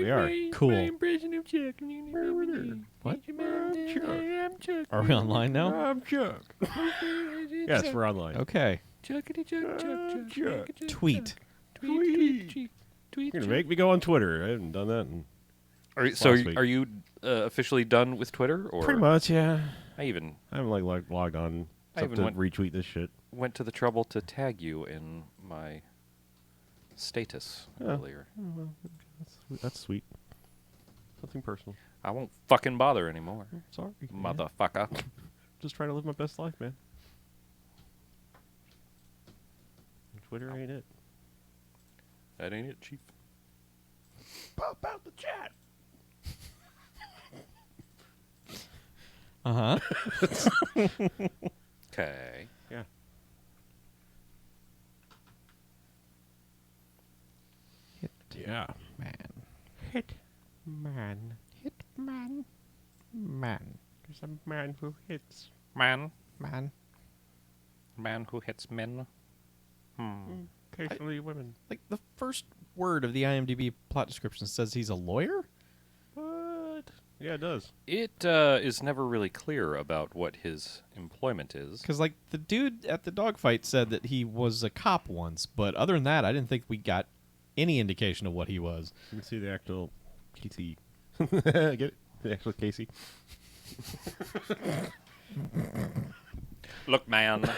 We are. Cool. What? I'm Chuck. Are we online now? I'm Chuck. Yes, we're online. Okay. Chuck. Tweet. You're gonna make me go on Twitter. I haven't done that. Are you officially done with Twitter? Or Pretty much, yeah. I'm like logged on. To retweet this shit. Went to the trouble to tag you in my status earlier. Well, that's sweet. Nothing personal. I won't fucking bother anymore. Sorry, motherfucker. Just trying to live my best life, man. Twitter ain't it. That ain't it, Chief. Pop out the chat. Okay. Yeah. Yeah. Man. There's a man who hits. Man who hits men. Occasionally women. Like, the first word of the IMDb plot description says he's a lawyer? What? Yeah, it does. It is never really clear about what his employment is. Because, like, the dude at the dogfight said that he was a cop once, but other than that, I didn't think we got any indication of what he was. You can see the actual Casey. Get it? The actual Casey. Look, man.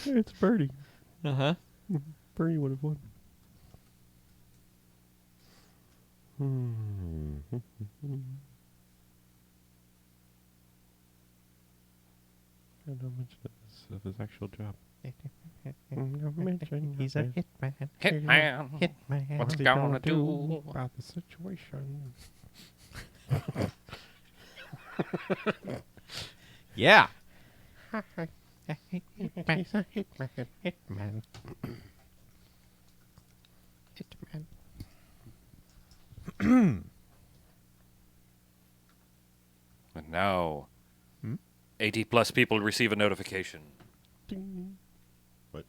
It's Birdie. Uh-huh. Bernie would have won. I don't mention this of his actual job. He's a hitman. Hitman. What's he gonna do about the situation? Yeah. He's a hitman. And now, 80+ people receive a notification. Ding. What?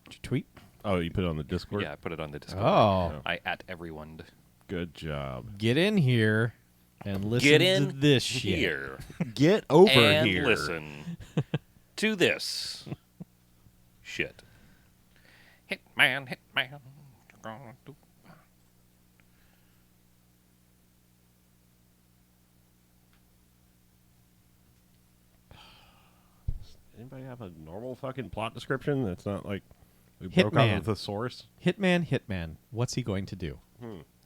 Did you tweet? Oh, you put it on the Discord? Yeah, I put it on the Discord. Oh. I at everyone. Good job. Get in here and listen Get to in this shit. here. Get over and here. Listen to this shit. Hitman. Gonna do. Anybody have a normal fucking plot description that's not like we broke out Hitman. with a source? Hitman. What's he going to do?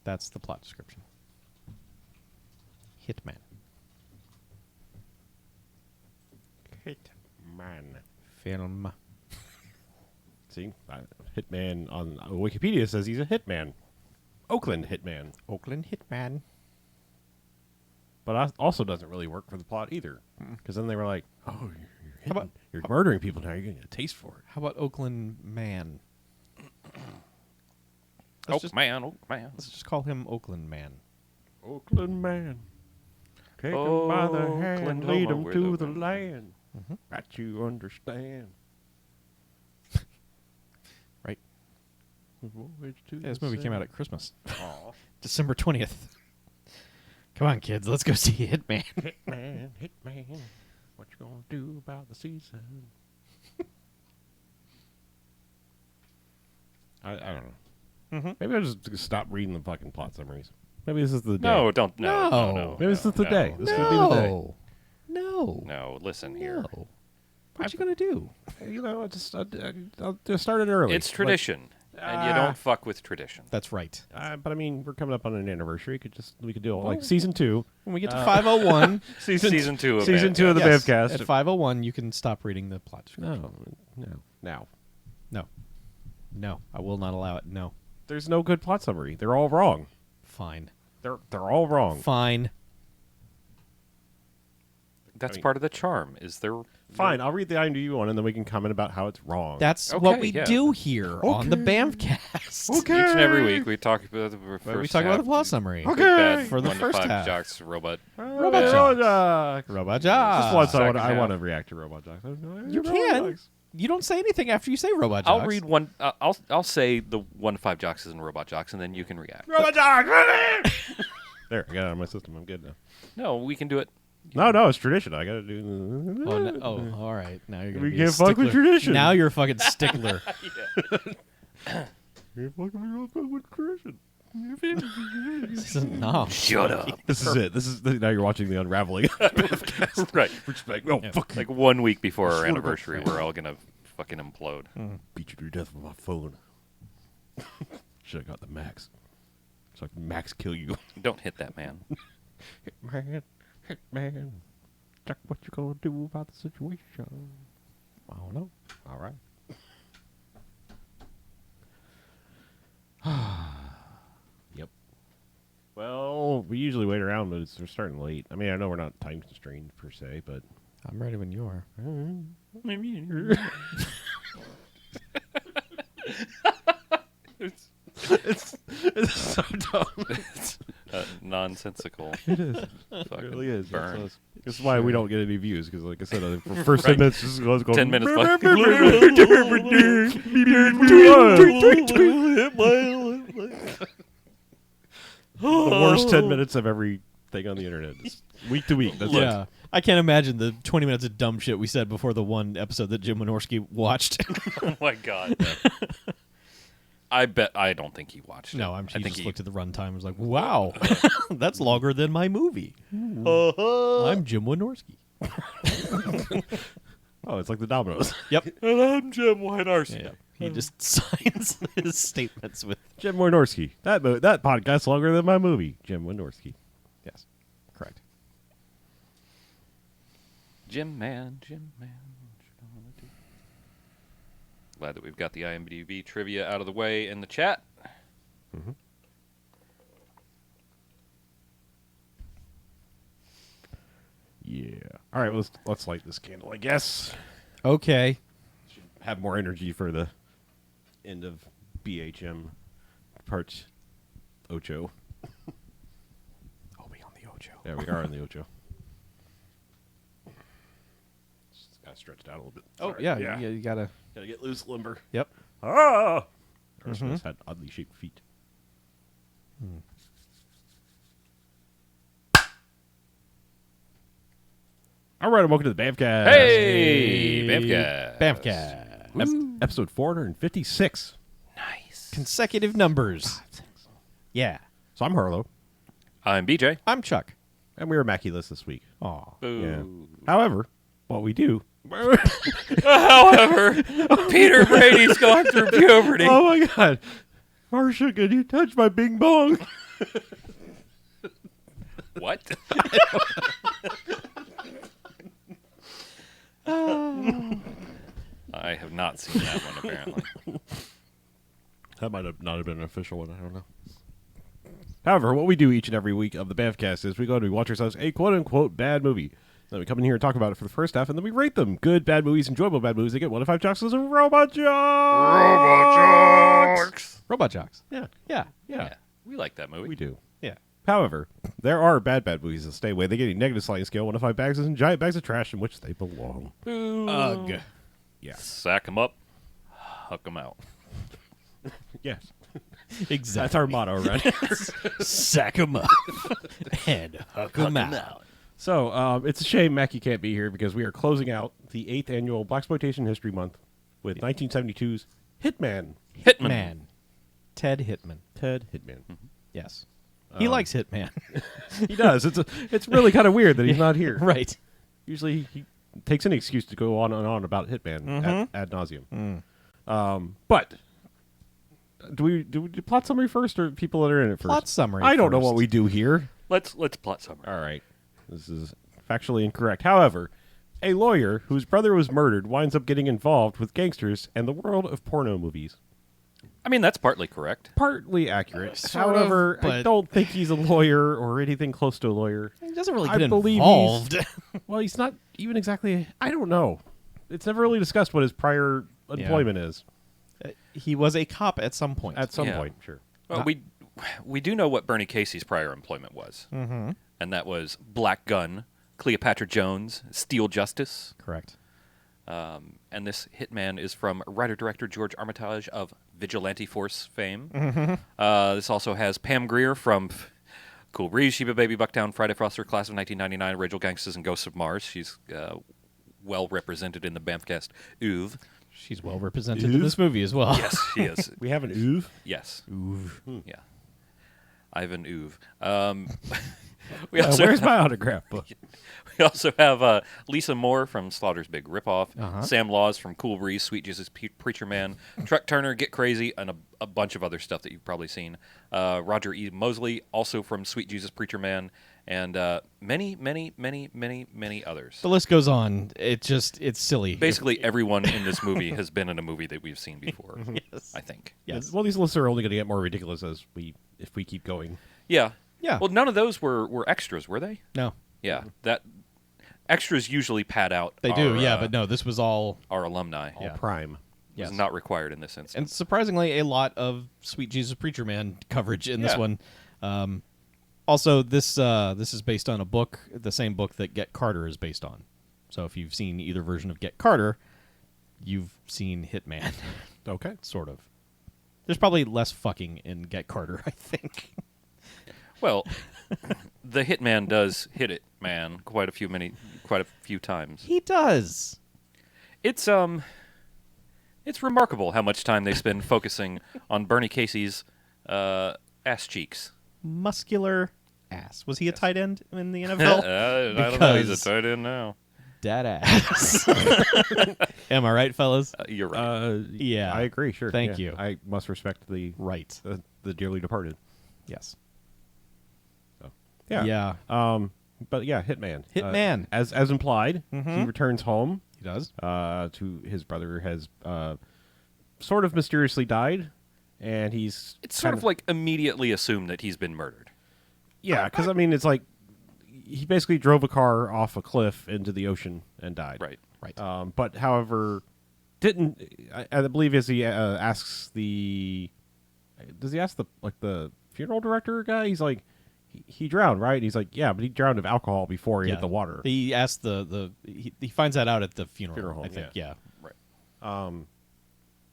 That's the plot description. Hitman. Hitman. Film. See, Hitman on Wikipedia says he's a hitman. Oakland hitman. Oakland Hitman. But also doesn't really work for the plot either. Because then they were like, oh, you're murdering people now. You're getting a taste for it. How about Oakland Man? Man. Let's just call him Oakland Man. Oakland man. Take him by the hand, Oakland, lead over him where to the the land. That you understand. Right. Voyage to Yeah, this the movie came out sun. at Christmas. Aw. December 20th. Come on, kids. Let's go see Hitman. Hitman. What you gonna do about the season? I don't know. Maybe I'll just stop reading the fucking plot summaries. Maybe this is the day. No, don't. No. Maybe this is the no, day. This could be the day. No, listen here. No. What you gonna do? You know, I'll just start it early. It's tradition, and you don't fuck with tradition. That's right. But I mean, we're coming up on an anniversary. We could do like season 2. When we get to 501, Season 2 of season 2 of the yes, BMFcast. at 501, you can stop reading the plot description. No. No, I will not allow it. No. There's no good plot summary. They're all wrong. Fine. They're all wrong. Fine. That's part of the charm. Is there? Fine, I'll read the IMDb one, and then we can comment about how it's wrong. That's Okay, what we yeah. do here on the BMFcast. Okay. Each and every week we talk about the first We talk about half, the plot summary. good, bad, For the 1 to first 5 half. jocks, robot. Robot Jocks. Jocks. Robot Just Jocks. once Second I half. want to react to Robot Jocks. You can. You don't say anything after you say Robot Jocks. I'll read one. I'll say the 1 to 5 jocks and Robot Jocks, and then you can react. Robot Jocks! There, I got it out of my system. I'm good now. No, we can do it. No, it's tradition. I got to do. Oh, no, all right. Now you're gonna We be can't a fuck with stickler. tradition. Now you're a fucking stickler. You're fucking with tradition. No. Shut up. This is it. Now you're watching the unraveling. Right. We're just like, oh, fuck. Like 1 week before our Swear to God. anniversary, we're all gonna fucking implode. Beat you to death with my phone. Should have got the max. So I can max kill you. Don't hit that man. Hitman. Check what you gonna do about the situation. I don't know. All right. Yep. Well, we usually wait around, but we're starting late. I mean, I know we're not time constrained per se, but I'm ready when you are. it's so dumb. It's nonsensical. It is. Fucking It really is. burn. This is why we don't get any views, because like I said, the first 10 minutes just goes 10 minutes. The worst 10 minutes of everything on the internet. Just week to week. That's it. Yeah. I can't imagine the 20 minutes of dumb shit we said before the one episode that Jim Wynorski watched. Oh my god. I don't think he watched it. No, I he think just he looked at the runtime and was like, wow, that's longer than my movie. I'm Jim Wynorski. Oh, it's like the dominoes. Yep. And I'm Jim Wynorski. Yeah. He just signs his statements with Jim Wynorski. That podcast's longer than my movie. Jim Wynorski. yes. Correct. Jim Man. Glad that we've got the IMDb trivia out of the way in the chat. Mm-hmm. Yeah. All right, let's light this candle, I guess. Okay. Should have more energy for the end of BHM part Ocho. I'll be on the Ocho. There we are on the Ocho. Just got stretched out a little bit. Oh, Sorry. yeah. You gotta. Gotta get loose, limber. Yep. Ah! Christmas had oddly shaped feet. All right, and welcome to the BMFcast. Hey, BMFcast. BMFcast. Episode 456. Nice. Consecutive numbers. Yeah. So I'm Harlow, I'm BJ. I'm Chuck. and we were Mackie-less this week. Aw. Boo. However, what we do... However, Peter Brady's going through puberty. Oh my god. Marsha, can you touch my bing bong? What? I have not seen that one, apparently. That might have not have been an official one. I don't know. However, what we do each and every week of the BMFcast is we go and we watch ourselves a quote-unquote bad movie. Then we come in here and talk about it for the first half, and then we rate them. Good, bad movies, enjoyable bad movies. They get 1 to 5 jocks as a Robot Jocks! Robot Jocks. Yeah, Yeah. yeah, We like that movie. we do. Yeah. However, there are bad movies that stay away. They get a negative sliding scale, 1 to 5 bags and giant bags of trash in which they belong. Boo. Ugh. Yeah. Sack 'em up, huck 'em out. Yes. Exactly. That's our motto, right? Sack 'em up and huck 'em out. So, it's a shame Mackie can't be here because we are closing out the 8th annual Blaxploitation History Month with 1972's Hitman. Hitman. Ted Hitman. Ted Hitman. Yes. He likes Hitman. He does. It's really kind of weird that he's not here. Right. Usually he takes any excuse to go on and on about Hitman ad nauseum. But do we do plot summary first, or people that are in it first? Plot summary I don't know first. what we do here. Let's plot summary. All right, this is factually incorrect. However, a lawyer whose brother was murdered winds up getting involved with gangsters and the world of porno movies. I mean, that's partly correct. Partly accurate. Sort of, However, I but- don't think he's a lawyer or anything close to a lawyer. He doesn't really I get believe involved. Well, he's not even exactly. I don't know. It's never really discussed what his prior employment is. He was a cop at some point. At some Yeah. point, sure. Well, we do know what Bernie Casey's prior employment was, and that was Black Gun, Cleopatra Jones, Steel Justice. Correct. And this hitman is from writer-director George Armitage of Vigilante Force fame. This also has Pam Grier from Cool Breeze, Sheba Baby, Bucktown, Friday Foster, Class of 1999, Rachel Gangsters, and Ghosts of Mars. She's well represented in the BMFcast oeuvre. She's well represented in this movie as well. Yes, she is. We have an oeuvre. Yes. Oof. Yeah. Ivan oeuvre. We also Where's my autograph book? We also have Lisa Moore from Slaughter's Big Ripoff, Uh-huh. Sam Laws from Cool Breeze, Sweet Jesus Preacher Man, Truck Turner, Get Crazy, and a bunch of other stuff that you've probably seen. Roger E. Mosley, also from Sweet Jesus Preacher Man, and many, many, many, many, many others. The list goes on. It's silly. Basically, everyone in this movie has been in a movie that we've seen before. Yes. I think. Yes. Well, these lists are only going to get more ridiculous if we keep going. Yeah. Yeah. Well, none of those were extras, were they? No. Yeah. That extras usually pad out. They our, do, yeah, but no, this was all our alumni. All Yeah. prime. yes. Was not required in this instance. And surprisingly, a lot of Sweet Jesus Preacher Man coverage in this Yeah. one. Also, this is based on a book, the same book that Get Carter is based on. So if you've seen either version of Get Carter, you've seen Hitman, Okay. sort of. There's probably less fucking in Get Carter, I think. Well, the hitman does hit it, man, quite a few times. He does. It's remarkable how much time they spend focusing on Bernie Casey's ass cheeks. Muscular ass. Was he a tight end in the I NFL? don't know. He's a Because- tight end now. Dead ass. Am I right, fellas? You're right. Yeah. I agree. Sure. Thank Yeah. you. I must respect Right. the dearly departed. Yes. So yeah. Yeah. But yeah, Hitman. Hitman. As implied, he Mhm. returns home. He does. To his brother has sort of mysteriously died, and he's It's sort kind of like immediately assumed that he's been murdered. yeah, because I mean it's like he basically drove a car off a cliff into the ocean and died. Right. Right. But however, didn't I believe as he asks does he ask the funeral director guy? He's like he drowned, right? He's like, yeah, but he drowned of alcohol before he hit the water. He asked he finds that out at the funeral. Funeral home, I think. Yeah. Right.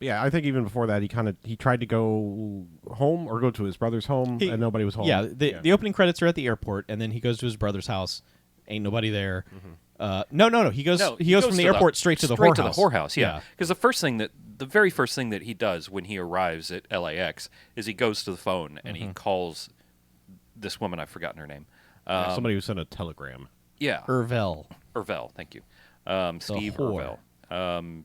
Yeah, I think even before that, he tried to go home or go to his brother's home, and nobody was home. Yeah. The opening credits are at the airport, and then he goes to his brother's house. Ain't nobody there. No. He goes. No, he goes from the airport straight to the whorehouse. to the whorehouse. Yeah, because the very first thing that he does when he arrives at LAX is he goes to the phone and he calls this woman. I've forgotten her name. Somebody who sent a telegram. Yeah, Irvel. Urvel. Thank you, Steve whore. Urvel.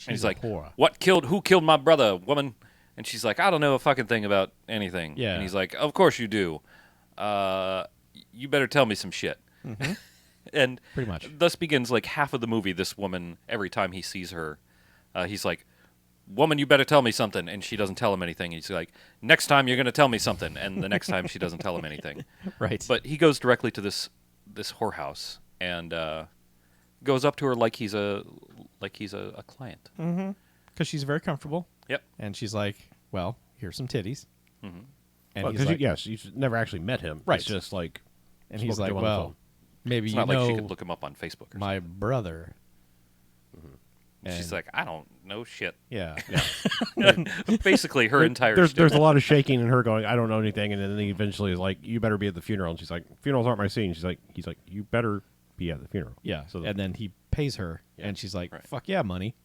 And he's a like, whore. Who killed my brother, woman? And she's like, I don't know a fucking thing about anything. Yeah. And he's like, of course you do. You better tell me some shit. Mhm. And Pretty much. thus begins like half of the movie. This woman, every time he sees her, he's like, woman, you better tell me something. And she doesn't tell him anything. He's like, next time you're going to tell me something. And the next time she doesn't tell him anything. Right. But he goes directly to this whorehouse and goes up to her like he's a client. Mm-hmm. Because she's very comfortable. Yep. And she's like, well, here's some titties. Mm-hmm. And Well, he's like, yes, you've never actually met him. Right. It's just like, and he's spoke to like, him on the well, phone. maybe It's you not know like she could look him up on Facebook. Or my brother. something. She's like, I don't know shit. Yeah. Basically, her entire. there's shtick. a lot of shaking and her going, I don't know anything, and then he eventually is like, you better be at the funeral. And she's like, funerals aren't my scene. He's like, you better be at the funeral. Yeah. So And then he pays her, Yeah. and she's like, Right. fuck yeah, money.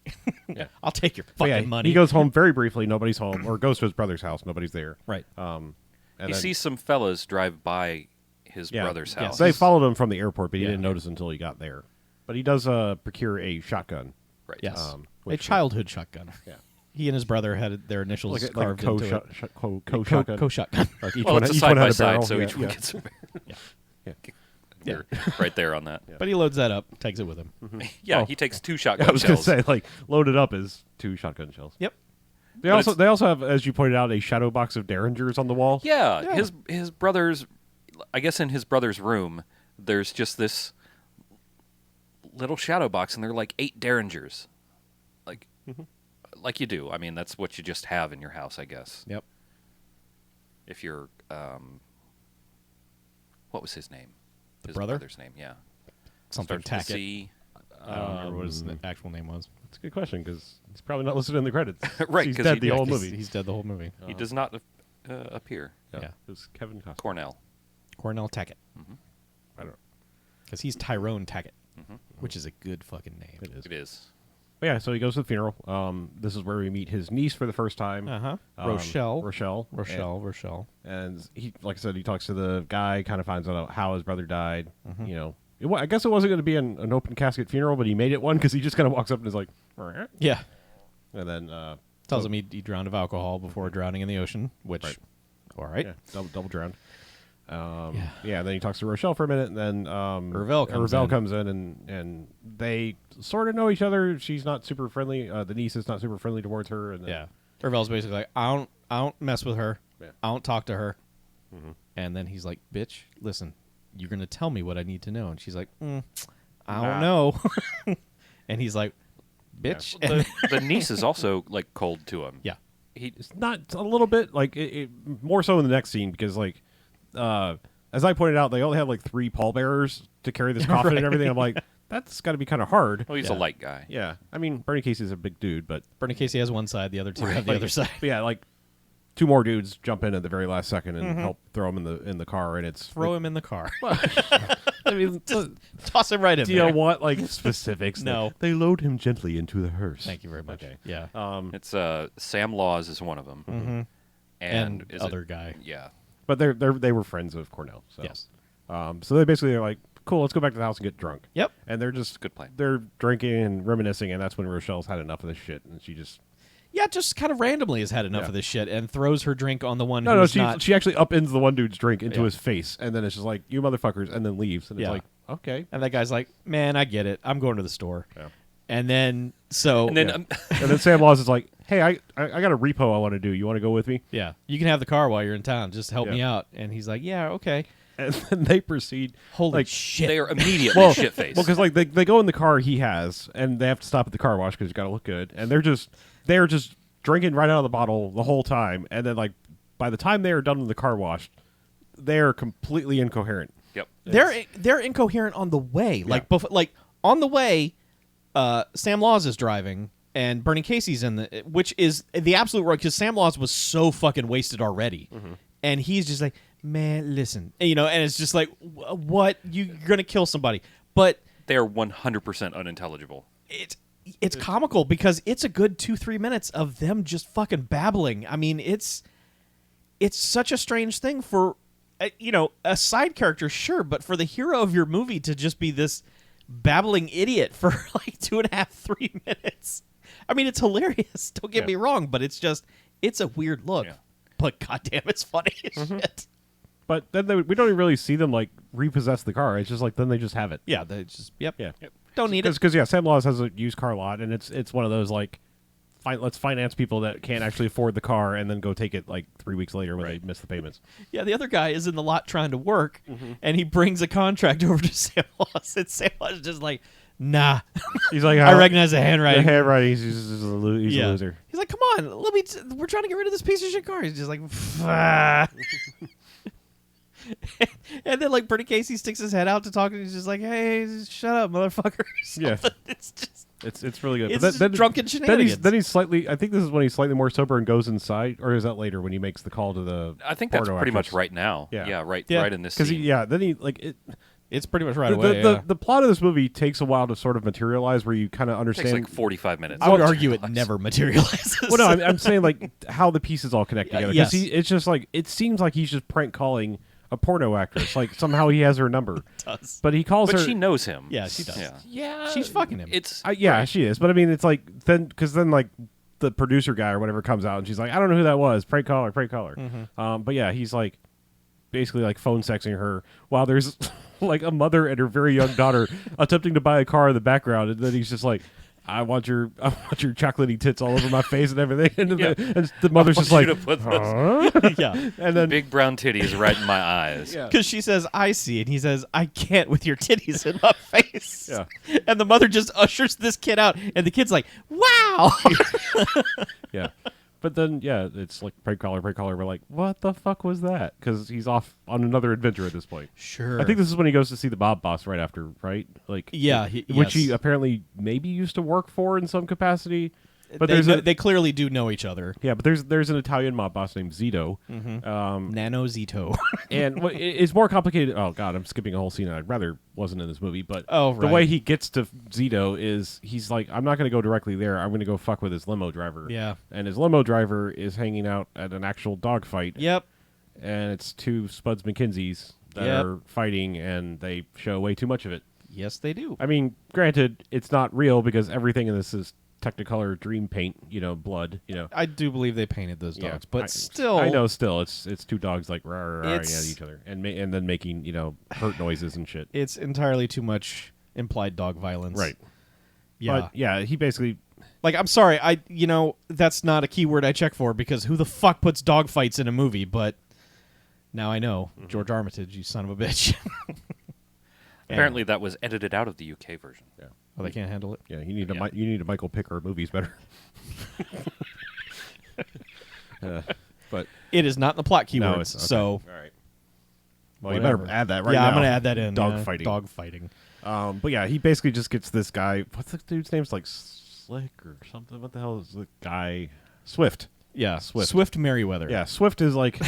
Yeah. I'll take your So, fucking yeah, money. he goes home very briefly. Nobody's home, or goes to his brother's house. Nobody's there. Right. And He then, sees some fellas drive by his Yeah. brother's Yes. house. they followed him from the airport, but he Yeah. didn't notice until he got there. But he does procure a shotgun. Right. Yes. a which- childhood shotgun. Yeah. He and his brother had their initials Like a carved co into it. shotgun. Co-shotgun. Like each Well, one, it's a each side one by had a side, barrel. so Yeah, each one yeah. gets a barrel. Yeah. You're right there on that. But he loads that up, takes it with him. Yeah, Oh. he takes 2 I shotgun was gonna shells. say, like, loaded up is 2 shotgun shells. Yep. They But also it's- have, as you pointed out, a shadow box of derringers on the wall. Yeah, Yeah. his brother's. I guess in his brother's room, there's just this little shadow box, and they're like 8 derringers, like you do. I mean, that's what you just have in your house, I guess. Yep. If you're, what was his name? His brother? brother's name, yeah. Something Starts with a Tackett. C. I don't remember what his actual name was. That's a good question because he's probably not listed in the credits. Right, He's 'cause dead he- the yeah, whole 'Cause movie. He's dead the whole movie. He does not appear. Yeah. It was Kevin Costner. Cornell. Cornell Tackett. I don't know. Because he's Tyrone Tackett, which is a good fucking name. It is. It is. But yeah, so he goes to the funeral. This is where we meet his niece for the first time. Rochelle. Rochelle. And he, like I said, he talks to the guy, kind of finds out how his brother died. You know, I guess it wasn't going to be an open casket funeral, but he made it one because he just kind of walks up and is like, "Alright." Yeah. And then Tells him he drowned of alcohol before drowning in the ocean, which, Right. all right. yeah, double drowned. Then he talks to Rochelle for a minute, and then Ravel comes in. and they sort of know each other. She's not super friendly. The niece is not super friendly towards her. And then, Yeah. Ravel's basically like, I don't mess with her. Yeah. I don't talk to her. And then he's like, bitch, listen, you're going to tell me what I need to know. And she's like, I don't know. And he's like, bitch. And The niece is also like cold to him. yeah. It's not a little bit like it more so in the next scene because like as I pointed out, they only have like 3 pallbearers to carry this coffin Right. and everything. I'm like, that's got to be kind of hard. Well, he's Yeah. a light guy. Yeah, I mean Bernie Casey's a big dude, but Bernie Casey has one side, the other two have the like, other side. but yeah, like 2 more dudes jump in at the very last second and help throw him in the car, and it's Throw him in the car. I mean, Toss him right in do you there. want like specifics? No. They load him gently into the hearse. Thank you very much. Okay. Yeah. It's Sam Laws is one of them. And is other it, guy. Yeah. But they were friends of Cornell. So. Yes. So they basically are like, cool, let's go back to the house and get drunk. Yep. And they're just Good plan. They're drinking and reminiscing, and that's when Rochelle's had enough of this shit, and she just Yeah, just kind of randomly has had enough Yeah. of this shit and throws her drink on the one no, who's she not. she actually upends the one dude's drink into Yeah. his face, and then it's just like, you motherfuckers, and then leaves, and Yeah. it's like, okay. And that guy's like, man, I get it. I'm going to the store. Yeah. And then, so. And then Yeah. And then Sam Laws is like, hey, I got a repo I want to do. You want to go with me? yeah, you can have the car while you're in town. Just help me Yeah. out. And he's like, yeah, okay. And then they proceed. Holy like, shit. they are immediately shit-faced. Well, because like they go in the car he has, and they have to stop at the car wash because you got to look good, and they're just drinking right out of the bottle the whole time, and then like by the time they are done with the car wash, they're completely incoherent. Yep. They're incoherent on the way. Like, like on the way, Sam Laws is driving. And Bernie Casey's in which is the absolute right, because Sam Laws was so fucking wasted already, and he's just like, man, listen, and, and it's just like, what, you're gonna kill somebody, but They are 100% unintelligible. it's comical because it's a good 2-3 minutes of them just fucking babbling. I mean, it's such a strange thing for a side character, sure, but for the hero of your movie to just be this babbling idiot for like 2.5-3 minutes. I mean, it's hilarious. Don't get me wrong, but it's a weird look. Yeah. But goddamn, it's funny as shit. But then we don't even really see them like repossess the car. It's just like then they just have it. Yeah, they just yep. Yeah. Don't need it. Because Sam Laws has a used car lot, and it's one of those like, let's finance people that can't actually afford the car, and then go take it like 3 weeks later when they miss the payments. Yeah, the other guy is in the lot trying to work, and he brings a contract over to Sam Laws, and Sam Laws is just like, nah. He's like, I recognize the the handwriting. handwriting. He's just a loser. He's like, come on, we're trying to get rid of this piece of shit car. He's just like, "Ah." And then like Bernie Casey sticks his head out to talk, and he's just like, hey, shut up, motherfucker. Yeah. It's just It's really good. It's But just drunken shenanigans. Then he's slightly. I think this is when he's slightly more sober and goes inside, or is that later when he makes the call to the? I think that's porno pretty actress? much right now. Yeah. Right in this Because scene. then he like it. it's pretty much right away. The plot of this movie takes a while to sort of materialize, where you kind of It takes understand. like 45 minutes. I would argue it never materializes. Well, no, I'm saying like how the pieces all connect together. Yes. Because it's just like it seems like he's just prank calling a porno actress. Like somehow he has her number, does. but he calls But her. she knows him. Yeah, she does. Yeah. Yeah, She's fucking him. It's yeah, she is. But I mean, it's like then like the producer guy or whatever comes out and she's like, I don't know who that was. Prank caller. But yeah, he's like basically like phone sexing her while there's like a mother and her very young daughter attempting to buy a car in the background, and then he's just like, I want your chocolatey tits all over my face and everything, and, and the mother's just like, you to put those yeah. and then big brown titties right in my eyes. yeah. Because she says, I see, and he says, I can't with your titties in my face. Yeah. And the mother just ushers this kid out, and the kid's like, wow. Yeah. But then, yeah, it's like prank caller. We're like, what the fuck was that? Because he's off on another adventure at this point. Sure. I think this is when he goes to see the mob boss right after, right? Like, Yeah, which he yes. apparently maybe used to work for in some capacity. But they clearly do know each other. yeah, but there's an Italian mob boss named Zito, Nano Zito. and it's more complicated. Oh god, I'm skipping a whole scene. I'd rather wasn't in this movie, but Oh, the right. way he gets to Zito is he's like, I'm not going to go directly there. I'm going to go fuck with his limo driver. Yeah. and his limo driver is hanging out at an actual dogfight. Yep. And it's two Spuds McKinseys that Yep. are fighting, and they show way too much of it. Yes, they do. I mean, granted, it's not real because everything in this is Technicolor dream paint, blood, I do believe they painted those Yeah, dogs, but I still, know. Still, it's two dogs like rah, at It's- each other, and then making hurt noises and shit. it's entirely too much implied dog violence. Right. Yeah. But yeah, he basically. Like, I'm sorry, that's not a keyword I check for because who the fuck puts dog fights in a movie? But now I know. George Armitage, you son of a bitch. Apparently, that was edited out of the UK version. Yeah. Oh, they can't handle it. Yeah, you need Yeah. you need to Michael Picker movies better. But It is not in the plot keywords. no, it's okay. So, all right. Well, you whatever. better add that right yeah, now. I'm gonna add that in. Dog fighting. Dog fighting. But yeah, he basically just gets this guy. What's the dude's name's like Slick or something? What the hell is the guy? Swift. Yeah, Swift. Swift Merriweather. Yeah, Swift is like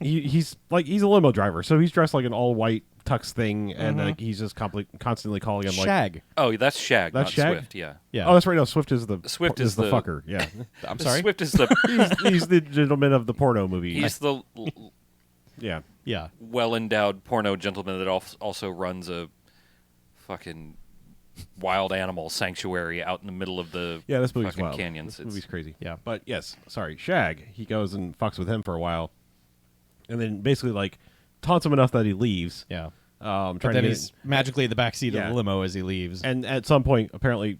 he's a limo driver, so he's dressed like an all white tux thing, and like he's just constantly calling him like Shag. Oh, that's Shag, That's not Shag? Swift. Yeah. Yeah. Oh, that's right. No, Swift is the Is the- fucker. Yeah, I'm sorry. Swift is the he's the gentleman of the porno movie. he's the Yeah, Yeah. well-endowed porno gentleman that also runs a fucking wild animal sanctuary out in the middle of the yeah. This movie's fucking wild. canyons. This movie's crazy. Yeah. But yes, sorry, Shag. He goes and fucks with him for a while, and then basically like taunts him enough that he leaves. Yeah. Trying But to then get he's magically in the backseat Yeah. of the limo as he leaves. and at some point apparently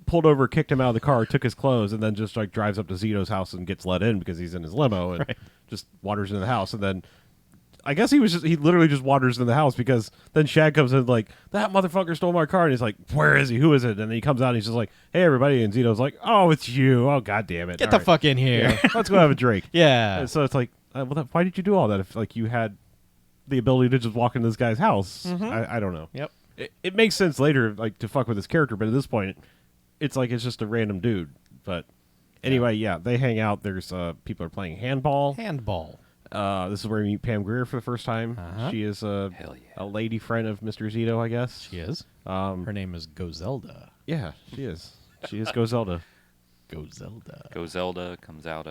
pulled over, kicked him out of the car, took his clothes, and then just like drives up to Zito's house and gets let in because he's in his limo and Right. just wanders into the house. And then I guess he literally just wanders into the house because then Shag comes in like, that motherfucker stole my car, and he's like, where is he? Who is it? And then he comes out and he's just like, hey everybody, and Zito's like, oh, it's you. Oh god damn it. Get All the right. fuck in here. Yeah. Let's go have a drink. Yeah. And so it's like, why did you do all that if like you had the ability to just walk into this guy's house? I don't know. Yep. It makes sense later, like to fuck with his character, but at this point, it's like it's just a random dude. But anyway, yeah, they hang out. There's people are playing handball. Handball. This is where we meet Pam Grier for the first time. Uh-huh. She is Hell yeah. a lady friend of Mr. Zito, I guess. She is. Um, Her name is Gozelda. yeah, she is. She is Gozelda. Gozelda. Go Zelda comes out.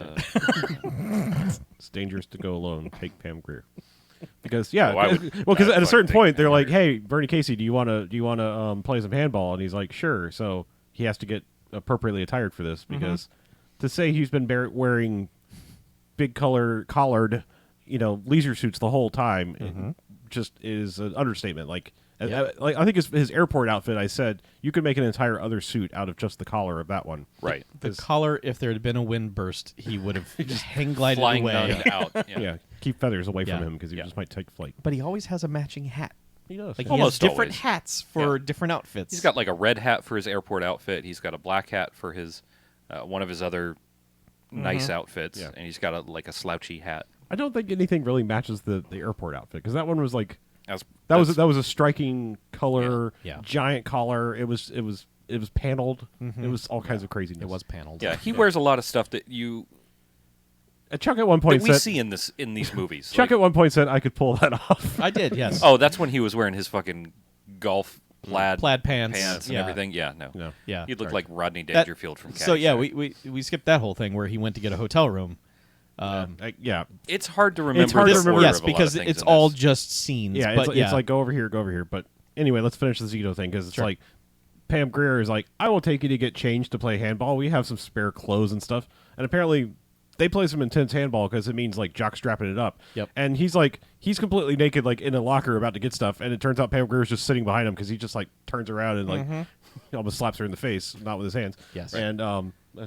It's dangerous to go alone. Take Pam Grier. Because yeah, Oh, I would- well, because I would at a certain take point they're Pam like, Grier. "Hey, Bernie Casey, do you want to play some handball?" And he's like, "Sure." So he has to get appropriately attired for this because to say he's been wearing big collared, leisure suits the whole time, it just is an understatement. Like, I think his airport outfit. I said you could make an entire other suit out of just the collar of that one. Right. The collar, if there had been a wind burst, he would have just hang glided Flying away. nun out. Yeah. Yeah, keep feathers away Yeah. from him because he Yeah. just might take flight. But he always has a matching hat. He does. Like yeah. he has Almost different always. hats for Yeah. different outfits. He's got like a red hat for his airport outfit. He's got a black hat for his one of his other nice outfits, Yeah. and he's got a slouchy hat. I don't think anything really matches the airport outfit because that one was like That's, that that's- was a striking color, Yeah. giant collar. It was paneled. It was all kinds of craziness. It was paneled. yeah. He wears a lot of stuff that Chuck at one point we said see in these movies. Chuck Like, at one point said I could pull that off. I did, yes. oh, that's when he was wearing his fucking golf plaid pants. and Yeah. everything. Yeah, no. No. Yeah. He'd look Sorry. like Rodney That- Dangerfield from Caddyshack. So yeah, we skipped that whole thing where he went to get a hotel room. Yeah, It's hard to remember. hard to the remember. order Yes, of a lot of because things it's in all this. just scenes. yeah. but It's like go over here. But anyway, let's finish the Zito thing because it's like Pam Grier is like, I will take you to get changed to play handball. We have some spare clothes and stuff, and apparently they play some intense handball because it means like jock strapping it up. Yep. And he's completely naked, like in a locker about to get stuff, and it turns out Pam Grier's just sitting behind him because he just like turns around and like almost slaps her in the face, not with his hands. Yes. And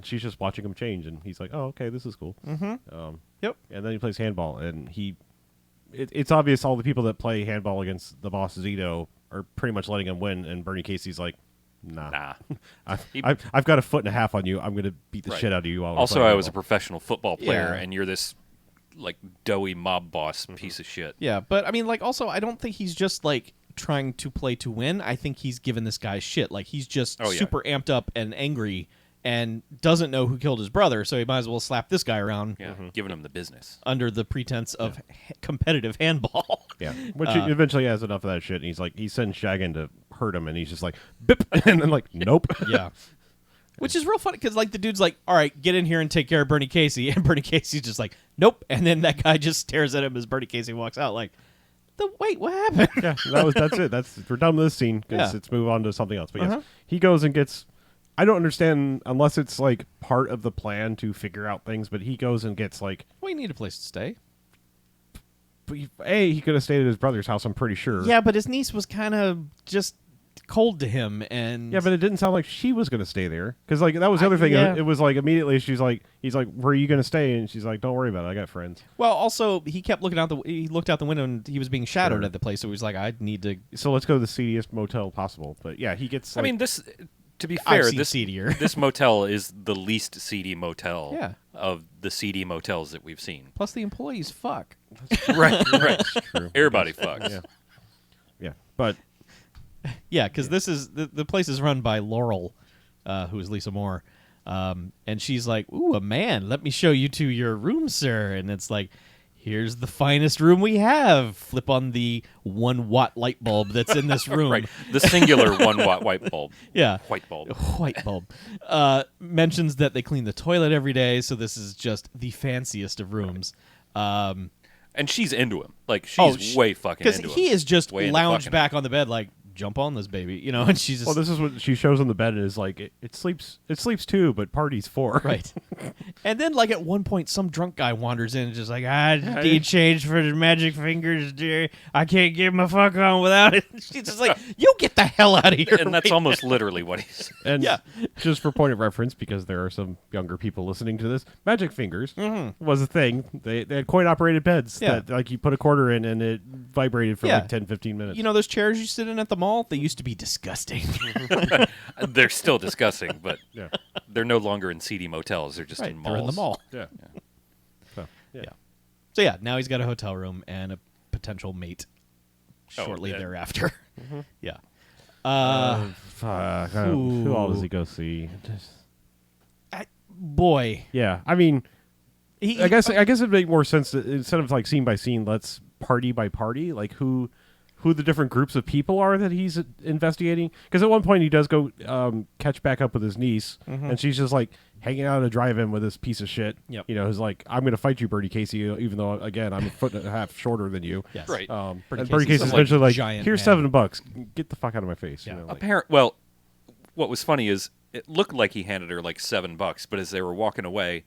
she's just watching him change, and he's like, oh, okay, this is cool. Yep. And then he plays handball, and it's obvious all the people that play handball against the boss Zito are pretty much letting him win, and Bernie Casey's like, Nah. I've got a foot and a half on you. I'm going to beat the shit out of you. While Also, I was a professional football player, Yeah. and you're this like doughy mob boss piece of shit. Yeah, but I mean, like, also, I don't think he's just like trying to play to win. I think he's giving this guy shit. Like, he's just super amped up and angry and doesn't know who killed his brother, so he might as well slap this guy around. Yeah, giving him the business Under the pretense of competitive handball. Yeah, which he eventually has enough of that shit, and he's like, he sends Shagan to hurt him, and he's just like, bip, and then like, nope. Yeah. Which is real funny because, like, the dude's like, all right, get in here and take care of Bernie Casey. And Bernie Casey's just like, nope. And then that guy just stares at him as Bernie Casey walks out like, wait, what happened? Yeah, that's it. We're done with this scene because it's move on to something else. But yes, he goes and gets, I don't understand unless it's like part of the plan to figure out things, but he goes and gets like, Well, you need a place to stay. he could have stayed at his brother's house, I'm pretty sure. Yeah, but his niece was kind of just cold to him, and Yeah, but it didn't sound like she was going to stay there. Because, like, that was the other thing. yeah. It was, like, immediately he's like, where are you going to stay? And she's like, don't worry about it. I got friends. well, also he kept looking out he looked out the window and he was being shadowed at the place, so he was like, I need to. So let's go to the seediest motel possible. But, yeah, he gets, like, I mean, this. To be I've fair, seen seedier. this motel is the least seedy motel Yeah. of the seedy motels that we've seen. Plus the employees fuck. Right. true. Everybody fucks. Yeah. Yeah. But, Yeah, because this is the place is run by Laurel, who is Lisa Moore, and she's like, "Ooh, a man! Let me show you to your room, sir." And it's like, "Here's the finest room we have." Flip on the 1-watt light bulb that's in this room. Right. The singular 1-watt white bulb. Yeah, White bulb. white bulb. Mentions that they clean the toilet every day, so this is just the fanciest of rooms. And she's into him. Like, she's way fucking into him. Because he is just Way into lounged fucking back on the bed like, jump on this baby, you know, and she's just well, this is what she shows on the bed and is like, it sleeps too, but party's for. right. And then, like, at one point, some drunk guy wanders in and just like, I need change for the magic fingers, dear. I can't get my fuck on without it. She's just like, you get the hell out of here. And that's right almost literally what he said. And Yeah. just for point of reference, because there are some younger people listening to this, Magic Fingers was a thing. They had coin-operated beds Yeah. that, like, you put a quarter in and it vibrated for Yeah. like 10, 15 minutes. You know those chairs you sit in at the mall? They used to be disgusting. They're still disgusting, but yeah. they're no longer in seedy motels. They're just in malls. They're in the mall. Yeah. So, yeah. Yeah. So, yeah, now he's got a hotel room and a potential mate shortly yeah. thereafter. Yeah. Fuck. Who all does he go see? Boy. Yeah. I mean, He, I guess it'd make more sense to, instead of like scene by scene, let's party by party, like who the different groups of people are that he's investigating. Because at one point he does go catch back up with his niece, and she's just like hanging out at a drive-in with this piece of shit. Yep. You know, who's like, I'm going to fight you, Bertie Casey, even though again I'm a foot and a half shorter than you. Yes. Right. And Bertie Bertie Casey's Casey's like eventually like, giant here's man. $7. Get the fuck out of my face. Yeah. You know, like, Well, what was funny is it looked like he handed her like $7, but as they were walking away,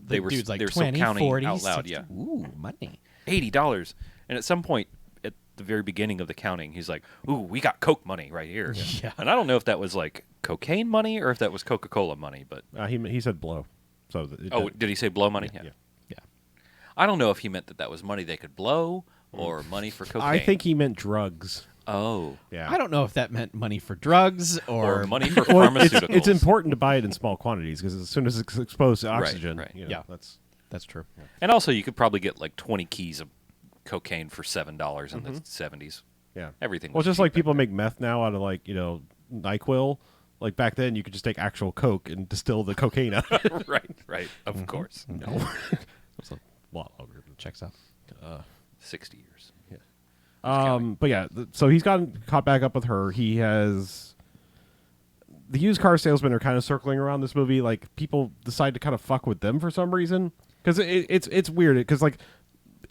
they were dude's like they were still 20, counting 40, out loud. 60. Yeah, Ooh, money. $80. And at some point at the very beginning of the counting, he's like, "Ooh, we got Coke money right here." Yeah. And I don't know if that was like cocaine money or if that was Coca-Cola money, but he said blow. So did he say blow money? Yeah. Yeah. I don't know if he meant that was money they could blow or money for cocaine. I think he meant drugs. Oh. Yeah. I don't know if that meant money for drugs Or money for Well, pharmaceuticals. it's important to buy it in small quantities because as soon as it's exposed to oxygen, right. you know, Yeah. that's true. And also, you could probably get like 20 keys of cocaine for $7 in the 70s. yeah. Everything Well, was just cheap like back people then. make meth now out of like NyQuil. Like back then, you could just take actual Coke and distill the cocaine out. right, of course. No, it's a lot longer. Checks out. 60 years. But yeah, so he's gotten caught back up with her. He has the used car salesmen are kind of circling around this movie. Like people decide to kind of fuck with them for some reason because it's weird. Because like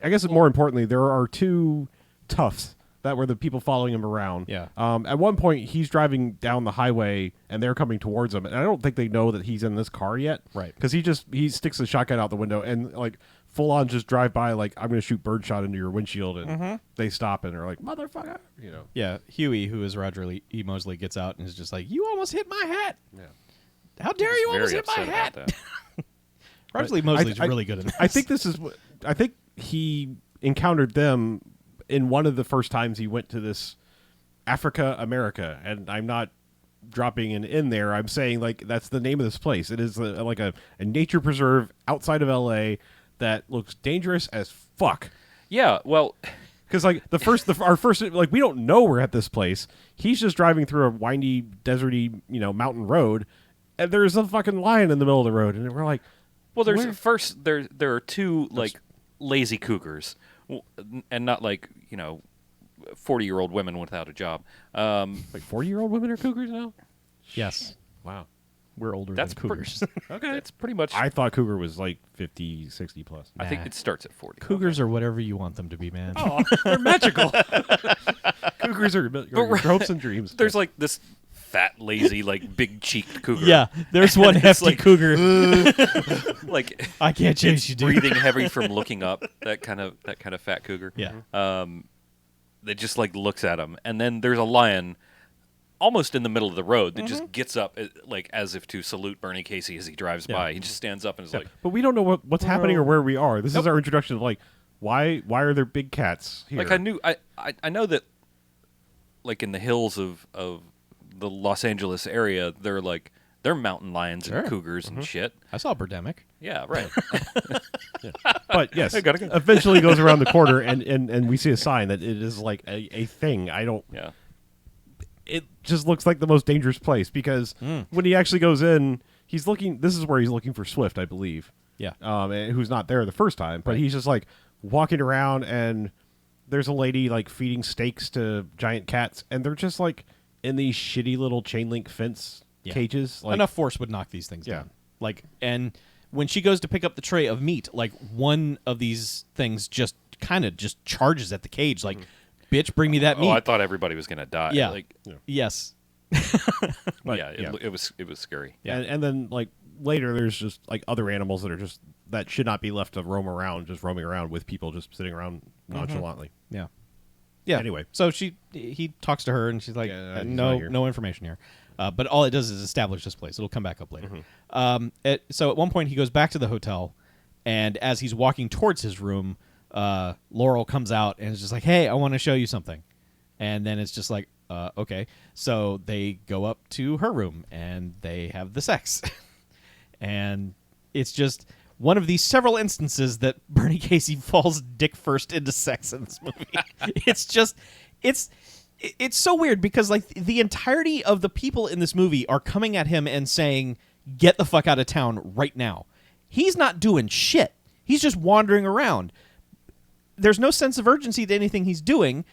I guess more importantly, there are two toughs that were the people following him around. Yeah. At one point, he's driving down the highway and they're coming towards him, and I don't think they know that he's in this car yet. Right. Because he sticks the shotgun out the window and like full on just drive by like I'm going to shoot birdshot into your windshield, and they stop and are like motherfucker, you know. Yeah, Huey, who is Roger E. Mosley, gets out and is just like, "You almost hit my hat! Yeah. How dare you almost Very hit my upset hat?" about that. Roger Lee Mosley's really good at this. I think this is. I think he encountered them in one of the first times he went to this Africa America, and I'm not dropping an in there. I'm saying like that's the name of this place. It is like a nature preserve outside of L.A. that looks dangerous as fuck. Yeah, well, because like our first like we don't know we're at this place. He's just driving through a windy, deserty, mountain road, and there's a fucking lion in the middle of the road, and we're like, well, there are two like lazy cougars, and not like 40-year-old women without a job. Like 40-year-old women are cougars now? Yes. Wow. We're older That's than cougars. Okay. It's pretty much. I thought cougar was like 50, 60 plus. I think it starts at 40. Cougars are whatever you want them to be, man. Oh, they're magical. Cougars are your hopes and dreams. There's like this fat, lazy, like big-cheeked cougar. Yeah, there's one hefty like, cougar. Like I can't chase it's you, dude. breathing heavy from looking up. That kind of fat cougar. Yeah. That just like looks at him, and then there's a lion almost in the middle of the road that just gets up like as if to salute Bernie Casey as he drives by. He just stands up and is like, but we don't know what's happening or where we are. This is our introduction of like why are there big cats here? like I know that like in the hills of the Los Angeles area, they're mountain lions and cougars and shit. I saw Birdemic. Yeah, right. But yes, I gotta go. eventually goes around the corner and we see a sign that it is like a thing. Yeah. It just looks like the most dangerous place because when he actually goes in, he's looking. This is where he's looking for Swift, I believe. Yeah. And who's not there the first time, but he's just like walking around, and there's a lady like feeding steaks to giant cats, and they're just like in these shitty little chain link fence cages. Like, enough force would knock these things down. Like, and when she goes to pick up the tray of meat, like one of these things just kind of just charges at the cage, like, bitch, bring me that meat. Oh, I thought everybody was gonna die. Yeah. Like, Yes. but, it was scary. Yeah. And then like later, there's just like other animals that should not be left to roam around, just roaming around with people just sitting around nonchalantly. Yeah. Yeah. Anyway. So he talks to her, and she's like, he's not no here. no information here. But all it does is establish this place. It'll come back up later. So at one point, he goes back to the hotel, and as he's walking towards his room, Laurel comes out and is just like, hey, I want to show you something. And then it's just like, okay. So they go up to her room, and they have the sex. And it's just one of these several instances that Bernie Casey falls dick first into sex in this movie. It's so weird because like the entirety of the people in this movie are coming at him and saying, get the fuck out of town right now. He's not doing shit. He's just wandering around. There's no sense of urgency to anything he's doing.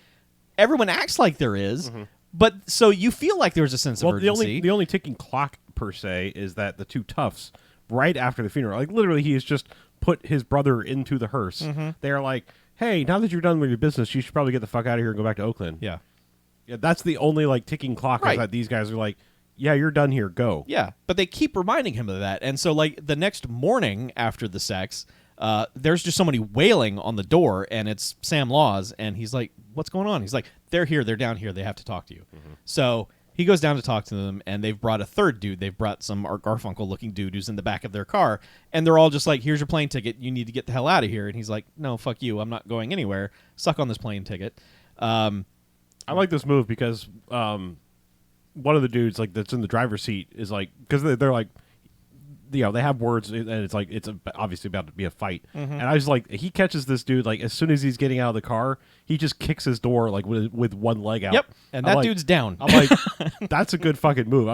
Everyone acts like there is, but so you feel like there's a sense of urgency. The only ticking clock per se is that the two toughs right after the funeral, like literally, he has just put his brother into the hearse. They're like, "Hey, now that you're done with your business, you should probably get the fuck out of here and go back to Oakland." Yeah, that's the only like ticking clock. Right. Is that these guys are like, "Yeah, you're done here. Go." Yeah, but they keep reminding him of that, and so like the next morning after the sex. There's just somebody wailing on the door, and it's Sam Laws, and he's like, what's going on? He's like, they're here, they're down here, they have to talk to you. So he goes down to talk to them, and they've brought a third dude. They've brought some Art Garfunkel-looking dude who's in the back of their car, and they're all just like, here's your plane ticket, you need to get the hell out of here. And he's like, no, fuck you, I'm not going anywhere. Suck on this plane ticket. I like this move because one of the dudes like that's in the driver's seat is like, because they're like, they have words, and it's like it's obviously about to be a fight. And I was like, he catches this dude like as soon as he's getting out of the car, he just kicks his door like with one leg out. Yep, and I'm that like, dude's down. I'm like, that's a good fucking move.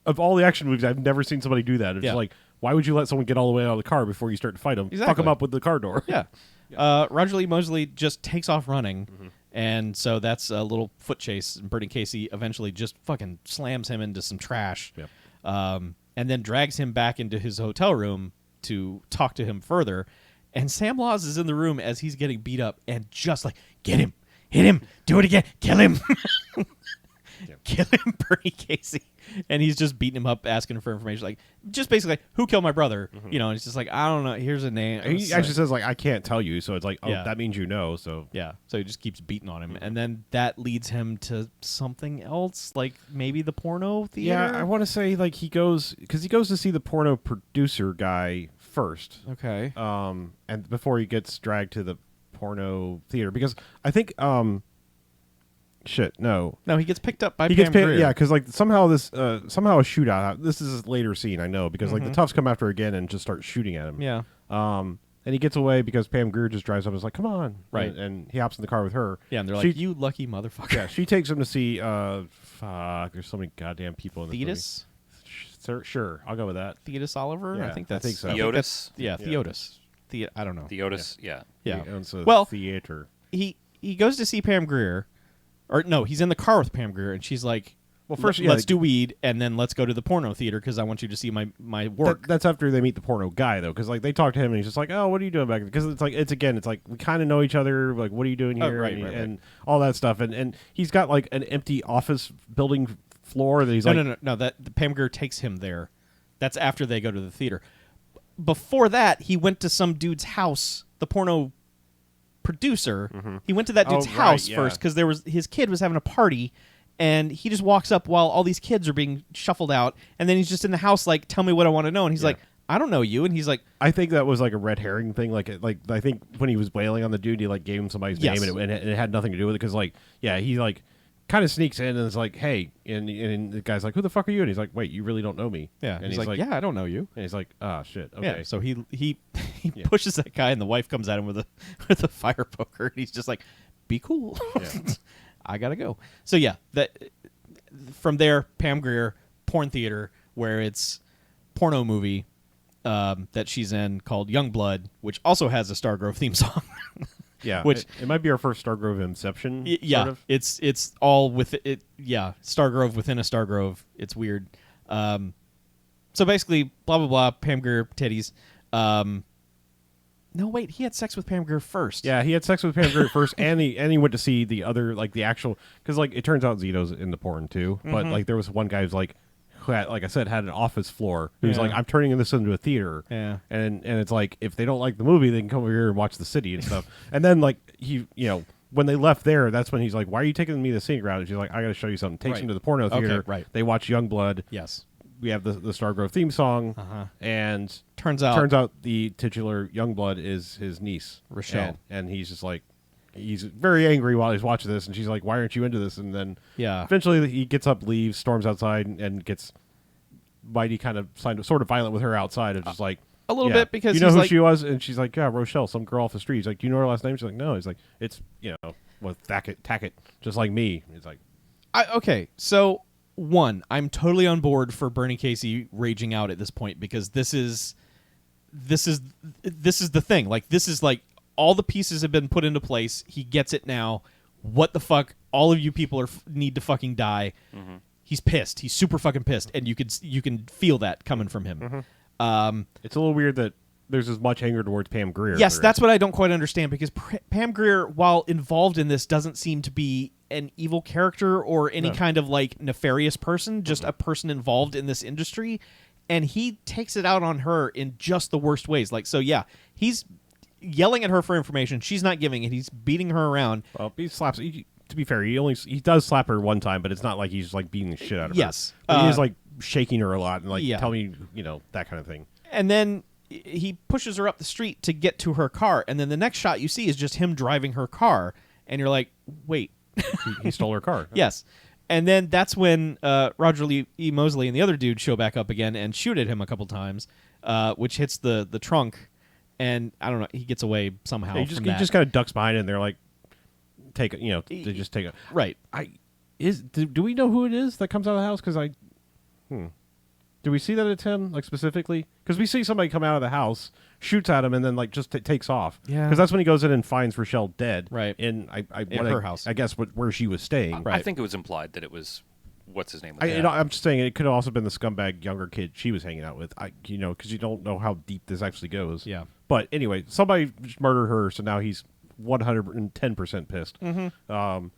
Of all the action movies, I've never seen somebody do that. It's like, why would you let someone get all the way out of the car before you start to fight them? Exactly. Fuck them up with the car door. Yeah. Roger Lee Mosley just takes off running, and so that's a little foot chase, and Bernie Casey eventually just fucking slams him into some trash. Yep. And then drags him back into his hotel room to talk to him further. And Sam Laws is in the room as he's getting beat up, and just like, get him, hit him, do it again, kill him. Kill him, Bernie Casey. And he's just beating him up, asking for information. Like, just basically, like, who killed my brother? You know, and it's just like, I don't know, here's a name. He actually says like, I can't tell you. So it's like, oh, Yeah. that means you know. So Yeah, so he just keeps beating on him. And then that leads him to something else, like maybe the porno theater? yeah, I want to say like he goes to see the porno producer guy first. Okay. And before he gets dragged to the porno theater, because I think shit, no. No, he gets picked up by He Pam gets picked, Grier. yeah, because like somehow a shootout. This is a later scene, I know, because like the toughs come after again and just start shooting at him. Yeah. And he gets away because Pam Grier just drives up and is like, "Come on!" Right. And he hops in the car with her. Yeah, and they're like, "You lucky motherfucker." Yeah, she takes him to see. Fuck, there's so many goddamn people in the Thetis? movie. Sure, I'll go with that. Thetis Oliver? Yeah, I think I that's think so. Theotis? Yeah, Theotis. I don't know. Theotis, yeah. Yeah. He owns a Well, theater. he goes to see Pam Grier, or no, he's in the car with Pam Grier, and she's like, Well, first, let's do weed, and then let's go to the porno theater because I want you to see my work. That's after they meet the porno guy, though, because like they talk to him and he's just like, "Oh, what are you doing back?" Because it's like we kind of know each other. Like, what are you doing here? Right, and all that stuff. And he's got like an empty office building floor that he's No. That the Pam Grier takes him there. That's after they go to the theater. Before that, he went to some dude's house. The porno producer. He went to that dude's house first because his kid was having a party. And he just walks up while all these kids are being shuffled out, and then he's just in the house like, "Tell me what I want to know." And he's like, "I don't know you." And he's like, I think that was like a red herring thing. Like I think when he was wailing on the dude, he like gave him somebody's Yes. name, and it had nothing to do with it. Because he like kind of sneaks in and is like, "Hey," and the guy's like, "Who the fuck are you?" And he's like, "Wait, you really don't know me?" "Yeah." And he's like, "Yeah, I don't know you." And he's like, "Ah, shit. Okay." Yeah. So he pushes that guy, and the wife comes at him with a fire poker, and he's just like, "Be cool." Yeah. I gotta go. So yeah, from there, Pam Grier, porn theater, where it's porno movie that she's in called Youngblood, which also has a Stargrove theme song. Yeah, which it might be our first Stargrove Inception. Yeah, sort of. it's all with it. Yeah, Stargrove within a Stargrove. It's weird. So basically, blah blah blah. Pam Grier titties. No, wait. He had sex with Pam Grier first. Yeah, he had sex with Pam Grier first, and he went to see the other like the actual because like it turns out Zito's in the porn too. But like there was one guy who's like who had, like I said, had an office floor. Who's Yeah. like, I'm turning this into a theater. Yeah. And it's like if they don't like the movie, they can come over here and watch the city and stuff. And then like when they left there, that's when he's like, "Why are you taking me to the scenic route?" And she's like, "I got to show you something." Takes Right. him to the porno Okay, theater. right. They watch Youngblood. Yes. We have the Stargrove theme song, and Turns out the titular Youngblood is his niece Rochelle. and he's just like he's very angry while he's watching this, and she's like, "Why aren't you into this?" And then eventually he gets up, leaves, storms outside, and gets mighty kind of sort of violent with her outside, of just like a little bit because you know he's who like, she was, and she's like, "Yeah, Rochelle, some girl off the street." He's like, "Do you know her last name?" She's like, "No." He's like, "It's Tackett, just like me." He's like, okay, so one, I'm totally on board for Bernie Casey raging out at this point because this is the thing. Like this is like all the pieces have been put into place. He gets it now. What the fuck? All of you people need to fucking die. He's pissed. He's super fucking pissed, and you can feel that coming from him. it's a little weird that there's as much anger towards Pam Grier. Yes, that's what I don't quite understand because Pam Grier, while involved in this, doesn't seem to be an evil character or any kind of like nefarious person, just a person involved in this industry, and he takes it out on her in just the worst ways. Like, so yeah, he's yelling at her for information. She's not giving it. He's beating her around. Well, he slaps. To be fair, he does slap her one time, but it's not like he's like beating the shit out of her. Yes. But he is like shaking her a lot and like Yeah. tell me, that kind of thing. And then he pushes her up the street to get to her car, and then the next shot you see is just him driving her car, and you're like, wait. He stole her car. Yes. And then that's when Roger Lee E. Mosley and the other dude show back up again and shoot at him a couple times, which hits the trunk, and I don't know, he gets away somehow He from that. just kind of ducks behind it, and they're like, they just take it. Right. Do we know who it is that comes out of the house? Because do we see that it's him, like specifically? Because we see somebody come out of the house, shoots at him, and then like just takes off. Yeah. Because that's when he goes in and finds Rochelle dead. Right. In her house. I guess where she was staying. Right. I think it was implied that it was what's his name. I'm just saying it could have also been the scumbag younger kid she was hanging out with. Because you don't know how deep this actually goes. Yeah. But anyway, somebody just murdered her, so now he's 110% pissed.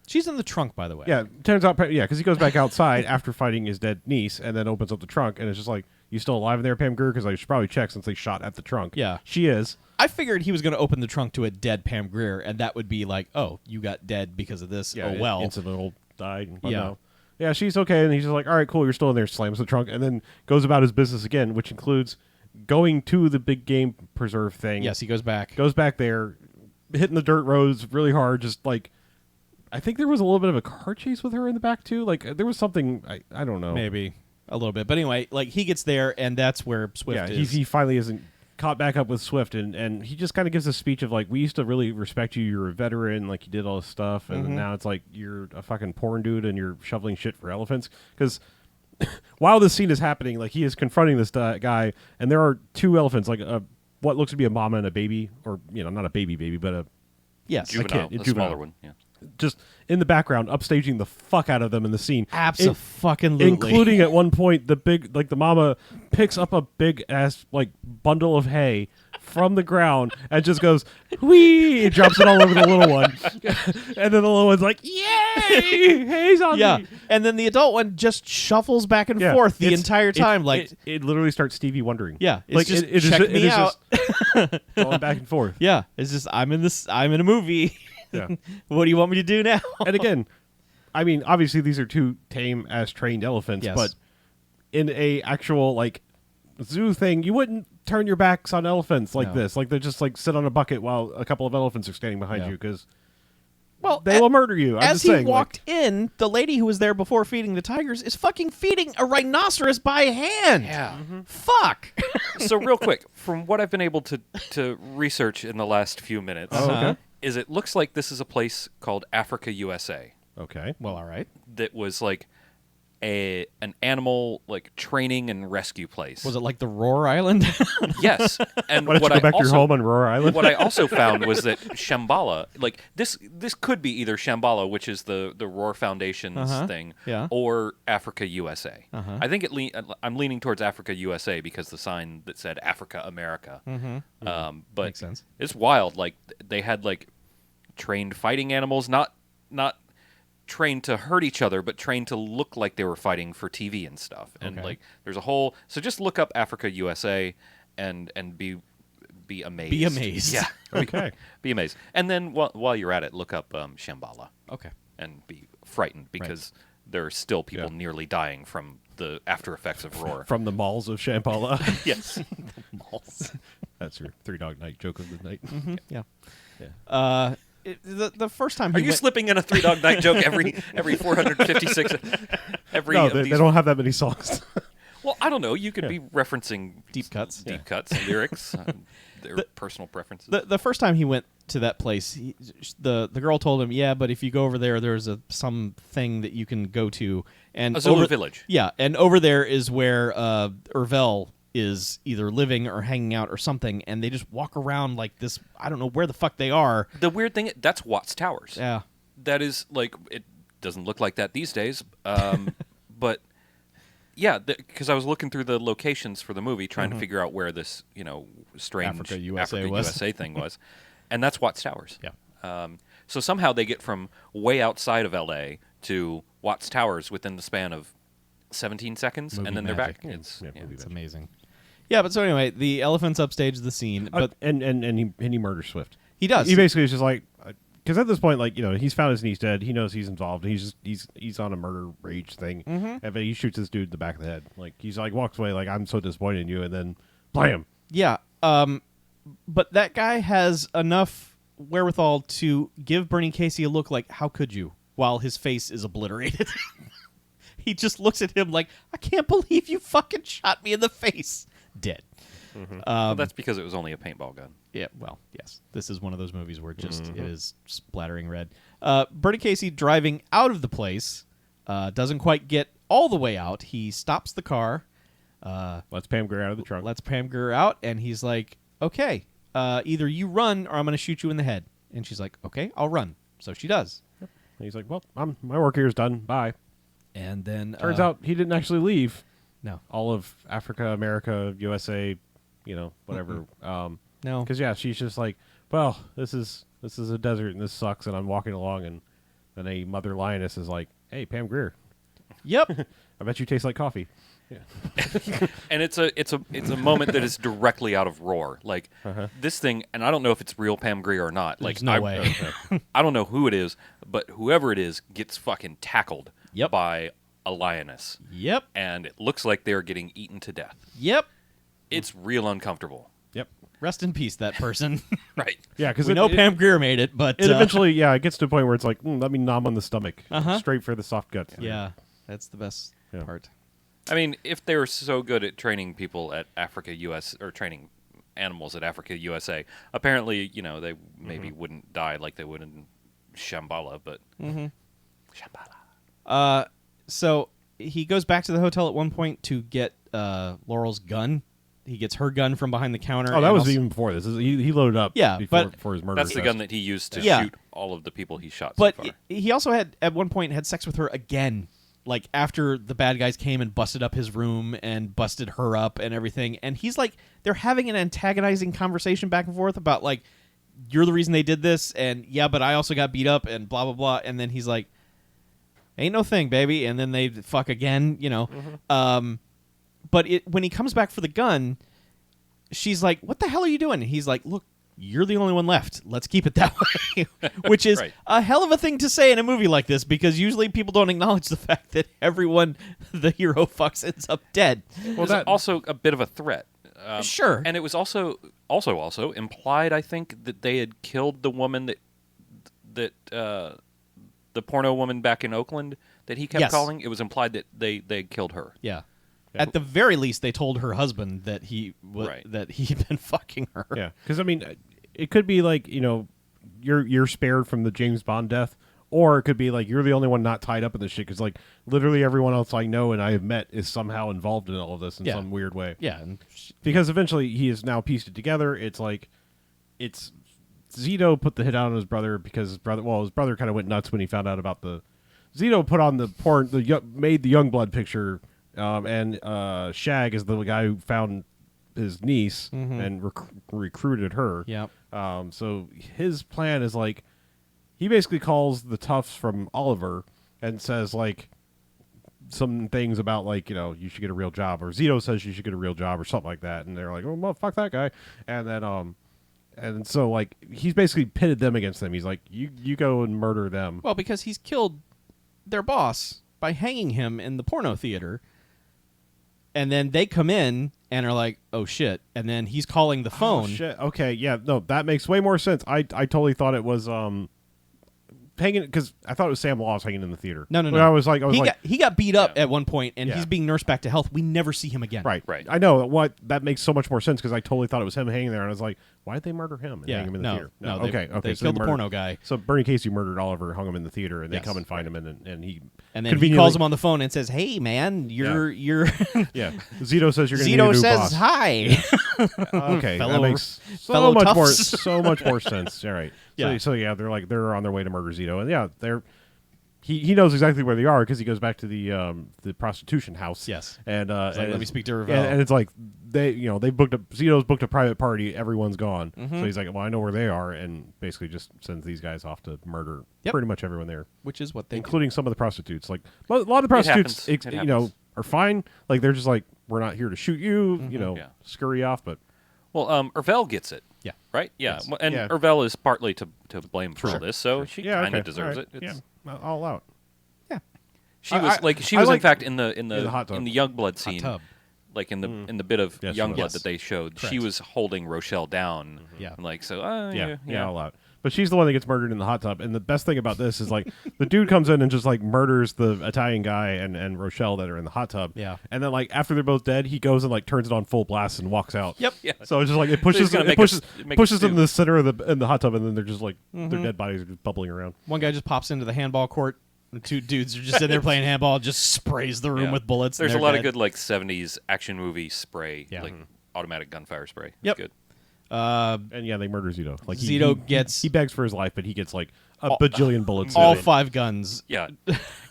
She's in the trunk, by the way. Yeah, turns out, because he goes back outside after fighting his dead niece, and then opens up the trunk, and it's just like, "You still alive in there, Pam Grier?" Because I should probably check since they shot at the trunk. Yeah. She is. I figured he was going to open the trunk to a dead Pam Grier, and that would be like, oh, you got dead because of this. Yeah, oh, well. incidental died. But Yeah. no. Yeah, she's okay, and he's just like, "All right, cool, you're still in there," slams the trunk, and then goes about his business again, which includes going to the big game preserve thing. Yes, he goes back. Goes back there, hitting the dirt roads really hard, just like I think there was a little bit of a car chase with her in the back too. Like there was something I don't know. Maybe a little bit, but anyway, like he gets there, and that's where Swift is. He finally isn't caught back up with Swift, and he just kind of gives a speech of like, we used to really respect you. You're a veteran, like you did all this stuff, and now it's like you're a fucking porn dude and you're shoveling shit for elephants. Because while this scene is happening, like he is confronting this guy, and there are two elephants, like what looks to be a mama and a baby, or not a baby, but a juvenile, a smaller one. Yeah. Just in the background, upstaging the fuck out of them in the scene. Abso-fucking-lutely. Including at one point, the mama picks up a big ass like bundle of hay from the ground and just goes, whee! It drops it all over the little one. And then the little one's like, yay! Hay's on me! And then the adult one just shuffles back and forth the entire time. It literally starts Stevie wondering. Yeah. It's like, just check me out. Just going back and forth. Yeah. It's just, I'm in a movie. Yeah. What do you want me to do now? And again, I mean, obviously these are two tame as trained elephants, Yes. but in a actual like zoo thing, you wouldn't turn your backs on elephants like this. Like they just like sit on a bucket while a couple of elephants are standing behind you because they will murder you. As he walked in, the lady who was there before feeding the tigers is fucking feeding a rhinoceros by hand. Yeah. Fuck. So real quick, from what I've been able to research in the last few minutes, is it looks like this is a place called Africa, USA. Okay. Well, all right. That was like an animal like training and rescue place. Was it like the Roar Island? Yes. And Why don't you go back to your home on Roar Island? What I also found was that Shambhala, like this could be either Shambhala, which is the Roar Foundation's thing, or Africa USA. I think I'm leaning towards Africa USA because the sign that said Africa America. But Makes sense. It's wild. Like they had like trained fighting animals, not trained to hurt each other, but trained to look like they were fighting for TV and stuff. And like there's a whole, so just look up Africa USA and be amazed. Be amazed. Yeah. Okay. Be amazed. And then while you're at it, look up Shambhala. Okay. And be frightened because there are still people nearly dying from the after effects of Roar. From the malls of Shambhala. Yes. The malls. That's your Three Dog Night joke of the night. Yeah. Yeah. The first time Are you slipping in a Three Dog Night joke every 456? No, they don't have that many songs. Well, I don't know. You could be referencing deep cuts, lyrics, their personal preferences. The first time he went to that place, the girl told him, "Yeah, but if you go over there, there's some thing that you can go to." And a Zulu village. Yeah, and over there is where Urvel is either living or hanging out or something, and they just walk around like this. I don't know where the fuck they are. The weird thing, that's Watts Towers. Yeah. That is, like, it doesn't look like that these days. But, yeah, because I was looking through the locations for the movie, trying to figure out where this, strange Africa USA thing was. And that's Watts Towers. Yeah. So somehow they get from way outside of L.A. to Watts Towers within the span of 17 seconds, Movie and then magic. they're back. It's amazing. Yeah, but so anyway, the elephants upstage the scene, but and he murders Swift. He does. He basically is just like, because at this point, like he's found his niece dead. He knows he's involved. And he's on a murder rage thing, and then he shoots this dude in the back of the head. Like he's like walks away, like I'm so disappointed in you, and then blam. Yeah. But that guy has enough wherewithal to give Bernie Casey a look like, how could you? While his face is obliterated. He just looks at him like, I can't believe you fucking shot me in the face. Dead. Well, that's because it was only a paintball gun. Yeah, well, yes. This is one of those movies where it is splattering red. Bernie Casey driving out of the place doesn't quite get all the way out. He stops the car. Lets Pam Grier out of the trunk. Lets Pam Grier out, and he's like, okay, either you run or I'm going to shoot you in the head. And she's like, okay, I'll run. So she does. Yep. And he's like, well, my work here is done. Bye. And then turns out he didn't actually leave. No. All of Africa, America, USA, whatever. No. Because she's just like, well, this is a desert and this sucks, and I'm walking along, and then a mother lioness is like, hey, Pam Grier. Yep. I bet you taste like coffee. Yeah. And it's a moment that is directly out of Roar. Like this thing, and I don't know if it's real Pam Grier or not. There's no way. I don't know who it is, but whoever it is gets fucking tackled by a lioness. Yep. And it looks like they're getting eaten to death. Yep. It's real uncomfortable. Yep. Rest in peace, that person. Right. Yeah, because we know Pam Grier made it, but it eventually, it gets to a point where it's like, let me nom on the stomach, straight for the soft guts. yeah, that's the best part. I mean, if they were so good at training people at Africa US or training animals at Africa USA, apparently, they maybe wouldn't die like they would in Shambhala, but Shambhala. So he goes back to the hotel at one point to get Laurel's gun. He gets her gun from behind the counter. Oh, that was even before this. He loaded up before his murder. That's the gun that he used to shoot all of the people he shot but so far. He also at one point had sex with her again, like after the bad guys came and busted up his room and busted her up and everything. And he's like, they're having an antagonizing conversation back and forth about like, you're the reason they did this, and but I also got beat up and blah blah blah. And then he's like, ain't no thing, baby. And then they fuck again, But when he comes back for the gun, she's like, what the hell are you doing? And he's like, look, you're the only one left. Let's keep it that way. Which is a hell of a thing to say in a movie like this, because usually people don't acknowledge the fact that everyone the hero fucks ends up dead. Well, that's also a bit of a threat. Sure. And it was also implied, I think, that they had killed the woman that the porno woman back in Oakland that he kept calling. It was implied that they had killed her. Yeah. At the very least, they told her husband that he'd been fucking her. Yeah, because I mean, it could be like you're spared from the James Bond death, or it could be like you're the only one not tied up in this shit. Because like literally everyone else I know and I have met is somehow involved in all of this in some weird way. Yeah, and because eventually he has now pieced it together. It's like it's Zito put the hit out on his brother because his brother kind of went nuts when he found out about the Zito put on the porn, made the Youngblood picture. And Shag is the guy who found his niece and recruited her. Yep. So his plan is like, he basically calls the toughs from Oliver and says like some things about like, you should get a real job, or Zito says you should get a real job or something like that. And they're like, oh, well, fuck that guy. And then, and so like, he's basically pitted them against them. He's like, you go and murder them. Well, because he's killed their boss by hanging him in the porno theater. And then they come in and are like, oh, shit. And then he's calling the phone. Oh, shit. Okay, yeah. No, that makes way more sense. I totally thought it was hanging, because I thought it was Sam Laws hanging in the theater. No. He got beat up at one point, and he's being nursed back to health. We never see him again. Right. I know. That makes so much more sense, because I totally thought it was him hanging there, and I was like, why did they murder him and hang him in the theater? No, okay. They so killed the porno guy. So Bernie Casey murdered Oliver, hung him in the theater, and they come and find him, and he... And then he calls him on the phone and says, hey, man, you're... Yeah. Zito says you're going to need a new boss. Zito says, hi. Okay. Fellow, that makes fellow so much more sense. All right. Yeah. So they're on their way to murder Zito, and he knows exactly where they are, because he goes back to the prostitution house. Yes. And like, let me speak to Ravel. And it's like Zito's booked a private party. Everyone's gone. So he's like, well, I know where they are, and basically just sends these guys off to murder pretty much everyone there, which is what they including some of the prostitutes. Like a lot of the prostitutes, are fine. Like they're just like, we're not here to shoot you. Scurry off, but. Well, Ravel gets it. Yeah. Right? Yeah. Yes. And Yeah. Ravel is partly to blame for all this, so she kind of deserves right. it. It's all out. Yeah. She was in fact in the hot tub. in the Youngblood scene. Hot tub. Like in the bit of Youngblood that they showed, Correct. she was holding Rochelle down. Yeah. And like so All out. But she's the one that gets murdered in the hot tub. And the best thing about this is like the dude comes in and just like murders the Italian guy and Rochelle that are in the hot tub. Yeah. And then like after they're both dead, he goes and like turns it on full blast and walks out. Yep. Yeah. So it's just like it pushes gonna pushes make pushes a them in the center of the hot tub, and then they're just like their dead bodies are just bubbling around. One guy just pops into the handball court. The two dudes are just sitting there playing handball, just sprays the room with bullets. There's and a lot they're of dead. good like 70s action movie spray, Yeah. like automatic gunfire spray. Yep. It's good. And they murder Zito. Like Zito gets he begs for his life, but he gets like a bajillion bullets. all in it. 5 guns. Yeah.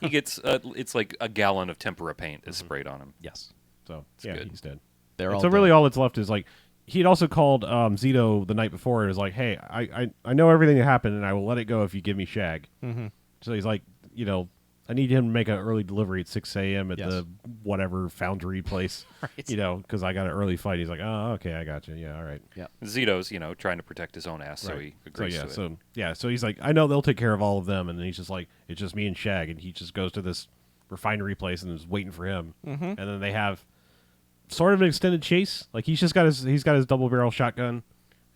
He gets it's like a gallon of tempera paint is sprayed on him. Yes. So good. he's dead. They're all So really, dead. all that's left is like he had also called Zito the night before and was like, "Hey, I know everything that happened, and I will let it go if you give me Shag." Mm-hmm. So he's like, I need him to make an early delivery at 6 a.m. at the whatever foundry place, Right. because I got an early flight. He's like, "Oh, okay, I got you. Yeah, all right." Yeah. Zito's, trying to protect his own ass, so he agrees to it. So he's like, "I know they'll take care of all of them," and then he's just like, "It's just me and Shag," and he just goes to this refinery place and is waiting for him, and then they have sort of an extended chase. Like he's got his double barrel shotgun,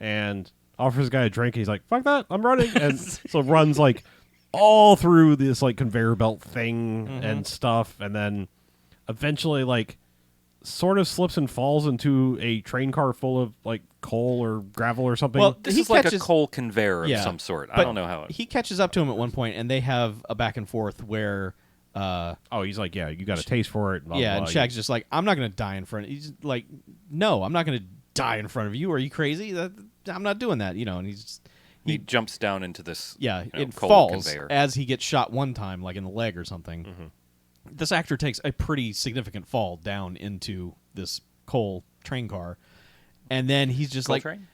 and offers the guy a drink. And he's like, "Fuck that, I'm running," and so runs like all through this like conveyor belt thing and stuff, and then eventually like sort of slips and falls into a train car full of like coal or gravel or something. Well, This he is like a catches- coal conveyor of Yeah, some sort. I but don't know how it... He catches up to him at one point, and they have a back and forth where. He's like, "Yeah, you got a taste for it." Blah, Yeah, blah, and Shag's just like, I'm not going to die in front of you. He's like, no, I'm not going to die in front of you. Are you crazy? I'm not doing that, and He jumps down into this it coal falls conveyor. as he gets shot one time, like in the leg or something. This actor takes a pretty significant fall down into this coal train car, and then he's just Coal like, train?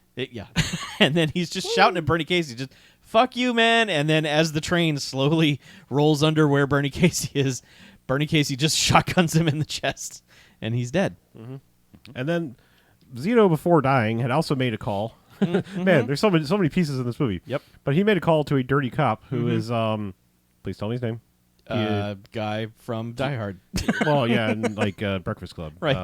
and then he's just shouting at Bernie Casey, just "Fuck you, man!" And then as the train slowly rolls under where Bernie Casey is, Bernie Casey just shotguns him in the chest, and he's dead. And then Zito, before dying, had also made a call. Man, there's so many pieces in this movie. Yep. But he made a call to a dirty cop who is please tell me his name. Guy from Die Hard. Well, yeah, and like Breakfast Club. Right.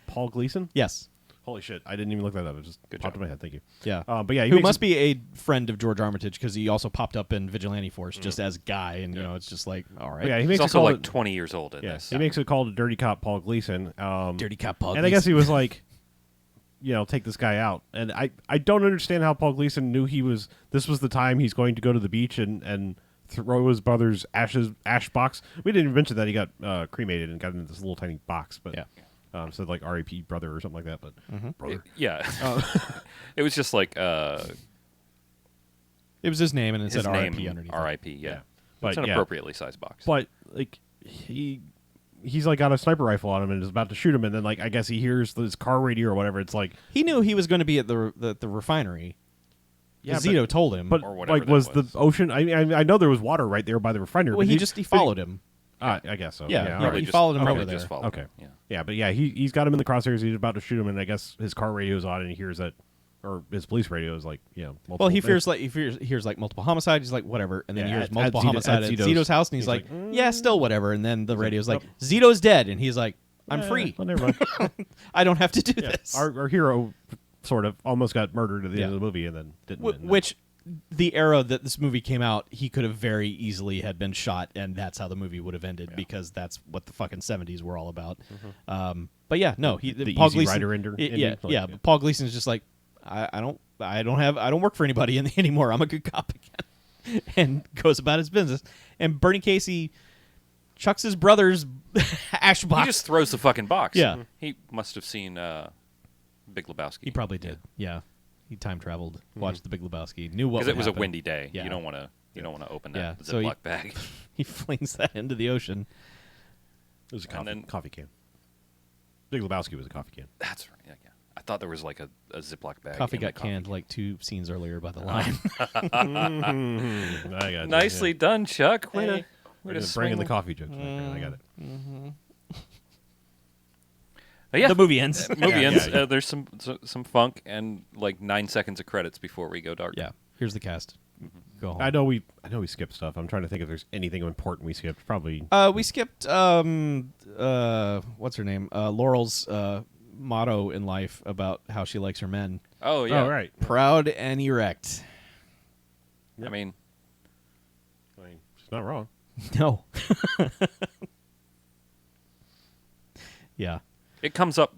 Paul Gleason. Yes. Holy shit! I didn't even look that up. It just Good popped job. in my head. Thank you. Yeah. But yeah, he Who makes must be a friend of George Armitage because he also popped up in Vigilante Force just as Guy, and it's just like, all right. But yeah, he He's makes a also call. like 20 years old in this. He makes a call to dirty cop Paul Gleason. Dirty cop Paul. And I guess he was like, take this guy out. And I don't understand how Paul Gleason knew this was the time he's going to go to the beach and throw his brother's ash box. We didn't even mention that he got cremated and got into this little tiny box, but Yeah. said like R.I.P. brother or something like that. But brother, It was just like it was his name, and it his said name, R.I.P. underneath. R.I.P. Yeah. But, It's an yeah. appropriately sized box. but like he's like got a sniper rifle on him and is about to shoot him, and then like I guess he hears this car radio or whatever. It's like, He knew he was going to be at the refinery. Yeah, Zito told him. but Or whatever like that was was. the ocean? I know there was water right there by the refinery. well, but he followed him. I guess so. Yeah, all he- right. Probably he just- followed him probably over just there. followed Okay. him, Yeah. Yeah, but yeah, he's got him in the crosshairs. He's about to shoot him, and I guess his car radio's on, and he hears that, or his police radio is like, multiple Well, he things. hears like multiple homicide. He's like, whatever, and then Yeah, he hears at multiple Zito- homicide at at Zito's- Zito's house, and he's he's like, like, yeah, still whatever. And then the radio's like, nope. Zito's dead, and he's like, I'm Eh, free. well, never mind. I don't have to do Yeah, this. our hero sort of almost got murdered at the Yeah. end of the movie, and then didn't. and then- Which the era that this movie came out, he could have very easily had been shot, and that's how the movie would have ended because that's what the fucking 70s were all about. But yeah, no, The Paul Easy Gleason, Rider ending, like, but Paul Gleason's just like, I don't work for anybody anymore. I'm a good cop again, and goes about his business. And Bernie Casey chucks his brother's ash box. He just throws the fucking box. Yeah. He must have seen Big Lebowski. He probably did. Yeah. He time traveled, watched The Big Lebowski, knew what Because would it was a happen. windy day. Yeah. You don't want to open Yeah, that so he- Ziploc bag. He flings that into the ocean. it was a and then- coffee can. Big Lebowski was a coffee can. That's right. Yeah. I thought there was like a Ziploc bag. Coffee in the got canned like 2 scenes earlier by the line. I got you, Nicely yeah. done, Chuck. Way to Way to bring swing in the coffee jokes. I got it. Yeah. The movie ends. Movie Yeah, ends. yeah. There's some funk and like 9 seconds of credits before we go dark. Yeah. Here's the cast. Go home. I know we skipped stuff. I'm trying to think if there's anything important we skipped. Probably. We skipped what's her name? Laurel's motto in life about how she likes her men. Oh yeah. Oh, right. Proud and erect. I mean, She's not wrong. No. Yeah. it comes up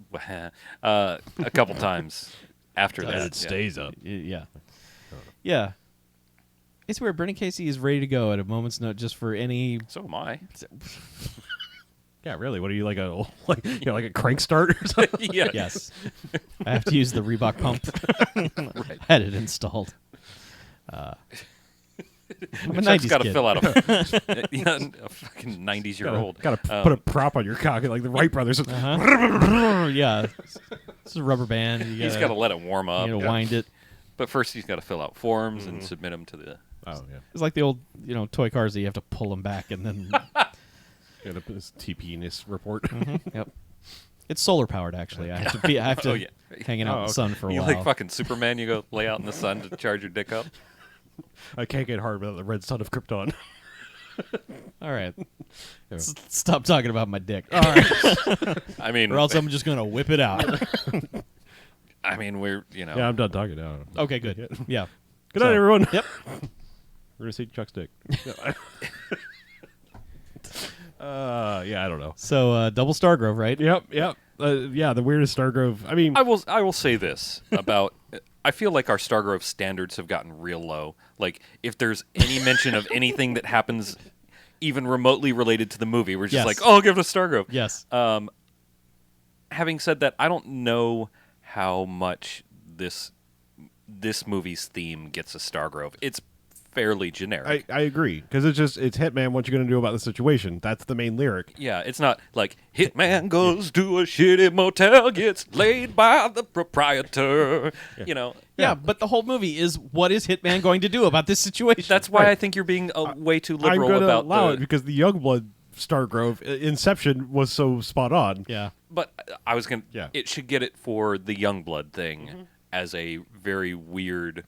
a couple times after that. It stays up. Yeah. Yeah. It's where Bernie Casey is ready to go at a moment's notice just for any. So am I. Yeah, really. What are you like like a crank start or something? Yeah. Yes. I have to use the Reebok pump. Right. I had it installed. I'm a Chuck's 90s got to kid. fill out a fucking 90-year-old. Got to put a prop on your cock like the Wright brothers. Yeah. This is a rubber band. He's got to let it warm up. You wind it. But first, he's got to fill out forms and submit them to the. Oh yeah. It's like the old, toy cars that you have to pull them back and then. Got to put this TP-ness report. Yep. It's solar powered, actually. I have to Oh, yeah. hanging out in the sun for a You while. like fucking Superman? You go lay out in the sun to charge your dick up. I can't get hard without the red sun of Krypton. All right. Yeah. Stop talking about my dick. All right. I mean, Or else I'm just going to whip it out. I mean, we're Yeah, I'm done talking now. Okay, good. Yeah. Good night, everyone. Yep. We're gonna see Chuck's dick. Yeah, I don't know. So double Stargrove, right? Yep. Yeah, the weirdest Stargrove. I mean, I will say this about. I feel like our Stargrove standards have gotten real low. Like, if there's any mention of anything that happens even remotely related to the movie, we're just Yes. like, oh, give it a Stargrove. Yes. Having said that, I don't know how much this movie's theme gets a Stargrove. It's fairly generic. I agree because it's Hitman. What you gonna do about the situation? That's the main lyric. Yeah, it's not like Hitman goes to a shitty motel, gets laid by the proprietor. Yeah, but the whole movie is what is Hitman going to do about this situation? That's why Right. I think you're being way too I'm liberal gonna about allow the. it because the Youngblood Stargrove Inception was so spot on. Yeah. But I was gonna. Yeah. It should get it for the Youngblood thing as a very weird,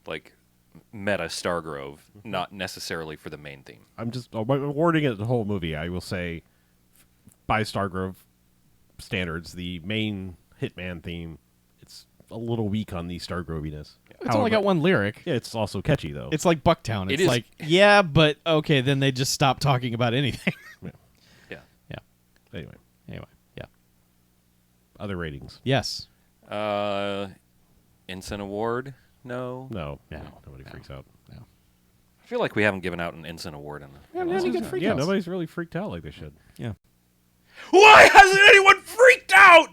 like, meta Stargrove, not necessarily for the main theme. I'm just awarding it the whole movie. I will say, by Stargrove standards, the main Hitman theme, it's a little weak on the Stargroviness. It's only got one lyric. Yeah, it's also catchy though. It's like Bucktown. It's It is. like, yeah, but okay, then they just stop talking about anything. Yeah. Yeah. Anyway, Anyway, yeah. other ratings. Yes. Ensign Award? No. No, Yeah. nobody freaks out. I feel like we haven't given out an Ensign Award in Yeah, nobody's really freaked out like they should. Yeah. Why hasn't anyone freaked out?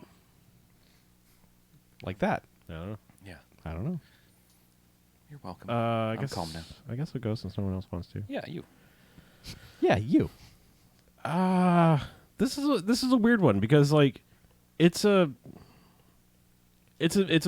Like that. I don't know. Yeah. I don't know. You're welcome. I I'm guess calm now. I guess I'll go since no one else wants to. Yeah, you. Yeah, you. This is a weird one because like it's a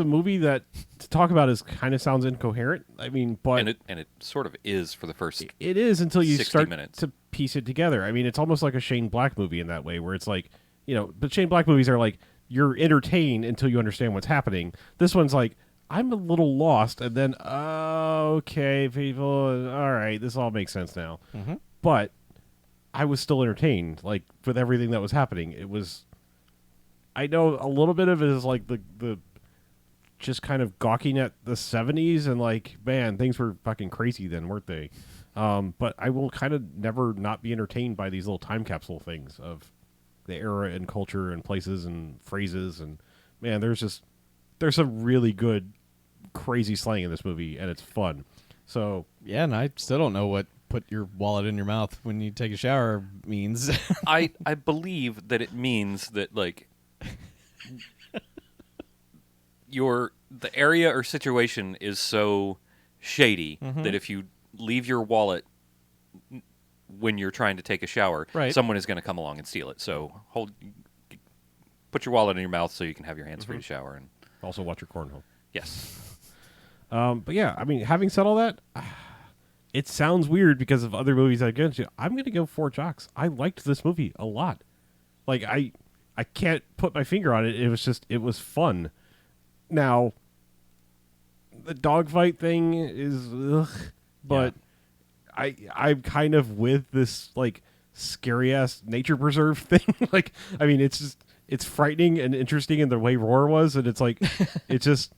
movie that to talk about is kind of sounds incoherent. I mean, but And it sort of is for the first. it is until you 60 start minutes. to piece it together. I mean, it's almost like a Shane Black movie in that way, where it's like, but Shane Black movies are like you're entertained until you understand what's happening. This one's like I'm a little lost, and then okay, people, all right, this all makes sense now. Mm-hmm. But I was still entertained, like with everything that was happening. It was. I know a little bit of it is like the just kind of gawking at the 70s and like, man, things were fucking crazy then, weren't they? But I will kind of never not be entertained by these little time capsule things of the era and culture and places and phrases. And man, there's some really good, crazy slang in this movie, and it's fun. So Yeah, and I still don't know what put your wallet in your mouth when you take a shower means. I believe that it means that like the area or situation is so shady that if you leave your wallet when you're trying to take a shower, Right. someone is going to come along and steal it. So put your wallet in your mouth so you can have your hands free to shower. And also watch your cornhole. yes, But yeah, I mean, having said all that, it sounds weird because of other movies I've given to. I'm going to go 4 Jocks. I liked this movie a lot. Like, I can't put my finger on it. It was fun. Now, the dogfight thing is, but I'm kind of with this, like, scary-ass nature preserve thing. Like, I mean, it's frightening and interesting in the way Roar was, and it's like, it's just...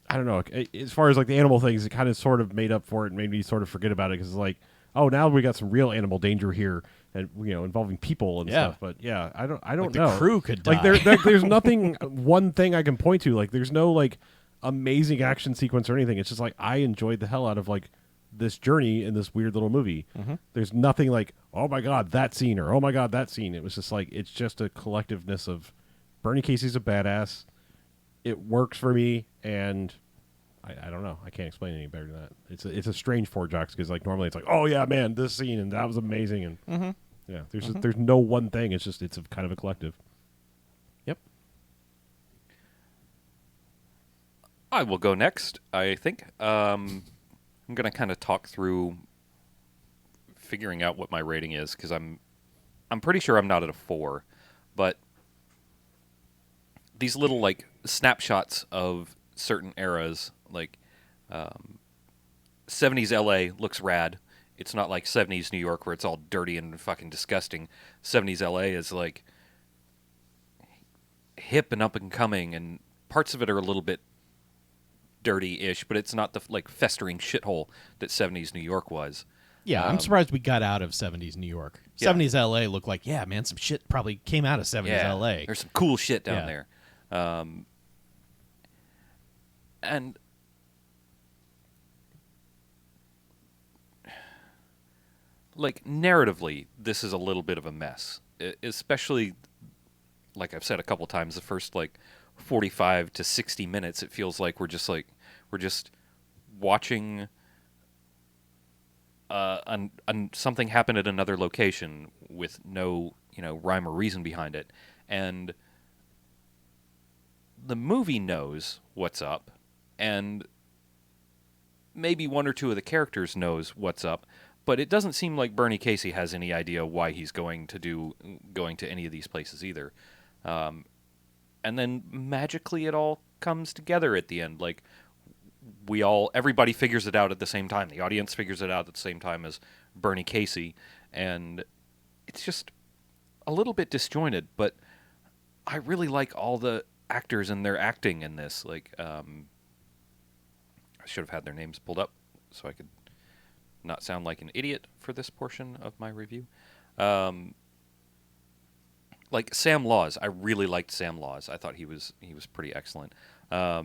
I don't know. As far as like the animal things, it kind of sort of made up for it and made me sort of forget about it because it's like, oh, now we got some real animal danger here, and involving people and stuff. But yeah, I don't like know. the crew could die. Like there's nothing, one thing I can point to. Like there's no like amazing action sequence or anything. It's just like I enjoyed the hell out of like this journey in this weird little movie. There's nothing like, oh my god, that scene, or oh my god, that scene. It was just like it's just a collectiveness of Bernie Casey's a badass. It works for me, and I don't know. I can't explain it any better than that. It's a strange 4 Jocks because like normally it's like, oh yeah, man, this scene and that was amazing, and yeah, there's no one thing. It's a kind of a collective. Yep. I will go next. I think I'm gonna kind of talk through figuring out what my rating is because I'm pretty sure I'm not at a 4, but these little like snapshots of certain eras, like 70s LA looks rad. It's not like 70s New York where it's all dirty and fucking disgusting. 70s LA is like hip and up and coming and parts of it are a little bit dirty-ish, but it's not the like festering shithole that 70s New York was. Yeah, I'm surprised we got out of 70s New York. Yeah. 70s LA looked like, yeah, man, some shit probably came out of 70s LA. There's some cool shit down Yeah. there. And like narratively, this is a little bit of a mess, especially like I've said a couple times. The first like 45 to 60 minutes, it feels like we're just watching something happen at another location with no rhyme or reason behind it, and the movie knows what's up, and maybe one or two of the characters knows what's up, but it doesn't seem like Bernie Casey has any idea why he's going to any of these places either. And then magically it all comes together at the end. Like everybody figures it out at the same time. The audience figures it out at the same time as Bernie Casey, and it's just a little bit disjointed, but I really like all the actors and their acting in this. Like, I should have had their names pulled up so I could not sound like an idiot for this portion of my review. Like Sam Laws, I really liked Sam Laws. I thought he was pretty excellent. Fuck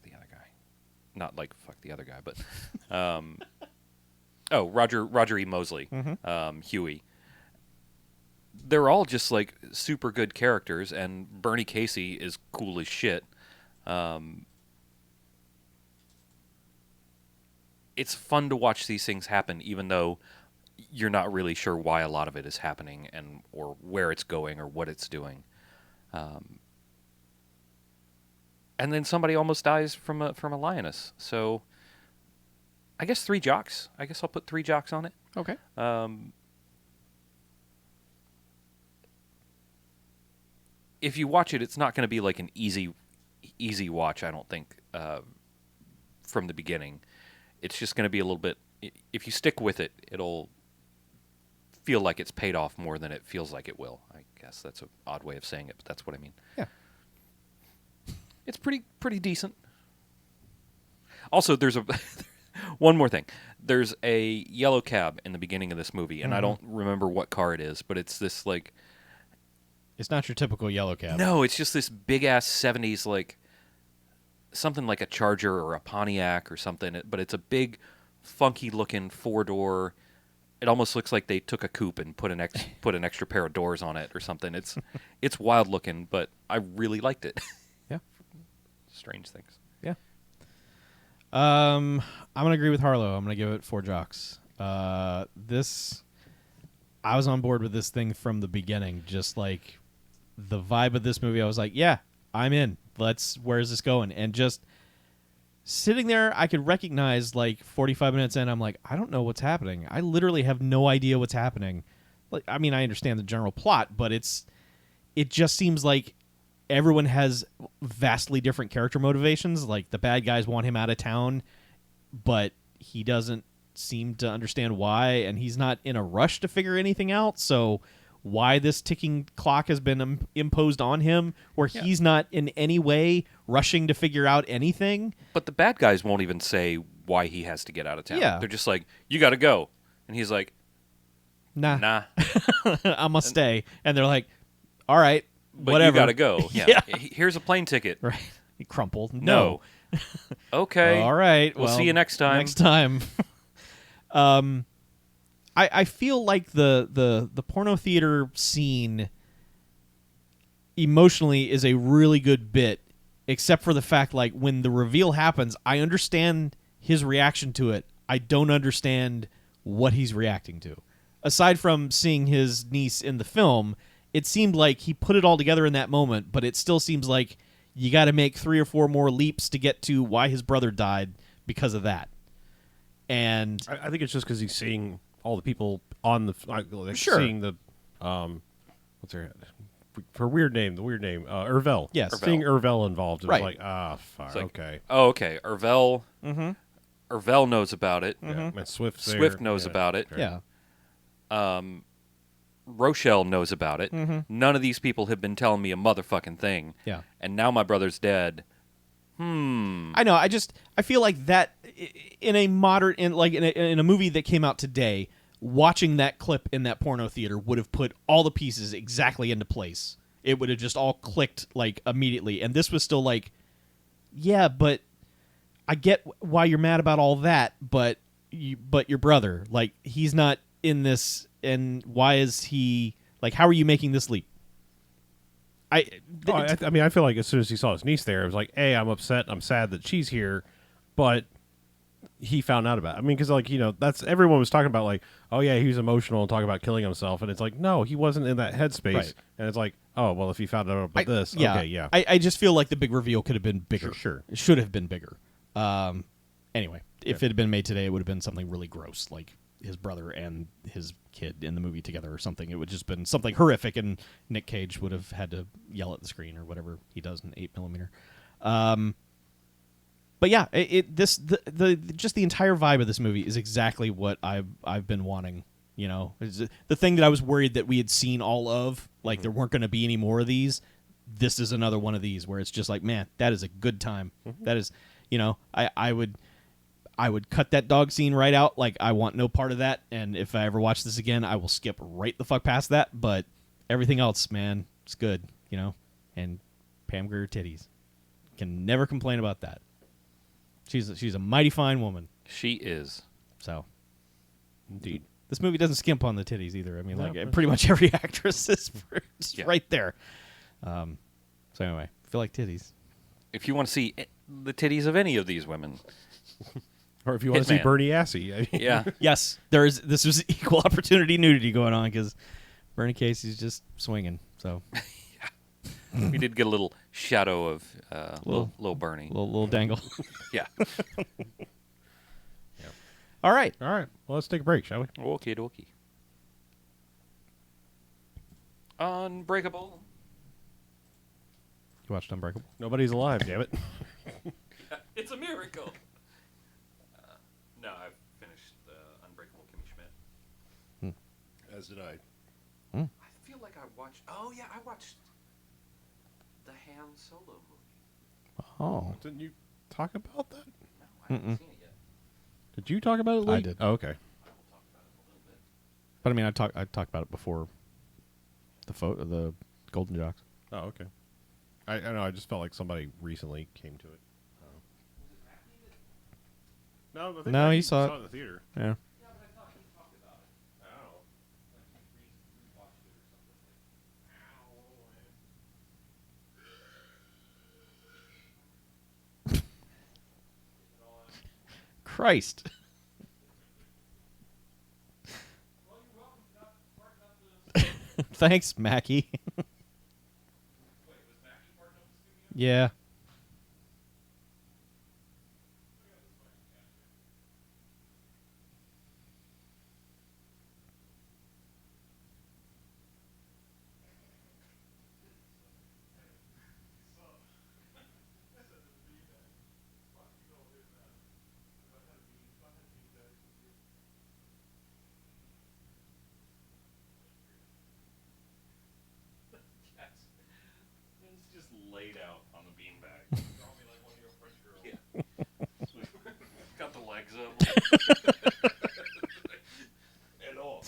the other guy, not like fuck the other guy, but Roger E. Mosley, Huey. They're all just like super good characters, and Bernie Casey is cool as shit. It's fun to watch these things happen, even though you're not really sure why a lot of it is happening or where it's going or what it's doing. And then somebody almost dies from a lioness. So I guess 3 jocks. I guess I'll put 3 jocks on it. Okay. If you watch it, it's not going to be like an easy watch, I don't think, from the beginning. It's just going to be a little bit... If you stick with it, it'll feel like it's paid off more than it feels like it will. I guess that's an odd way of saying it, but that's what I mean. Yeah. It's pretty decent. Also, there's one more thing. There's a yellow cab in the beginning of this movie, and I don't remember what car it is, but it's this like... It's not your typical yellow cab. No, it's just this big-ass 70s, like, something like a Charger or a Pontiac or something, but it's a big, funky-looking 4-door. It almost looks like they took a coupe and put an extra pair of doors on it or something. It's wild-looking, but I really liked it. Yeah. Strange things. Yeah. I'm going to agree with Harlow. I'm going to give it 4 jocks. I was on board with this thing from the beginning, just like... The vibe of this movie, I was like, yeah, I'm in. Where's this going? And just sitting there, I could recognize like 45 minutes in, I'm like, I don't know what's happening. I literally have no idea what's happening. Like, I mean, I understand the general plot, but it just seems like everyone has vastly different character motivations. Like the bad guys want him out of town, but he doesn't seem to understand why, and he's not in a rush to figure anything out. So why this ticking clock has been imposed on him, where he's not in any way rushing to figure out anything. But the bad guys won't even say why he has to get out of town. Yeah. They're just like, you got to go. And he's like, nah. I must stay. And they're like, all right, but whatever. you got to go. Yeah. Here's a plane ticket. Right. He crumpled. No. Okay. All right. We'll see you next time. Next time. I feel like the porno theater scene emotionally is a really good bit, except for the fact, like, when the reveal happens, I understand his reaction to it. I don't understand what he's reacting to. Aside from seeing his niece in the film, it seemed like he put it all together in that moment, but it still seems like you got to make 3 or 4 more leaps to get to why his brother died because of that. And I think it's just because he's seeing all the people on the Sure. seeing the what's her her weird name, Urvel. Yes. Seeing Urvel involved, it was Right. like, fuck, like, okay. Oh, okay. Urvel knows about it. Yeah. And Swift Swift knows about it. yeah. Rochelle knows about it. None of these people have been telling me a motherfucking thing. Yeah. And now my brother's dead. I know. I feel like that in a modern, in a movie that came out today, watching that clip in that porno theater would have put all the pieces exactly into place. It would have just all clicked like immediately. And this was still like, yeah, but I get why you're mad about all that, but your brother, like, he's not in this, and why is he, like, how are you making this leap? I mean, I feel like as soon as he saw his niece there, it was like, hey, I'm upset, I'm sad that she's here, but he found out about it. I mean, because, like, you know, that's, everyone was talking about, like, oh, yeah, he was emotional and talking about killing himself, and it's like, no, he wasn't in that headspace, Right. And it's like, oh, well, if he found out about this, yeah, okay, yeah. I just feel like the big reveal could have been bigger. Sure. It should have been bigger. Anyway, if it had been made today, it would have been something really gross, like his brother and his kid in the movie together or something. It would just been something horrific, and Nick Cage would have had to yell at the screen or whatever he does in 8mm. But yeah, just the entire vibe of this movie is exactly what I've been wanting. You know, it's the thing that I was worried that we had seen all of, like there weren't going to be any more of these. This is another one of these where it's just like, man, that is a good time. That is, you know, I would cut that dog scene right out. Like, I want no part of that. And if I ever watch this again, I will skip right the fuck past that. But everything else, man, it's good, you know. And Pam Grier titties, can never complain about that. She's a mighty fine woman. She is. So, Indeed. this movie doesn't skimp on the titties either. I mean, No, like that's pretty much every actress is just Yeah. right there. So anyway, I feel like titties. If you want to see the titties of any of these women, Or if you want to see Hitman. Bernie Assy. I mean, yeah. Yes, this was equal opportunity nudity going on because Bernie Casey's just swinging. So We did get a little shadow of little Bernie. little dangle. Yeah. All right. All right. Well, let's take a break, shall we? Okie dokie. Unbreakable. You watched Unbreakable? Nobody's alive, damn it. It's a miracle. No, I've finished Unbreakable Kimmy Schmidt. As did I. I feel like I watched. Oh yeah, I watched the Han Solo movie. Oh, Didn't you talk about that? No, I haven't seen it yet. Did you talk about it, Lee? I did. Oh, okay. I will talk about it a little bit. but I mean, I talked about it before. The Golden Jocks. Oh, okay. I know. I just felt like somebody recently came to it. No, I think No, I he saw it. in the theater. Yeah. Yeah, but I thought he talked about it. Oh. Like he rewatched it or something. Christ. Well, you're welcome. Not smarten up the. Thanks, Mackie. Wait, was Mackie part of the studio? Yeah. It's just laid out on the beanbag. Draw me like one of your French girls. Yeah. Got the legs up. Hello.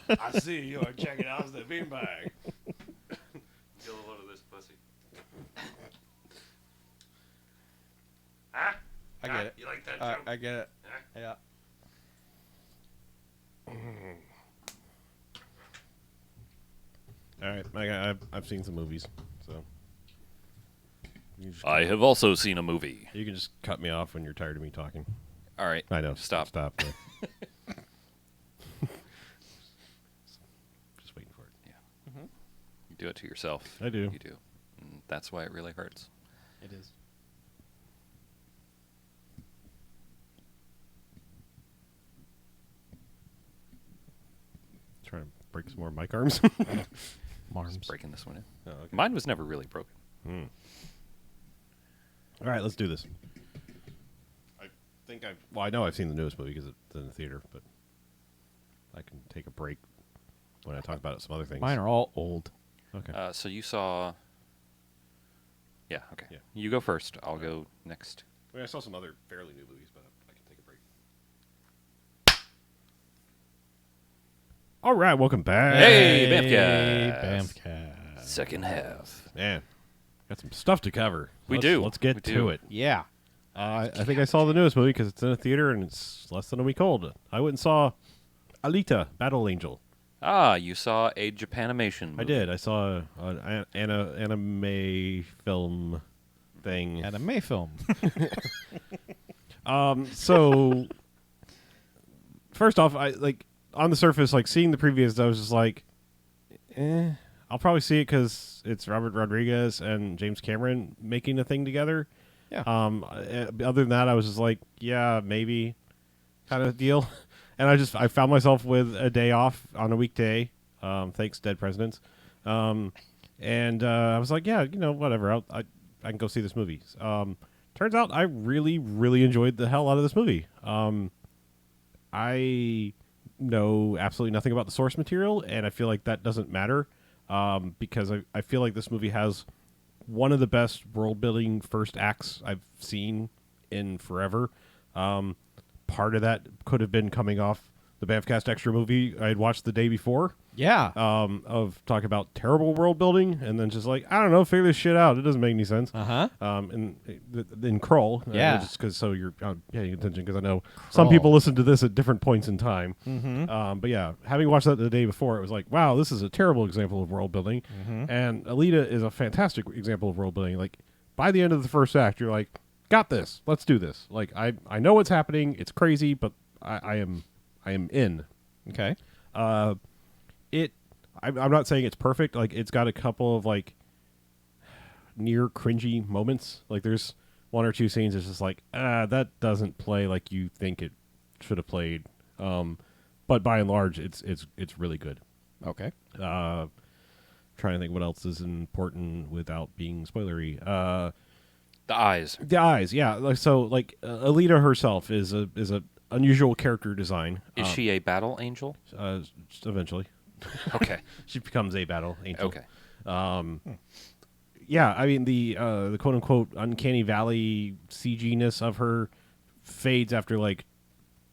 I see you are checking out the beanbag. Get a load of this pussy. Ah? I get it. You like that joke? I get it. Huh? Yeah. All right. I've seen some movies, so I have also seen a movie. you can just cut me off when you're tired of me talking. All right. I know. Stop. Stop. Yeah. Just waiting for it. You do it to yourself. I do. You do. And that's why it really hurts. It is. Trying to break some more mic arms. Marms. Breaking this one in. Oh, okay. Mine was never really broken. All right, let's do this. I know I've seen the newest movie because it's in the theater, but I can take a break when I talk about some other things. Mine are all old. Okay. So you saw. Yeah. Okay. Yeah. You go first. I'll go next. I saw some other fairly new movies, but I can take a break. All right, welcome back. Hey, Hey, BMFcast. BMFcast. Second half. Man, got some stuff to cover. We do. Let's get We to do. it. Yeah. I think I saw the newest movie because it's in a theater and it's less than a week old. I went and saw Alita, Battle Angel. Ah, you saw a Japanimation movie. I did. I saw an anime film thing. Anime film. So first off, I like on the surface, like seeing the previews, I was just like, I'll probably see it because it's Robert Rodriguez and James Cameron making a thing together. Yeah. Other than that, I was just like, yeah, maybe, kind of deal. And I found myself with a day off on a weekday. Thanks, Dead Presidents. And I was like, yeah, whatever. I can go see this movie. Turns out I really, really enjoyed the hell out of this movie. I know absolutely nothing about the source material, and I feel like that doesn't matter because I feel like this movie has one of the best world-building first acts I've seen in forever. Part of that could have been coming off the BMFcast Extra movie I had watched the day before. Yeah. Of talk about terrible world building, and then just like, I don't know, figure this shit out. It doesn't make any sense. Uh-huh. In Kroll, Yeah. just because you're paying attention, because I know some people listen to this at different points in time. Mm-hmm. But yeah, having watched that the day before, it was like, wow, this is a terrible example of world building, and Alita is a fantastic example of world building. Like by the end of the first act, you're like, got this, let's do this. Like I know what's happening, it's crazy, but I am in. Okay. I'm not saying it's perfect. Like it's got a couple of like near cringy moments. Like there's one or two scenes that's just like, that doesn't play like you think it should have played. But by and large, it's really good. Okay. Trying to think what else is important without being spoilery. The eyes. The eyes, yeah. Like Alita herself is a unusual character design. Is she a battle angel? Eventually? Okay. She becomes a battle angel. Okay. Yeah, I mean the quote unquote uncanny valley CG-ness of her fades after like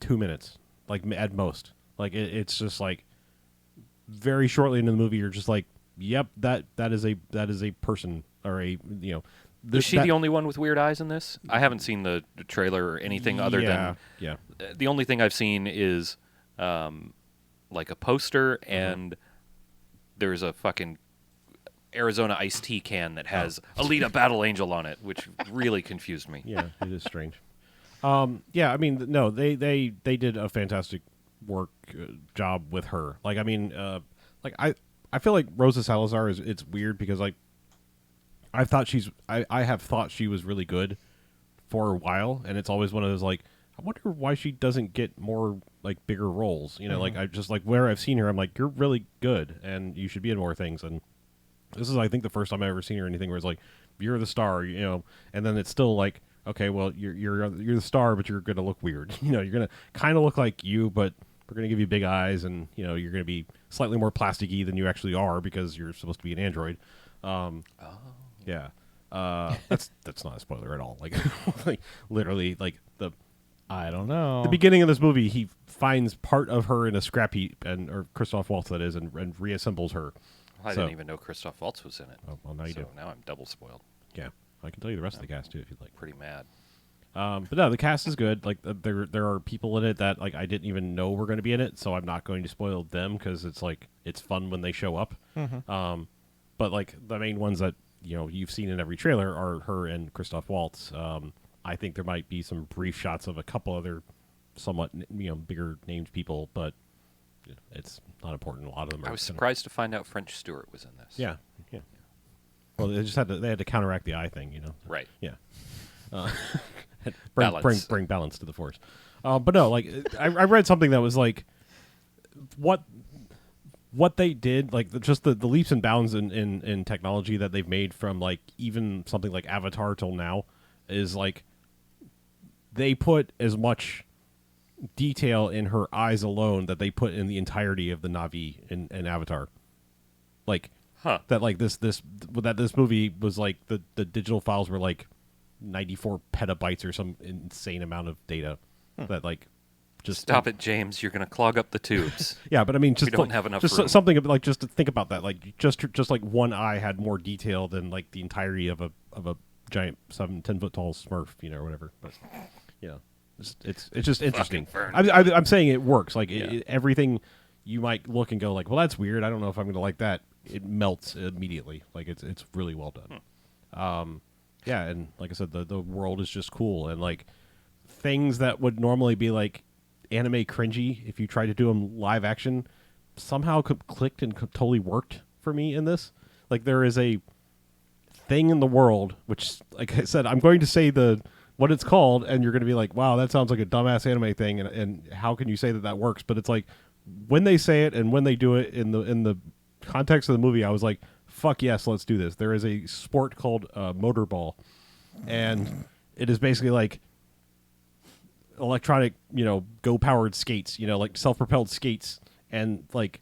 2 minutes, like at most. Like it's just like very shortly into the movie, you're just like, yep, that is a person or a Is she the only one with weird eyes in this? I haven't seen the trailer or anything other than the only thing I've seen is like a poster and there's a fucking Arizona iced tea can that has Alita Battle Angel on it, which really confused me. Yeah, it is strange. Yeah, I mean, no, they did a fantastic job with her. Like, I mean, like I feel like Rosa Salazar it's weird because like I have thought she was really good for a while, and it's always one of those like, I wonder why she doesn't get more like bigger roles. Like I just like where I've seen her, I'm like, you're really good, and you should be in more things. And this is, I think, the first time I've ever seen her in anything where it's like, you're the star, and then it's still like, okay, well, you're the star, but you're gonna look weird. You're gonna kind of look like you, but we're gonna give you big eyes, and you're gonna be slightly more plasticky than you actually are because you're supposed to be an android. Yeah. That's not a spoiler at all. Like, like literally, like I don't know. the beginning of this movie, he finds part of her in a scrap heap, or Christoph Waltz that is, and reassembles her. I didn't even know Christoph Waltz was in it. Oh, well, now you do. Now I'm double spoiled. Yeah, I can tell you the rest of the cast too if you'd like. Pretty mad. But no, the cast is good. Like there are people in it that like I didn't even know were going to be in it, so I'm not going to spoil them because it's like it's fun when they show up. But like the main ones that you've seen in every trailer are her and Christoph Waltz. I think there might be some brief shots of a couple other somewhat bigger named people, but it's not important. A lot of them are. I was surprised to find out French Stewart was in this. Yeah. Well, they just had to counteract the eye thing, Right. Yeah. Balance. Bring balance to the force. But no, like I read something that was like what they did, like just the leaps and bounds in technology that they've made from like even something like Avatar till now is like they put as much detail in her eyes alone that they put in the entirety of the Na'vi in Avatar. Like that, like this movie was like the digital files were like 94 petabytes or some insane amount of data that like just Stop it, James. You're going to clog up the tubes. Yeah, but I mean, just we don't have enough just room. something like just to think about that. Like just like one eye had more detail than like the entirety of a giant 10 foot tall Smurf, or whatever. But it's just interesting. I'm saying it works. Like everything, you might look and go like, well, that's weird. I don't know if I'm going to like that. It melts immediately. Like it's really well done. Yeah, and like I said, the world is just cool, and like things that would normally be like anime cringy if you try to do them live action somehow clicked and totally worked for me in this. Like there is a thing in the world which, like I said, I'm going to say what it's called, and you're going to be like, wow, that sounds like a dumbass anime thing, and how can you say that works? But it's like when they say it and when they do it in the context of the movie, I was like, fuck yes, let's do this. There is a sport called motorball, and it is basically like electronic, go powered skates, like self-propelled skates, and like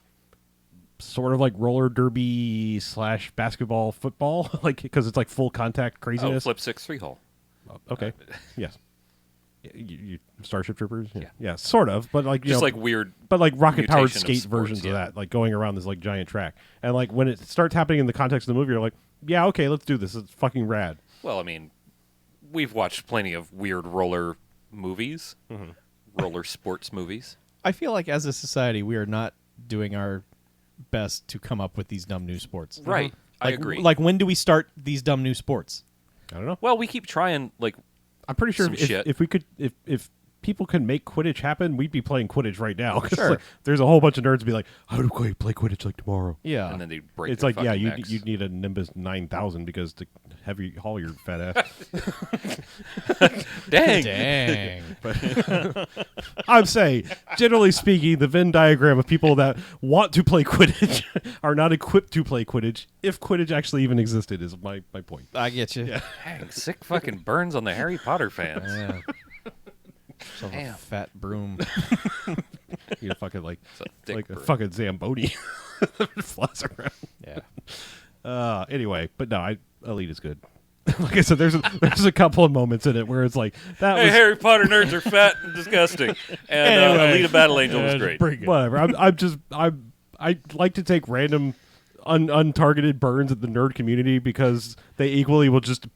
sort of like roller derby / basketball football, like because it's like full contact craziness. Flip 6 3-hole. Okay. Yes. You Starship Troopers? Yeah, sort of, but like just like weird, but like rocket powered mutation of skate sports, versions of that, like going around this like giant track, and like when it starts happening in the context of the movie, you're like, yeah, okay, let's do this. It's fucking rad. Well, I mean, we've watched plenty of weird roller movies, roller sports movies. I feel like as a society, we are not doing our best to come up with these dumb new sports. Right. I Like, agree. Like, when do we start these dumb new sports? I don't know. Well, we keep trying, like, I'm pretty sure some shit. if we could, if people could make Quidditch happen, we'd be playing Quidditch right now. 'Cause, Sure. like, there's a whole bunch of nerds to be like, how do I play Quidditch like tomorrow? Yeah. and then they break It's their like, yeah, fucking necks. you'd need a Nimbus 9000 because to heavy haul your fat ass. Dang. Dang. I'm saying, generally speaking, the Venn diagram of people that want to play Quidditch are not equipped to play Quidditch, if Quidditch actually even existed, is my point. I get you. Yeah. Dang, sick fucking burns on the Harry Potter fans. Yeah. Some Damn. fat broom. You know, fucking like It's a thick a burn. fucking Zamboni that flies around. Yeah. Anyway, but no, Elite is good. Like I said, there's a couple of moments in it where it's like that Hey, was Harry Potter nerds are fat and disgusting. And Anyway. Alita Battle Angel was great. whatever. I like to take random untargeted burns at the nerd community because they equally will just.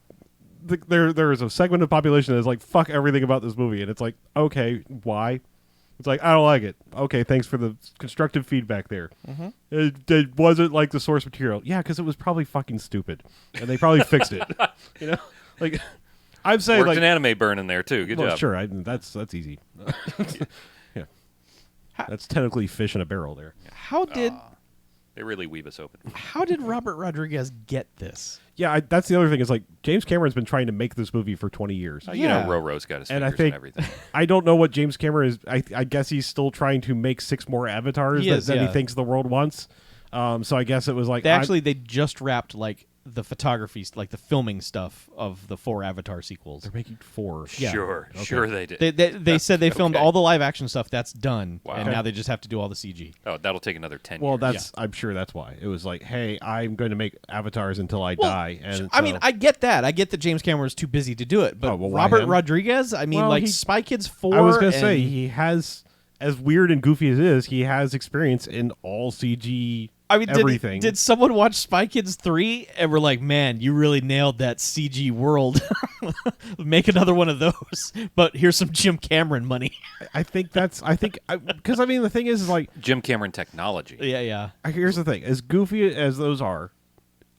There is a segment of population that is like, fuck everything about this movie, and it's like, okay, why? It's like, I don't like it. Okay, thanks for the constructive feedback there. It wasn't like the source material. Yeah, because it was probably fucking stupid, and they probably fixed it. Like I'm saying, Worked like an anime burn in there, too. Good well, job. sure, that's easy. Yeah, that's technically fish in a barrel there. How did They really weave us open. Robert Rodriguez get this? Yeah, that's the other thing is like James Cameron's been trying to make this movie for 20 years. You know, Yeah. Roro's got his And fingers I think and everything. I don't know what James Cameron is. I guess he's still trying to make 6 more avatars He is, that he yeah. thinks the world wants. So I guess it was like They just wrapped like the photography, like the filming stuff of the 4 Avatar sequels. they're making 4. Yeah. Sure they did. They said they filmed Okay. all the live action stuff. That's done, Wow. and now they just have to do all the CG. Oh, that'll take another 10 Well, years. that's I'm sure that's why it was like, hey, I'm going to make avatars until I die. And I mean, I get that. I get that James Cameron was too busy to do it, but Oh, well, why Robert him? Rodriguez, I mean, Well, like he- Spy Kids 4. I was going to and- say he has, as weird and goofy as it is, he has experience in all CG. I mean, everything. Did someone watch Spy Kids 3 and were like, man, you really nailed that CG world. Make another one of those. But here's some Jim Cameron money. I think because I mean the thing is like Jim Cameron technology. Yeah. here's the thing: as goofy as those are,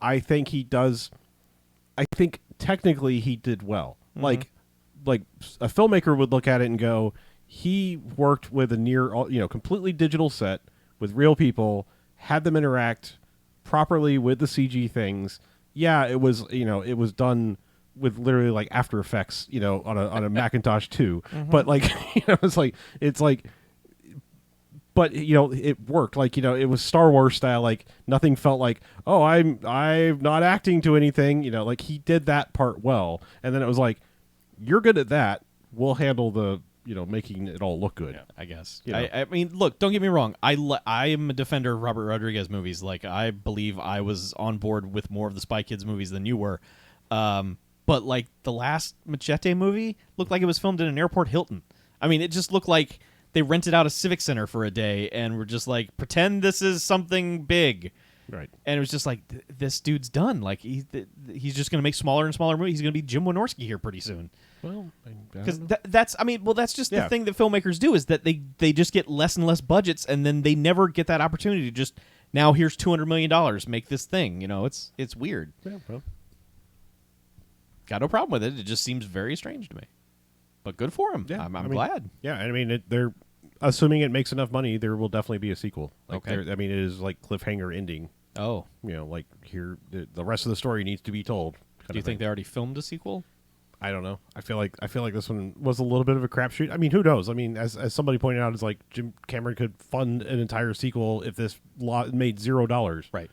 I think he does. I think technically he did well. Like a filmmaker would look at it and go, he worked with a near, completely digital set with real people, had them interact properly with the CG things. Yeah, it was it was done with literally like After Effects, on a Macintosh 2. But like but it worked. Like it was Star Wars style. Like nothing felt like, oh, I'm not acting to anything. Like he did that part well, and then it was like, you're good at that. We'll handle the making it all look good. Yeah. I guess. You know. I mean, look, don't get me wrong. I am a defender of Robert Rodriguez movies. Like, I believe I was on board with more of the Spy Kids movies than you were. But, like, the last Machete movie looked like it was filmed in an airport Hilton. I mean, it just looked like they rented out a civic center for a day and were just like, pretend this is something big. Right. And it was just like, this dude's done. Like, he's just going to make smaller and smaller movies. He's going to be Jim Wynorski here pretty soon. Well, Because that's just the thing that filmmakers do, is that they just get less and less budgets, and then they never get that opportunity to just, now here's $200 million, make this thing. It's weird. Yeah, well. Got no problem with it. It just seems very strange to me. But good for him. Yeah, I'm glad. Yeah, I mean, they're assuming it makes enough money, there will definitely be a sequel. Like, Okay. I mean, it is like cliffhanger ending. Oh. Like here, the rest of the story needs to be told. Do you think they already filmed a sequel? I don't know. I feel like this one was a little bit of a crapshoot. I mean, who knows? I mean, as somebody pointed out, it's like Jim Cameron could fund an entire sequel if this made $0. Right.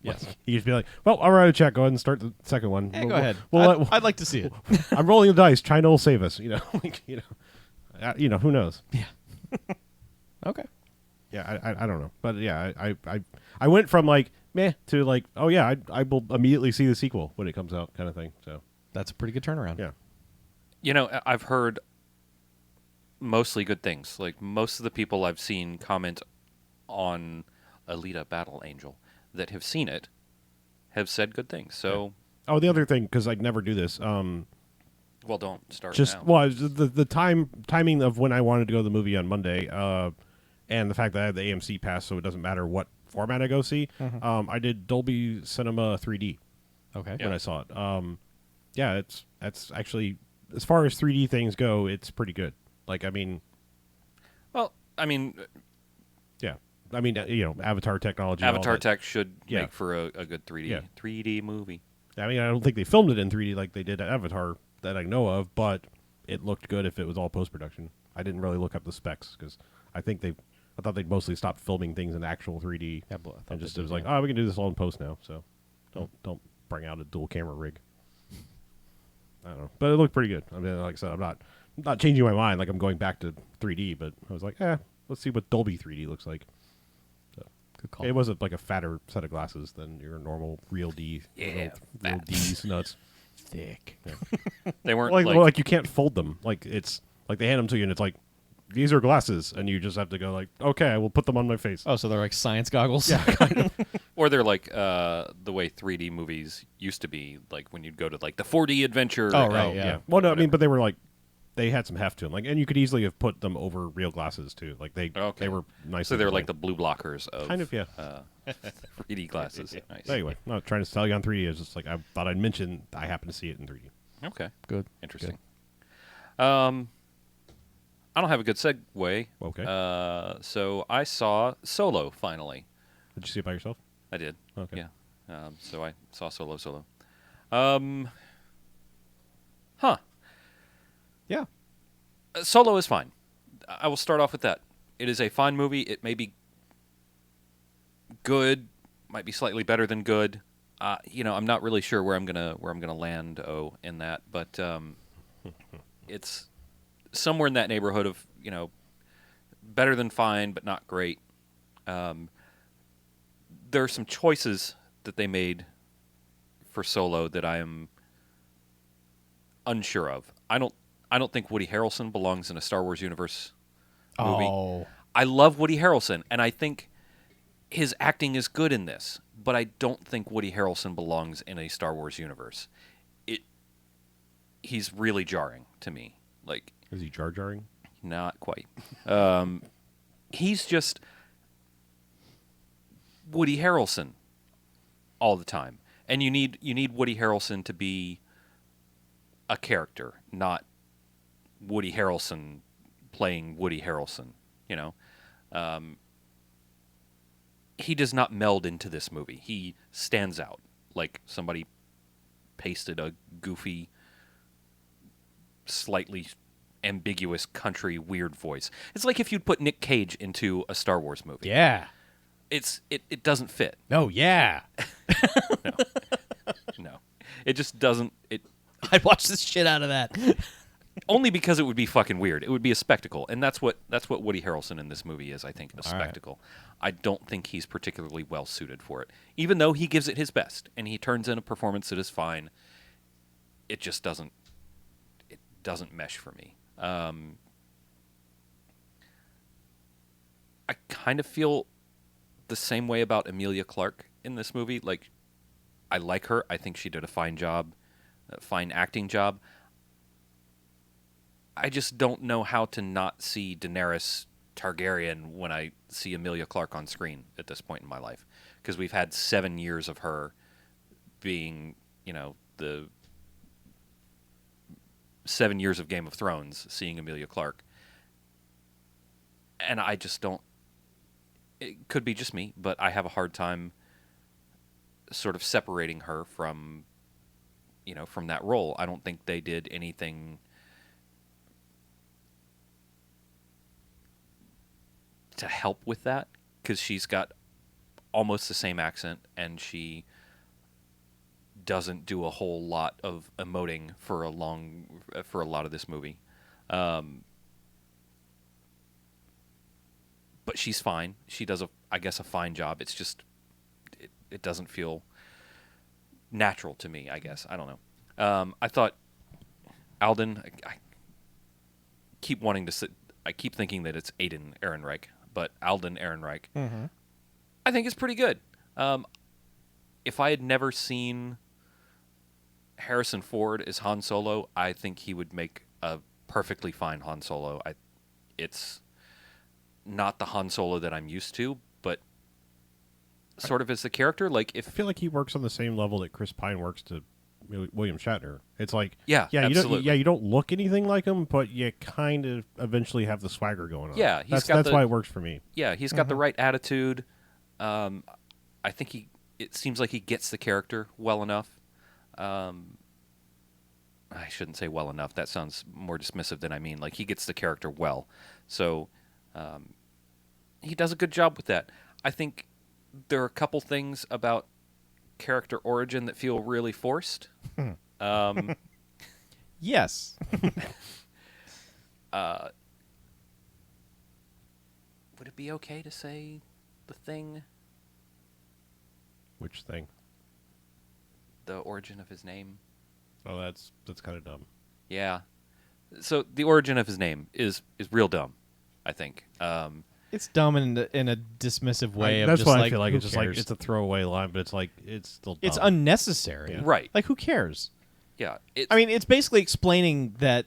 Yes. He just be like, well, I'll write a check. Go ahead and start the second one. Go ahead. I'd like to see it. I'm rolling the dice. China will save us. Who knows? Yeah. Okay. Yeah, I don't know, but yeah, I went from like meh to like, oh yeah, I will immediately see the sequel when it comes out, kind of thing. So That's a pretty good turnaround. yeah, I've heard mostly good things. Like, most of the people I've seen comment on Alita Battle Angel that have seen it have said good things. So, oh, the other thing, because I'd never do this. well, don't start Just now. well, the timing of when I wanted to go to the movie on Monday, and the fact that I have the AMC pass, so it doesn't matter what format I go see. I did Dolby Cinema 3D Okay. when I saw it. Yeah, that's actually, as far as 3D things go, it's pretty good. Like, I mean, Well, I mean, yeah, I mean, Avatar technology. all Avatar that. tech should Yeah. make for a good 3D Yeah. 3D movie. I mean, I don't think they filmed it in 3D like they did at Avatar that I know of, but it looked good if it was all post production. I didn't really look up the specs because I thought they'd mostly stopped filming things in actual 3D Yeah, but I thought and they just did, it was like, yeah. oh, we can do this all in post now. So don't bring out a dual camera rig. I don't know, but it looked pretty good. I mean, like I said, I'm not changing my mind. Like, I'm going back to 3D, but I was like, let's see what Dolby 3D looks like. Good call. It was like a fatter set of glasses than your normal real D. Yeah, real fat. D's nuts. thick. They weren't Like you can't fold them. Like, it's like they hand them to you and it's like, these are glasses, and you just have to go like, okay, I will put them on my face. Oh, so they're like science goggles? Yeah. or they're like the way 3D movies used to be, like when you'd go to like the 4D adventure. Oh, right, yeah. Well, no, I mean, but they were like, they had some heft to them, like, and you could easily have put them over real glasses too. Like they were nice. So they're like the blue blockers of kind of 3D glasses. Nice. Anyway, not trying to sell you on 3D. It's just like I thought I'd mention I happen to see it in 3D. Okay. Good. Interesting. I don't have a good segue. Okay. So I saw Solo finally. Did you see it by yourself? I did. Okay. Yeah. So I saw Solo. Yeah. Solo is fine. I will start off with that. It is a fine movie. It may be good, might be slightly better than good. I'm not really sure where I'm gonna land in that, but it's somewhere in that neighborhood of better than fine, but not great. There are some choices that they made for Solo that I am unsure of. I don't think Woody Harrelson belongs in a Star Wars universe movie. Oh. I love Woody Harrelson, and I think his acting is good in this, but I don't think Woody Harrelson belongs in a Star Wars universe. He's really jarring to me. Like, Is he Jar Jarring? not quite. He's just Woody Harrelson all the time, and you need Woody Harrelson to be a character, not Woody Harrelson playing Woody Harrelson. He does not meld into this movie. He stands out like somebody pasted a goofy, slightly ambiguous country weird voice. It's like if you'd put Nick Cage into a Star Wars movie. Yeah. It doesn't fit. No, yeah. No. It just doesn't. I'd watch the shit out of that. Only because it would be fucking weird. It would be a spectacle, and that's what Woody Harrelson in this movie is. I think a spectacle. I don't think he's particularly well suited for it, even though he gives it his best and he turns in a performance that is fine. It just doesn't. It doesn't mesh for me. I kind of feel the same way about Emilia Clarke in this movie. Like, I like her. I think she did a fine job, a fine acting job. I just don't know how to not see Daenerys Targaryen when I see Emilia Clarke on screen at this point in my life. Because we've had 7 years of her being, the 7 years of Game of Thrones, seeing Emilia Clarke. And I just don't... It could be just me, but I have a hard time sort of separating her from, from that role. I don't think they did anything to help with that, because she's got almost the same accent and she doesn't do a whole lot of emoting for a lot of this movie. But she's fine. She does I guess a fine job. It's just it doesn't feel natural to me, I guess. I don't know. I thought Alden, I keep wanting to sit, I keep thinking that it's Aiden Ehrenreich, but Alden Ehrenreich, I think is pretty good. If I had never seen Harrison Ford as Han Solo, I think he would make a perfectly fine Han Solo. It's not the Han Solo that I'm used to, but sort of as the character. Like, if I feel like he works on the same level that Chris Pine works to William Shatner. It's like, absolutely. You don't look anything like him, but you kind of eventually have the swagger going on. Yeah, that's why it works for me. Yeah, he's got the right attitude. I think it seems like he gets the character well enough. I shouldn't say well enough. That sounds more dismissive than I mean. Like, he gets the character well. So he does a good job with that. I think there are a couple things about character origin that feel really forced. Yes. Would it be okay to say the thing? Which thing? The origin of his name. Oh, that's kind of dumb. Yeah. So the origin of his name is real dumb, I think. It's dumb in a dismissive way. That's just why like, I feel like who it's just like cares? it's a throwaway line, but it's like it's still dumb. It's unnecessary. Yeah. Right. Like, who cares? Yeah. I mean, it's basically explaining that,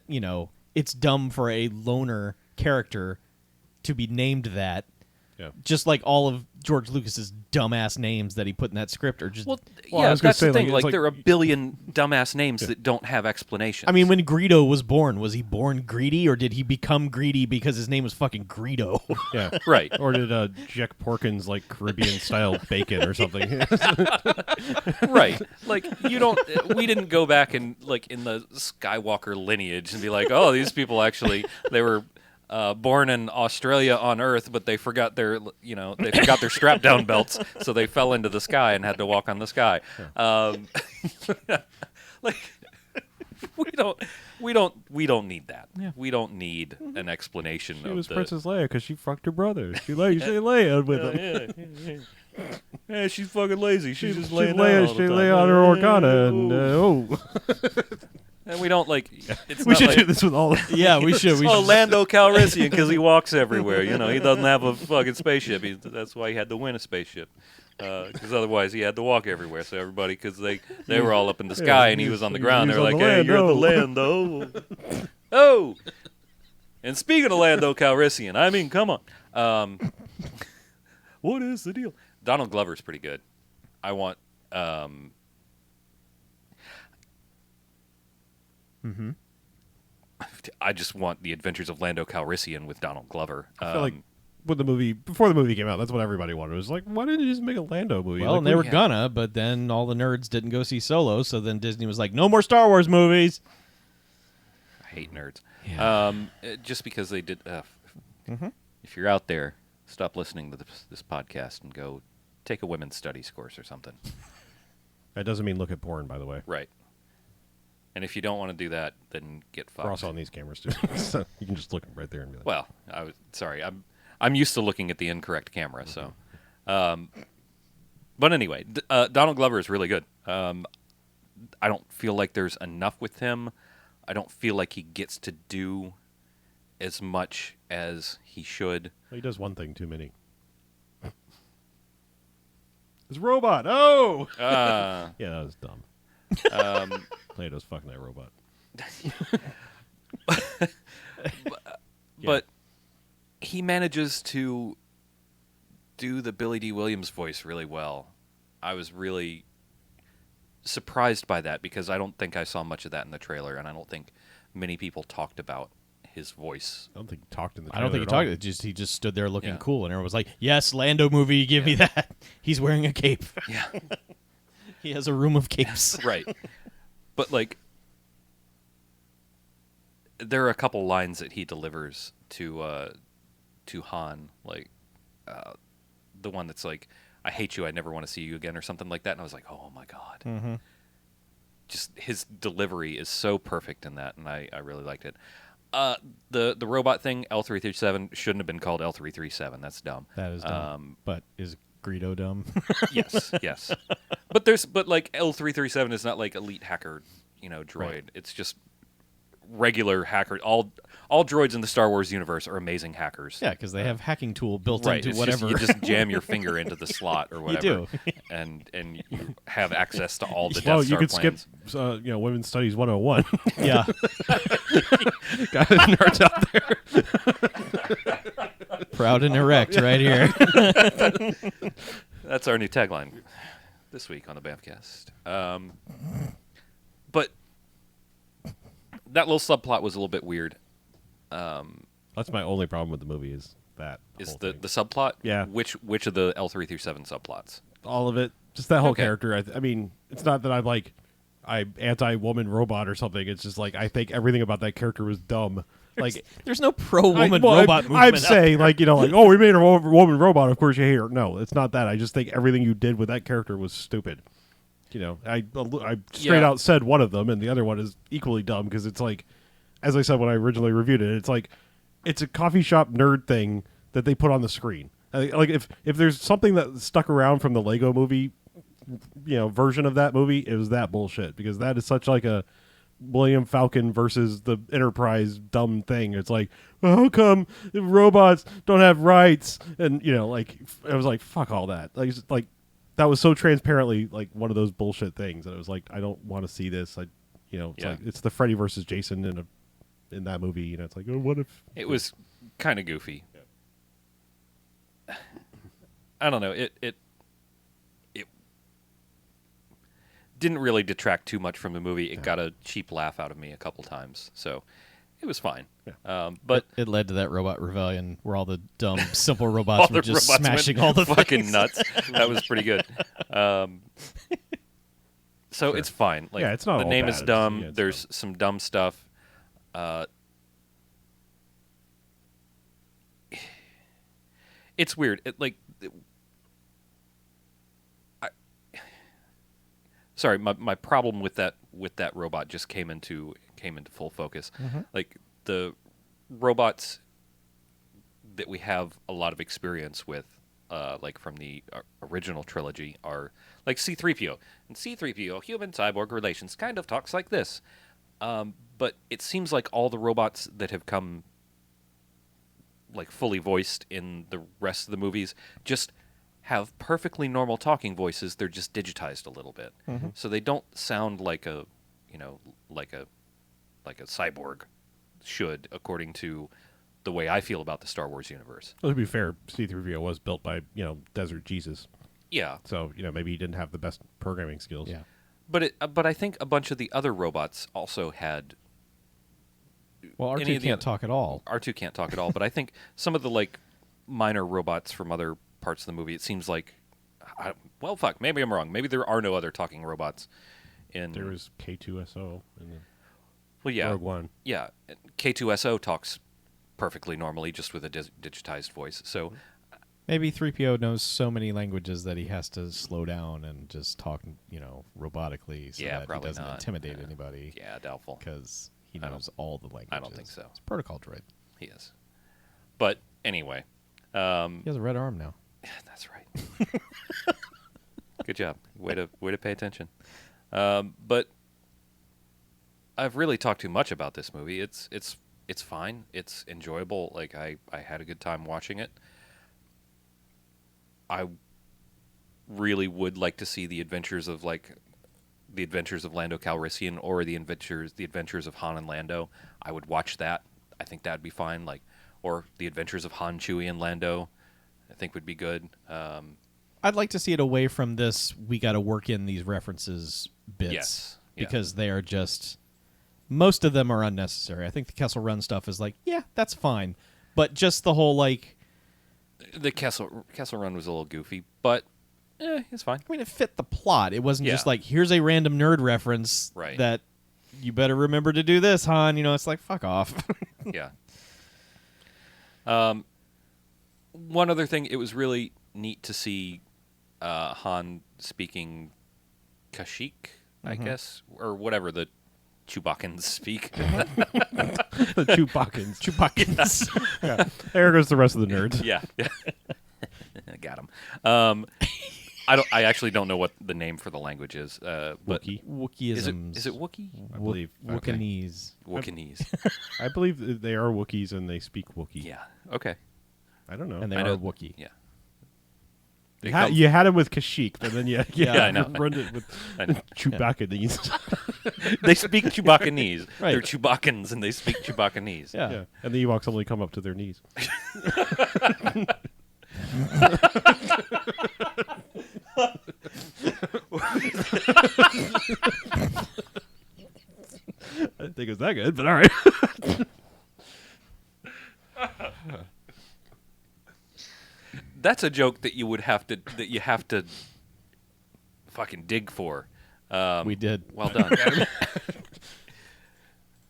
it's dumb for a loner character to be named that. Yeah. Just like all of George Lucas's dumbass names that he put in that script are just... I yeah, was gonna that's say, the thing. like, it's Like, there are a billion dumbass names that don't have explanations. I mean, when Greedo was he born greedy, or did he become greedy because his name was fucking Greedo? Yeah. Right. Or did Jack Porkins like Caribbean style bacon or something? Right. Like, we didn't go back and, like, in the Skywalker lineage and be like, oh, these people actually, they were born in Australia on Earth, but they forgot their strap down belts, so they fell into the sky and had to walk on the sky. Like, we don't need that. Yeah. We don't need an explanation. She of was the, Princess Leia because she fucked her brother. She Leia with him. Yeah, she's fucking lazy. She's just She laying lay down all the she time. lay on her Organa and And we don't like. It's we not should like, do this with all. Yeah, we should. We should. Lando Calrissian because he walks everywhere. He doesn't have a fucking spaceship. That's why he had to win a spaceship. Because otherwise he had to walk everywhere. So everybody, because they were all up in the sky and he was on the ground. They were like, "Hey, you're the Lando." Oh. And speaking of Lando Calrissian, I mean, come on. What is the deal? Donald Glover's pretty good. I want. I just want the Adventures of Lando Calrissian with Donald Glover. I feel like before the movie came out, that's what everybody wanted. It was like, why didn't you just make a Lando movie? Well, Like, and they were yeah. gonna, but then all the nerds didn't go see Solo, so then Disney was like, no more Star Wars movies. I hate nerds. Yeah. Just because they did. If you're out there, stop listening to this podcast and go take a women's studies course or something. That doesn't mean look at porn, by the way. Right. And if you don't want to do that, then get fucked. We're also on these cameras too, so you can just look right there and be like, Well, sorry. I'm used to looking at the incorrect camera, so. But anyway, Donald Glover is really good. I don't feel like there's enough with him. I don't feel like he gets to do as much as he should. well, he does one thing too many. It's robot. Oh, yeah, that was dumb. Plato's fucking that robot. But he manages to do the Billy D. Williams voice really well. I was really surprised by that because I don't think I saw much of that in the trailer, and I don't think many people talked about his voice. I don't think he talked in the I trailer don't think he at all. talked. He just stood there looking Yeah. cool, and everyone was like, "Yes, Lando movie, give me that." He's wearing a cape. Yeah. He has a room of capes. Right. But, like, there are a couple lines that he delivers to Han, like, the one that's like, "I hate you, I never want to see you again," or something like that, and I was like, oh my god. Mm-hmm. Just his delivery is so perfect in that, and I really liked it. The robot thing, L337, shouldn't have been called L337. That's dumb. That is dumb. But is Greedo dumb? Yes. But like L337 is not like elite hacker, droid. Right. It's just regular hacker. All droids in the Star Wars universe are amazing hackers. Yeah, because they have hacking tool built Right. into It's whatever. you just jam your finger into the slot or whatever. do. and you have access to all the Death Well, you Star could plans. skip, Women's Studies 101. Yeah. Got nerds out there. Proud and erect right here. That's our new tagline this week on the BMFcast. But that little subplot was a little bit weird. That's my only problem with the movie is that Is whole the thing. subplot? Yeah. Which of the L337 subplots? all of it, just that whole Okay. character. I mean, it's not that I'm anti-woman robot or something. It's just like I think everything about that character was dumb. Like There's no pro-woman well, robot movement. I'm out saying oh, we made a woman robot. Of course you hate her. No, it's not that. I just think everything you did with that character was stupid. I straight Yeah. out said one of them, and the other one is equally dumb because it's like, as I said when I originally reviewed it, it's like it's a coffee shop nerd thing that they put on the screen. Like if there's something that stuck around from the Lego movie, version of that movie, it was that bullshit because that is such like a William Falcon versus the Enterprise dumb thing. It's like, well, how come robots don't have rights? And I was like, fuck all that. Like that was so transparently like one of those bullshit things that it was like, I don't want to see this. It's Yeah. like it's the Freddy versus Jason in that movie. It's like, oh, what if It was kind of goofy. I don't know. It didn't really detract too much from the movie. It got a cheap laugh out of me a couple times, so it was fine. But it led to that robot rebellion where all the dumb, simple all robots the were just robots smashing went all the fucking things. nuts. That was pretty good. So it's fine. Like, Yeah, it's not the all name bad. is It's- dumb. yeah, it's There's some dumb stuff. It's weird. Sorry, my problem with that robot just came into full focus. Like the robots that we have a lot of experience with, like from the original trilogy, are like C-3PO. And C-3PO, human cyborg relations, kind of talks like this. But it seems like all the robots that have come like fully voiced in the rest of the movies just have perfectly normal talking voices. They're just digitized a little bit, so they don't sound like a cyborg should, according to the way I feel about the Star Wars universe. Well, to be fair, C-3PO was built by Desert Jesus, Yeah, so maybe he didn't have the best programming skills. Yeah. but I think a bunch of the other robots also had. Well, Any R2 of the can't oth- talk at all. R2 can't talk at all, but I think some of the like minor robots from other parts of the movie, it seems like, well, fuck, maybe I'm wrong. Maybe there are no other talking robots in. There was K2SO in the Well, yeah, Rogue One. yeah. K2SO talks perfectly normally, just with a digitized voice. So Maybe 3PO knows so many languages that he has to slow down and just talk, robotically so that he probably doesn't not. intimidate anybody. Yeah, doubtful. Because he I don't- knows all the languages. I don't think so. It's a protocol droid. He is. But anyway, He has a red arm now. that's right. Good job. Way to pay attention. But I've really talked too much about this movie. It's fine. It's enjoyable. Like I had a good time watching it. I really would like to see the adventures of Lando Calrissian or the adventures of Han and Lando. I would watch that. I think that'd be fine. Or the adventures of Han, Chewie, and Lando. I think would be good. I'd like to see it away from this. We got to work in these references bits. Yes. Yeah. Because they are just. Most of them are unnecessary. I think the Kessel Run stuff is yeah, that's fine. But just the whole The Kessel Run was a little goofy, but it's fine. it fit the plot. It wasn't just Yeah. here's a random nerd reference Right. that you better remember to do this, Han. It's fuck off. Yeah. One other thing, it was really neat to see Han speaking Kashyyyk, I guess, or whatever the Chewbaccans speak. The Chewbaccans. Chewbaccans. Yeah. There goes the rest of the nerds. Yeah. Got him. I actually don't know what the name for the language is. But Wookiee. Wookieisms. Is it Wookiee? I believe. Okay. Wookienese. Wookieese. I believe they are Wookiees and they speak Wookiee. Yeah. Okay. I don't know. And they I are know- Wookiee. Yeah. You had him with Kashyyyk, but then Yeah, I know. ruined it with I know. Chewbacca. They speak Chewbaccanese. Right. They're Chewbaccans and they speak Chewbaccanese. Yeah. Yeah, and the Ewoks only come up to their knees. I didn't think it was that good, but all right. That's a joke that you have to fucking dig for. We did. Well done.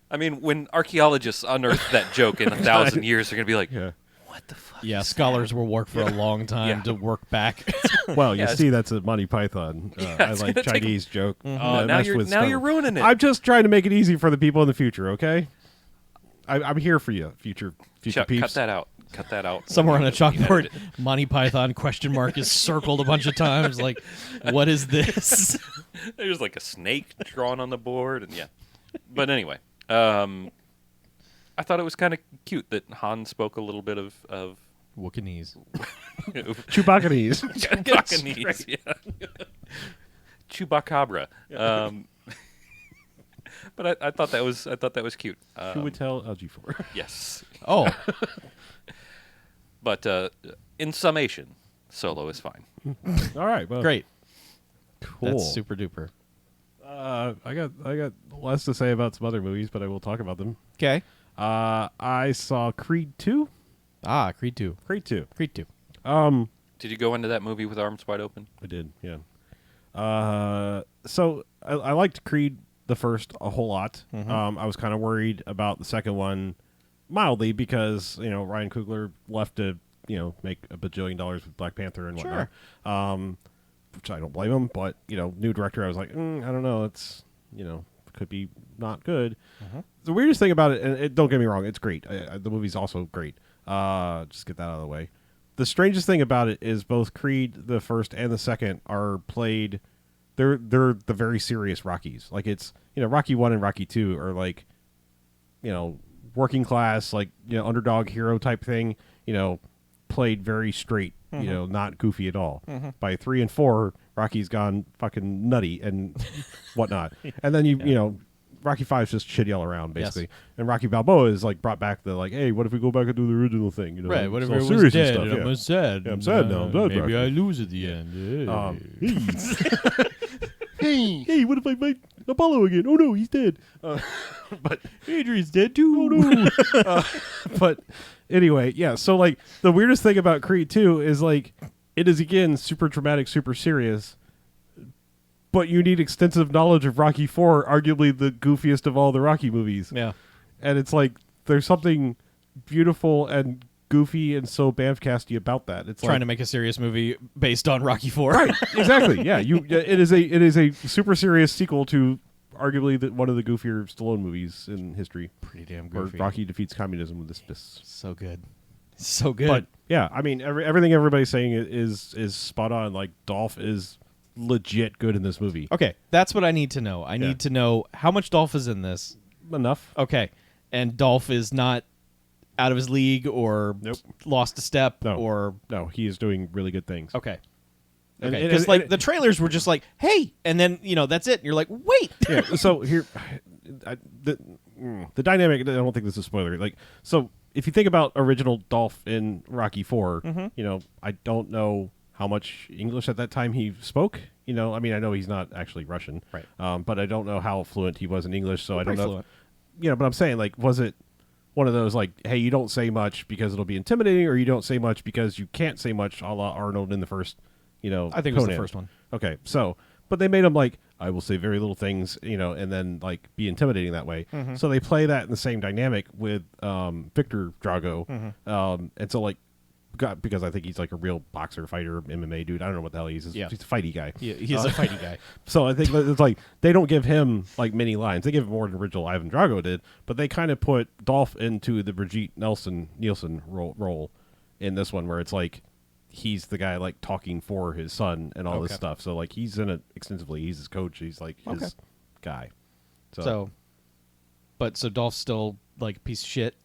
I mean, when archaeologists unearth that joke in 1,000 years, they're gonna be like, Yeah. "What the fuck?" Yeah, scholars will work for a long time Yeah. to work back. Well, you Yeah, see, that's a Monty Python. I it's like gonna take- Chinese joke. Oh, messed with now stuff. you're ruining it. I'm just trying to make it easy for the people in the future. Okay, I'm here for you, future Chuck, peeps. cut that out. Cut that out. Somewhere on a chalkboard, Edit it. Monty Python question mark is circled a bunch of times. What is this? There's like a snake drawn on the board, and yeah. But anyway, I thought it was kind of cute that Han spoke a little bit of Wookienese. Chewbaccanese. Chewbaccanese, yeah. Chewbacabra. But I thought that was cute. Who would tell LG4? Yes. Oh, But in summation, Solo is fine. All right, well, great. cool. That's super duper. I got less to say about some other movies, but I will talk about them. Okay. I saw Creed 2. Creed 2. Creed 2. Creed 2. Did you go into that movie with arms wide open? I did, yeah. So I liked Creed the first a whole lot. I was kind of worried about the second one mildly because, Ryan Coogler left to, make $1 bajillion with Black Panther and whatnot. Which I don't blame him, but, new director, I was like, I don't know, it's, could be not good. The weirdest thing about it, and don't get me wrong, it's great. The movie's also great. Just get that out of the way. The strangest thing about it is both Creed, the first and the second, are played. They're the very serious Rockies. Like it's Rocky 1 and Rocky 2 are like, working class, like underdog hero type thing. Played very straight. Not goofy at all. By 3 and 4, Rocky's gone fucking nutty and whatnot. And then Rocky 5's just shit yell around basically, and Rocky Balboa is like brought back the like, hey, what if we go back and do the original thing? Right, it's whatever all it was serious and dead, stuff, and yeah. I'm sad. Yeah, I'm sad now. I'm dead, Maybe Rocky. I lose at the end. Hey, what if I fight Apollo again? Oh no, he's dead. But Adrian's dead too. oh no. But anyway, yeah. So like the weirdest thing about Creed 2 is like it is again super dramatic, super serious. But you need extensive knowledge of Rocky 4, arguably the goofiest of all the Rocky movies. Yeah. And it's like there's something beautiful and goofy and so BMFcasty about that. It's Trying to make a serious movie based on Rocky IV. right, exactly. Yeah, it is a super serious sequel to arguably one of the goofier Stallone movies in history. Pretty damn Where goofy. Rocky defeats communism with this fist. So good. So good. But yeah, I mean, everything everybody's saying is spot on. Like Dolph is legit good in this movie. okay, that's what I need to know. I need to know how much Dolph is in this. Enough. Okay. And Dolph is not out of his league or Nope. lost a step No. or No, he is doing really good things. okay. And- Okay, and- because and- the trailers were just like, "Hey," and then that's it. And you're like, "Wait." Yeah. So here, the dynamic. I don't think this is a spoiler. Like, so if you think about original Dolph in Rocky IV, I don't know how much English at that time he spoke. I mean, I know he's not actually Russian, Right. But I don't know how fluent he was in English. So I don't Pretty know. fluent. But I'm saying, like, was it one of those like, hey, you don't say much because it'll be intimidating, or you don't say much because you can't say much, a la Arnold in the first, I think it was the Conan. first one. Okay, so but they made him like, I will say very little things, and then like be intimidating that way. Mm-hmm. So they play that in the same dynamic with Victor Drago, Mm-hmm. and so like, because I think he's like a real boxer, fighter, MMA dude. I don't know what the hell he is. Yeah. He's a fighty guy. He's a fighty guy. So I think it's like they don't give him like many lines. They give him more than original Ivan Drago did, but they kind of put Dolph into the Brigitte Nielsen role in this one, where it's like he's the guy like talking for his son and all this Okay. stuff. So like he's in it extensively. He's his coach. He's like his Okay. guy. So Dolph's still like a piece of shit.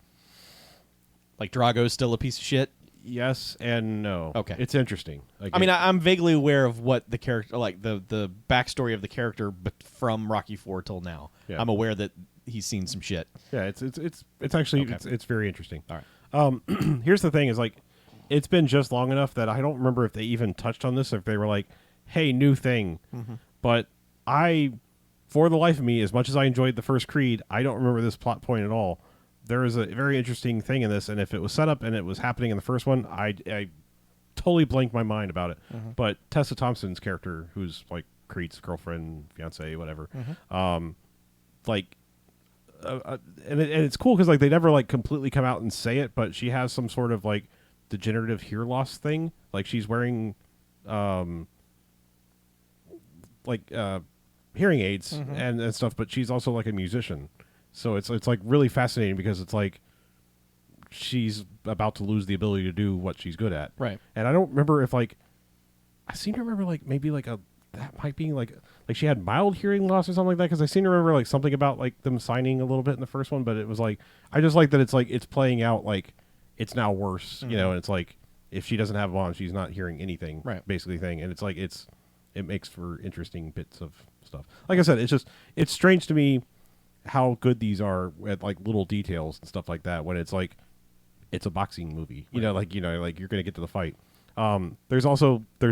Like Drago's still a piece of shit. yes and no. Okay. It's interesting. Like, I mean, I'm vaguely aware of what the character, like the backstory of the character, but from Rocky IV till now, Yeah. I'm aware that he's seen some shit. yeah, it's actually Okay. it's very interesting. All right. Here's the thing: is like it's been just long enough that I don't remember if they even touched on this. If they were like, "Hey, new thing," but for the life of me, as much as I enjoyed the first Creed, I don't remember this plot point at all. There is a very interesting thing in this, and if it was set up and it was happening in the first one, I totally blanked my mind about it. But Tessa Thompson's character, who's like Creed's girlfriend, fiance, whatever, like. And it's cool because like they never like completely come out and say it, but she has some sort of like degenerative hear loss thing. Like she's wearing hearing aids and stuff, but she's also like a musician. So it's like really fascinating because it's like she's about to lose the ability to do what she's good at. Right. And I don't remember if like I seem to remember like maybe like that might be like she had mild hearing loss or something like that, because I seem to remember like something about like them signing a little bit in the first one, but it was like I just like that it's playing out like it's now worse, and it's like if she doesn't have them on, she's not hearing anything, Right. basically thing, and it's like it makes for interesting bits of stuff. Like I said, it's strange to me how good these are at like little details and stuff like that when it's like it's a boxing movie, like you're gonna get to the fight. There's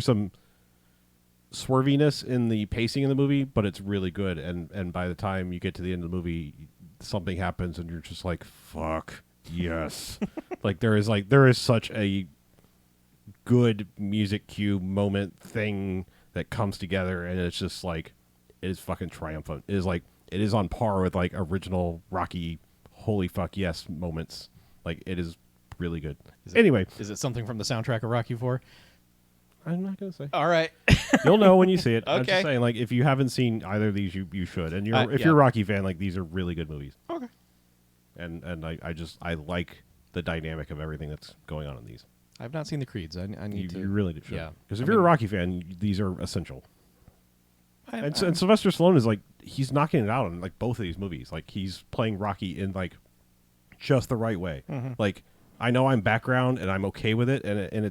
some swerviness in the pacing of the movie, but it's really good, and by the time you get to the end of the movie, something happens and you're just like, fuck yes. Like there is such a good music cue moment thing that comes together, and it's just like it is fucking triumphant. It is on par with like original Rocky holy fuck yes moments. Like it is really good. Anyway, Is it something from the soundtrack of Rocky IV? I'm not gonna say. All right. You'll know when you see it. I'm Okay. just saying, like, if you haven't seen either of these, you should. And if yeah. you're a Rocky fan, like, these are really good movies. Okay. And I like the dynamic of everything that's going on in these. I've not seen the Creeds. I need to. You really should. Yeah. Because if I you're a mean- Rocky fan, these are essential. And I'm- Sylvester Stallone is like, he's knocking it out in like both of these movies. Like he's playing Rocky in like just the right way. Like I know I'm background and I'm okay with it, and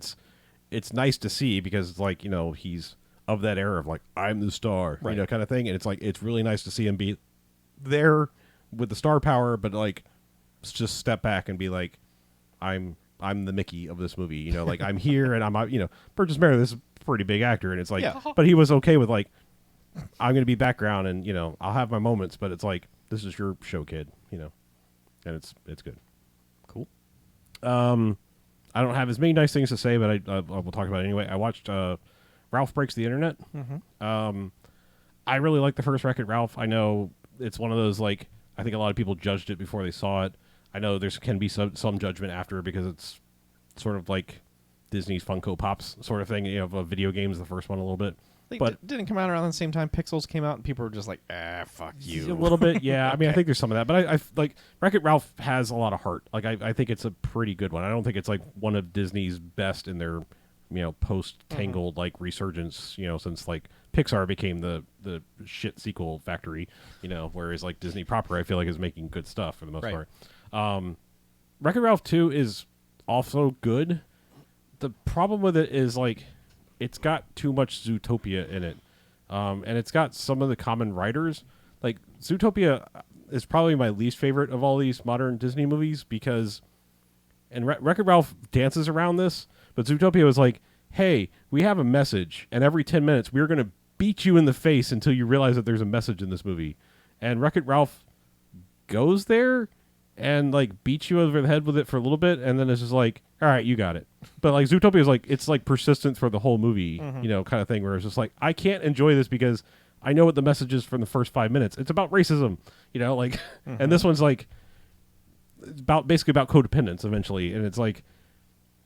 it's nice to see because it's like he's of that era of like I'm the star, Right. kind of thing, and it's like it's really nice to see him be there with the star power, but like just step back and be like I'm the Mickey of this movie, like I'm here and I'm Burgess Meredith is a pretty big actor, and it's like Yeah. but he was okay with like I'm going to be background and I'll have my moments, but it's like this is your show, kid, and it's good. Cool. I don't have as many nice things to say, but I will talk about it anyway. I watched Ralph Breaks the Internet. I really like the first Wreck-It Ralph. I know it's one of those like I think a lot of people judged it before they saw it. I know there can be some judgment after because it's sort of like Disney's Funko Pops sort of thing. Of video games, the first one a little bit. But didn't come out around the same time Pixels came out, and people were just like, fuck A you. little bit, yeah. I mean, I think there's some of that, but I like Wreck-It Ralph has a lot of heart. Like, I think it's a pretty good one. I don't think it's like one of Disney's best in their, post-Tangled like resurgence. Since like Pixar became the shit sequel factory. Whereas like Disney proper, I feel like is making good stuff for the most part. Wreck-It Ralph 2 is also good. The problem with it is like, it's got too much Zootopia in it, and it's got some of the common writers. Like Zootopia is probably my least favorite of all these modern Disney movies because, and Wreck-It Ralph dances around this, but Zootopia was like, hey, we have a message, and every 10 minutes we're going to beat you in the face until you realize that there's a message in this movie. And Wreck-It Ralph goes there and like beats you over the head with it for a little bit, and then it's just like, all right, you got it. But like Zootopia is like, it's like persistent for the whole movie, kind of thing, where it's just like, I can't enjoy this because I know what the message is from the first 5 minutes. It's about racism, like, and this one's like, it's basically about codependence eventually, and it's like,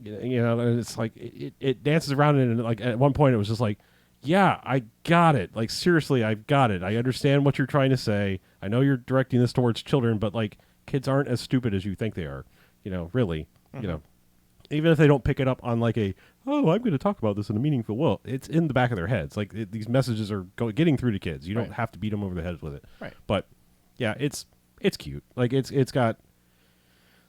and it's like it dances around it, and like at one point it was just like, yeah, I got it. Like seriously, I've got it. I understand what you're trying to say. I know you're directing this towards children, but like kids aren't as stupid as you think they are. Really, even if they don't pick it up on like I'm going to talk about this in a meaningful way, it's in the back of their heads. Like these messages are getting through to kids. You don't have to beat them over the head with it. Right. But yeah, it's cute. Like it's got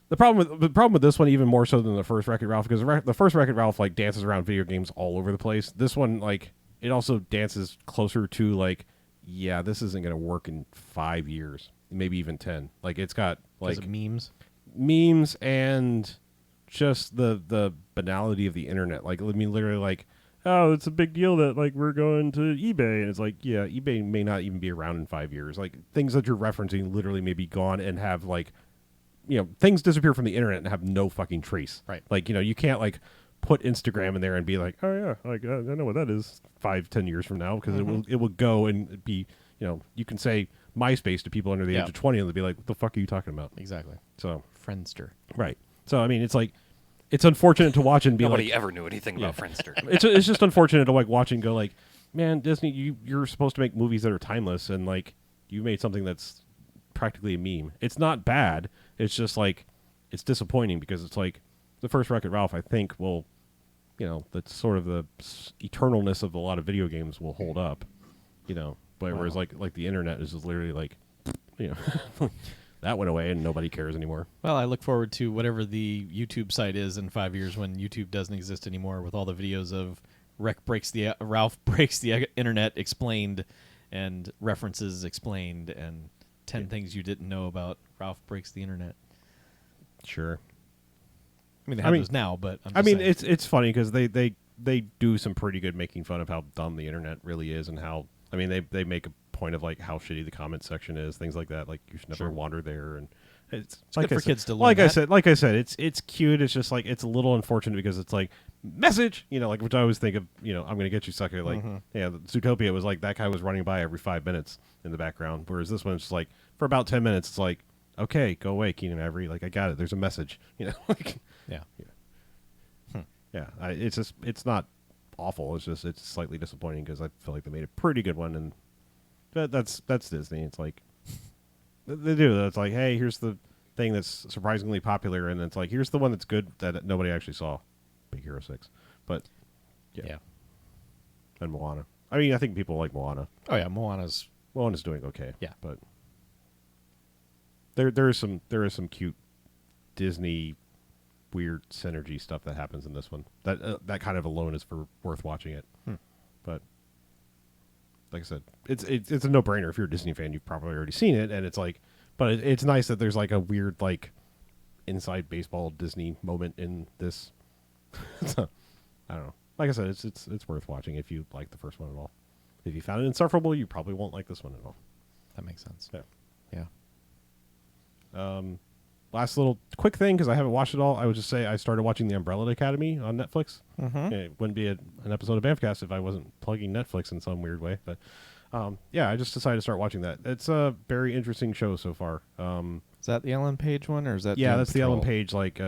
the problem with this one even more so than the first Wreck-It Ralph, because the first Wreck-It Ralph like dances around video games all over the place. This one like it also dances closer to like, yeah, this isn't going to work in 5 years, maybe even 10. Like it's got like memes and just the banality of the internet. Like, I mean, literally like, oh, it's a big deal that like we're going to eBay, and it's like, yeah, eBay may not even be around in 5 years. Like things that you're referencing literally may be gone and have like, things disappear from the internet and have no fucking trace. Right. Like, you can't like put Instagram in there and be like, oh yeah, like I know what that is 5-10 years from now, because it will go and be, you can say MySpace to people under the age of 20 and they'll be like, what the fuck are you talking about? Exactly. So Friendster. Right. So I mean, it's like, it's unfortunate to watch and be Nobody like, ever knew anything about Friendster. it's just unfortunate to like watch and go like, man, Disney, you're supposed to make movies that are timeless, and like you made something that's practically a meme. It's not bad. It's just like, it's disappointing because it's like the first Wreck-It Ralph, I think will, that's sort of the eternalness of a lot of video games will hold up, but whereas like the internet is just literally like, that went away and nobody cares anymore. Well, I look forward to whatever the YouTube site is in 5 years when YouTube doesn't exist anymore, with all the videos of Ralph breaks the internet explained, and references explained, and 10 things you didn't know about Ralph breaks the internet. Sure. I mean, they have those now, but it's funny because they do some pretty good making fun of how dumb the internet really is, and how, I mean, they make a point of like how shitty the comment section is, things like that. Like you should never wander there, and it's like good for kids to learn. Like I said, it's cute. It's just like, it's a little unfortunate because it's like message, like, which I always think of, I'm gonna get you, sucker. Like, yeah, Zootopia was like that guy was running by every 5 minutes in the background, whereas this one's just like for about 10 minutes, it's like, okay, go away, Keenan Avery. Like, I got it. There's a message, like, yeah. It's not awful. It's just, it's slightly disappointing because I feel like they made a pretty good one, and that's Disney. It's like they do that. It's like, hey, here's the thing that's surprisingly popular, and it's like, here's the one that's good that nobody actually saw. Big Hero 6, but yeah. And Moana. I mean, I think people like Moana. Oh yeah, Moana's doing okay. Yeah, but there is some cute Disney weird synergy stuff that happens in this one. That kind of alone is worth watching it. But like I said, it's a no brainer. If you're a Disney fan, you've probably already seen it, and it's like, but it's nice that there's like a weird like inside baseball Disney moment in this. So, I don't know. Like I said, it's worth watching if you like the first one at all. If you found it insufferable, you probably won't like this one at all. That makes sense. Yeah. Last little quick thing, because I haven't watched it all. I would just say I started watching The Umbrella Academy on Netflix. It wouldn't be an episode of BMFcast if I wasn't plugging Netflix in some weird way. But yeah, I just decided to start watching that. It's a very interesting show so far. Is that the Ellen Page one, or is that yeah, Doom that's Patrol? the Ellen Page, like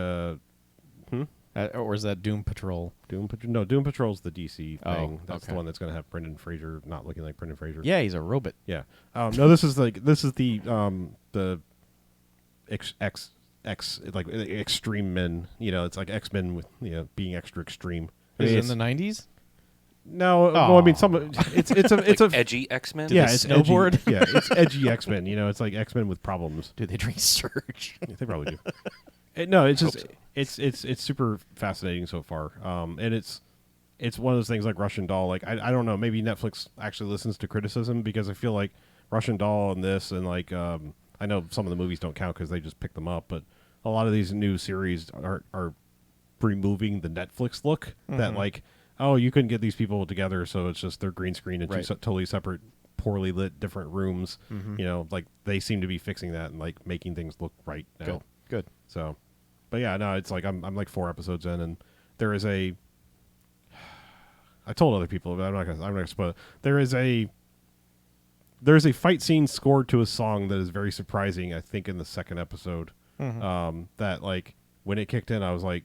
Or is that Doom Patrol? Doom Patrol's the DC Oh, thing. That's the okay. one that's going to have Brendan Fraser not looking like Brendan Fraser. Yeah, he's a robot. Yeah. No, this is the like extreme men. It's like X-Men with being extra extreme. I Is mean, it in the 90s? no, well, I mean, it's a edgy X-Men. yeah, they it's snowboard? Edgy, yeah, it's edgy X-Men. It's like X-Men with problems. Do they drink Surge? Yeah, they probably do. No, it's Hope just so. it's super fascinating so far. And it's one of those things like Russian Doll. Like I don't know, maybe Netflix actually listens to criticism, because I feel like Russian Doll and this and like I know some of the movies don't count because they just pick them up, but a lot of these new series are removing the Netflix look that like, oh, you couldn't get these people together, so it's just they're green screen in two totally separate, poorly lit, different rooms. Like they seem to be fixing that and like making things look right now. Good. So, but yeah, no, it's like I'm like 4 episodes in, and there is a. I told other people, but I'm not gonna spoil it. There's a fight scene scored to a song that is very surprising. I think in the 2nd episode, that like when it kicked in, I was like,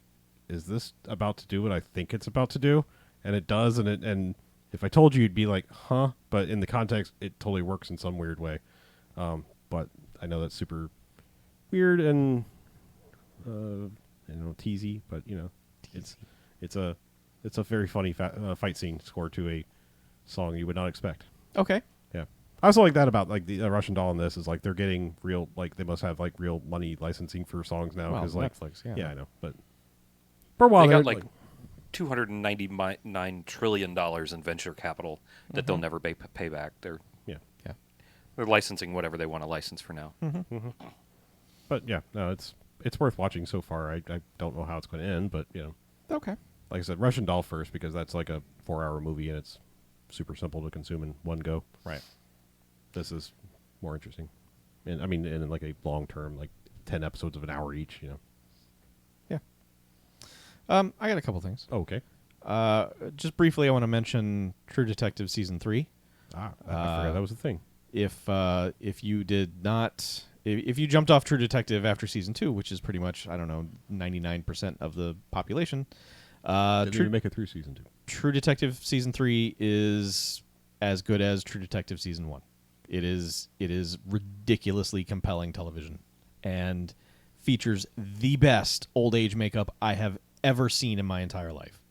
"Is this about to do what I think it's about to do?" And it does, and if I told you, you'd be like, "Huh?" But in the context, it totally works in some weird way. But I know that's super weird and teasy, but it's a very funny fight scene scored to a song you would not expect. Okay. Yeah, I also like that about like the Russian Doll in this is like they're getting real, like they must have like real money licensing for songs now, Well, because like Netflix, I know, but for a while They got they're, like $299 trillion in venture capital that they'll never pay back. They're licensing whatever they want to license for now. but yeah, no, it's worth watching so far. I don't know how it's going to end, but Okay. like I said, Russian Doll first, because that's like a 4-hour movie and it's super simple to consume in one go. Right. This is more interesting, and I mean, in like a long term, like 10 episodes of an hour each. Yeah. I got a couple things. Oh, okay. Just briefly, I want to mention True Detective season 3. I forgot that was a thing. If you did not, if you jumped off True Detective after season 2, which is pretty much 99% of the population, Didn't even make it through season 2. True Detective season 3 is as good as True Detective season 1. It is ridiculously compelling television and features the best old age makeup I have ever seen in my entire life.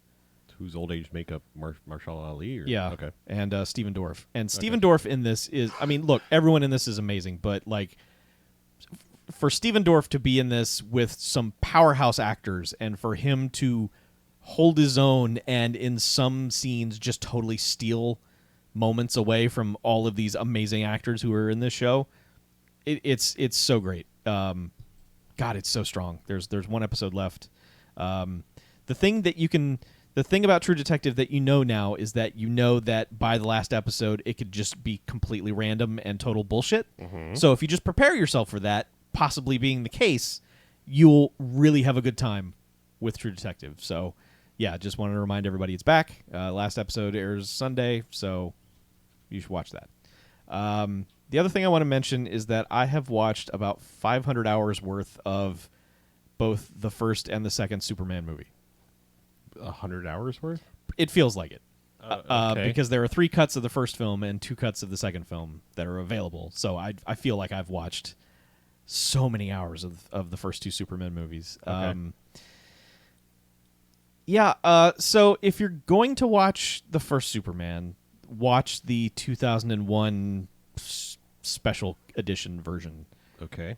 Who's old age makeup? Marshall Ali? Or? Yeah. Okay. And Stephen Dorff. And Stephen Dorff in this is, I mean, look, everyone in this is amazing, but like for Stephen Dorff to be in this with some powerhouse actors and for him to hold his own and in some scenes just totally steal moments away from all of these amazing actors who are in this show, it's so great. God, it's so strong. There's one episode left. The thing about True Detective that now is that by the last episode it could just be completely random and total bullshit. So if you just prepare yourself for that possibly being the case, you'll really have a good time with True Detective. So yeah, just wanted to remind everybody it's back. Last episode airs Sunday, so you should watch that. The other thing I want to mention is that I have watched about 500 hours worth of both the first and the second Superman movie. 100 hours worth? It feels like it. Okay. Because there are 3 cuts of the first film and 2 cuts of the second film that are available. So I feel like I've watched so many hours of the first 2 Superman movies. Okay. So if you're going to watch the first Superman, watch the 2001 special edition version. Okay.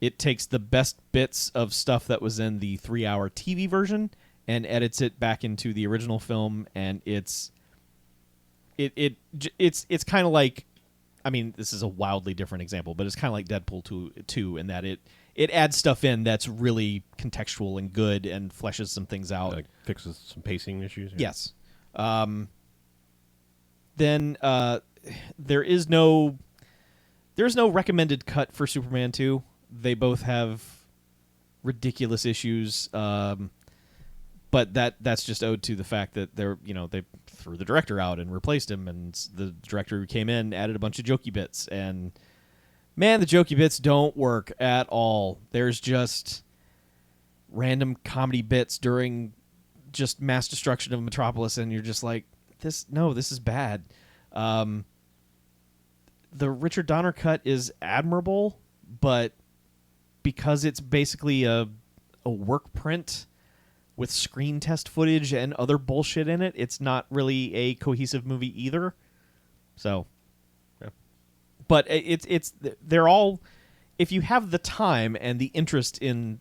It takes the best bits of stuff that was in the 3-hour TV version and edits it back into the original film, and it's kind of like, I mean, this is a wildly different example, but it's kind of like Deadpool 2 in that it adds stuff in that's really contextual and good and fleshes some things out. Like fixes some pacing issues? Yeah. Yes. Then there's no recommended cut for Superman 2. They both have ridiculous issues, but that's just owed to the fact that they threw the director out and replaced him, and the director who came in added a bunch of jokey bits, and man, the jokey bits don't work at all. There's just random comedy bits during just mass destruction of Metropolis, and you're just like, this is bad. The Richard Donner cut is admirable, but because it's basically a work print with screen test footage and other bullshit in it, it's not really a cohesive movie either. So, Yeah. But they're all, if you have the time and the interest in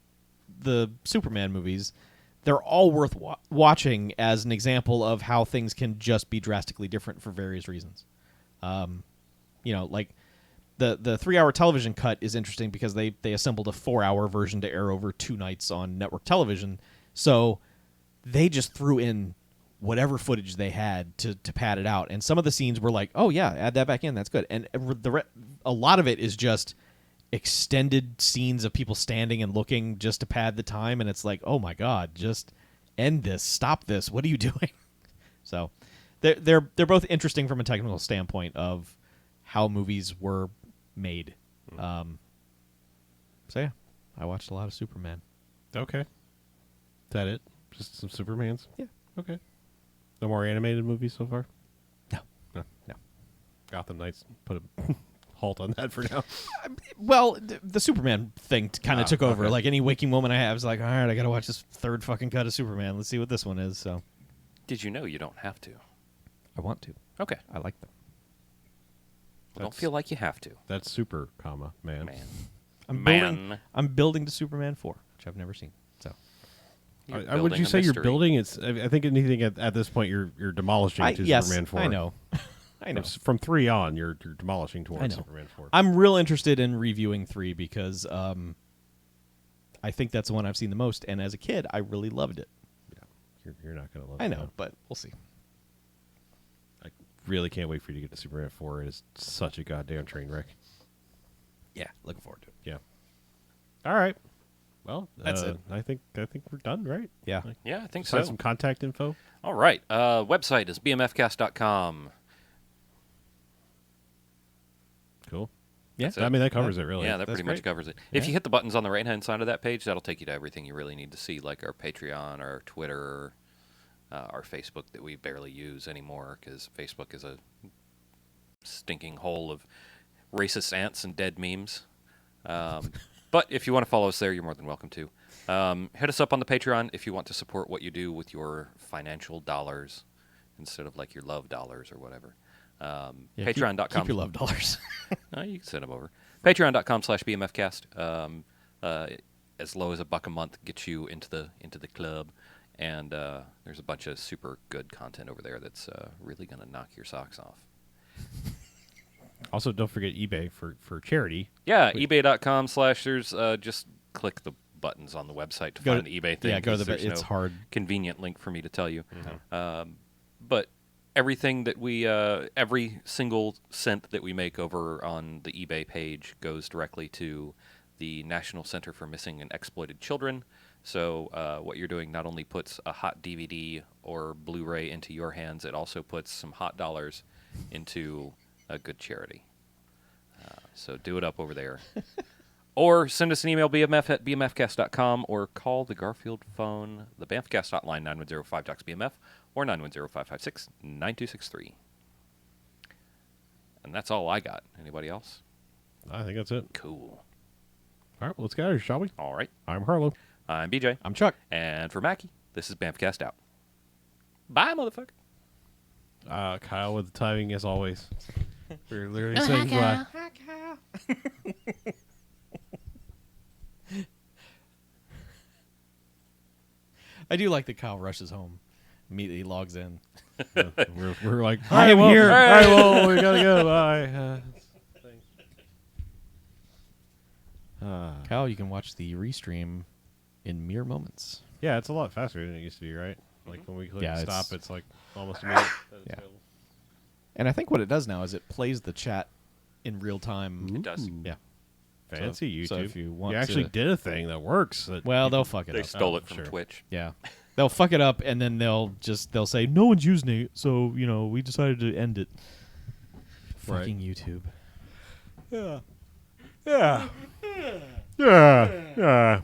the Superman movies, they're all worth watching as an example of how things can just be drastically different for various reasons. Like the 3-hour television cut is interesting because they assembled a 4-hour version to air over 2 nights on network television. So they just threw in whatever footage they had to pad it out. And some of the scenes were like, oh, yeah, add that back in. That's good. And a lot of it is just extended scenes of people standing and looking just to pad the time. And it's like, oh, my God, just end this. Stop this. What are you doing? So they're both interesting from a technical standpoint of how movies were made. So, yeah, I watched a lot of Superman. Okay. Is that it? Just some Supermans? Yeah. Okay. No more animated movies so far? No. No. Gotham Knights put a halt on that for now. Well, the Superman thing kind of took over. Okay. Like any waking moment I have is like, all right, I got to watch this third fucking cut of Superman. Let's see what this one is. So, Did you know you don't have to? I want to. Okay. I like them. Well, don't feel like you have to. That's super, man. Man. I'm building to Superman 4, which I've never seen. So, You're Would building you a say you're mystery. building? It's. I think anything at this point you're demolishing to yes, Superman 4. I know. I know. From 3 on, you're demolishing I towards know. Superman 4. I'm real interested in reviewing 3 because I think that's the one I've seen the most. And as a kid, I really loved it. Yeah, you're not gonna love. I it know, now. but we'll see. I really can't wait for you to get to Superman 4. It is such a goddamn train wreck. Yeah, looking forward to it. Yeah. All right. Well, That's it. I think we're done, right? Yeah. Yeah, I think Besides so. some contact info. All right. Website is bmfcast.com. Cool. Yeah. That's I it. mean, that covers it, really. Yeah, that That's pretty much great. covers it. If Yeah. you hit the buttons on the right-hand side of that page, that'll take you to everything you really need to see, like our Patreon, our Twitter, our Facebook that we barely use anymore because Facebook is a stinking hole of racist ants and dead memes. But if you want to follow us there, you're more than welcome to. Hit us up on the Patreon if you want to support what you do with your financial dollars instead of like your love dollars or whatever. Yeah, Patreon.com. Keep your love dollars. You can send them over. Patreon.com/BMFcast. As low as $1 a month gets you into the club, and there's a bunch of super good content over there that's really gonna knock your socks off. Also, don't forget eBay for charity. Yeah, ebay.com/ there's just click the buttons on the website to Go find to- the eBay thing. yeah, go to 'cause the. there's It's no hard. convenient link for me to tell you. But everything that we, every single cent that we make over on the eBay page goes directly to the National Center for Missing and Exploited Children. So what you're doing not only puts a hot DVD or Blu-ray into your hands, it also puts some hot dollars into a good charity. So do it up over there. Or send us an email, bmf@bmfcast.com, or call the Garfield phone, the BMFcast hotline, 910-5-TALKS-BMF, or 910-556-9263. And that's all I got. Anybody else? I think that's it. Cool. All right, well, let's get out of here, shall we? All right. I'm Harlow. I'm BJ. I'm Chuck. And for Mackie, this is BMFcast out. Bye, motherfucker. Kyle with the timing, as always. We're literally saying goodbye. I do like that Kyle rushes home, immediately logs in. We're like, I am here. All right, well, we gotta go. Bye. Kyle, you can watch the restream in mere moments. Yeah, it's a lot faster than it used to be, right? Like when we click Yeah, stop, it's- it's like almost a minute. that it's Yeah. available. And I think what it does now is it plays the chat in real time. It does. Yeah. Fancy YouTube. so if you want actually to- did a thing that works. That Well, they'll fuck it They up. stole Oh, it from sure. Twitch. Yeah. They'll fuck it up and then they'll say no one's using it, so we decided to end it. Right. Fucking YouTube. Yeah. Yeah. Yeah. Yeah.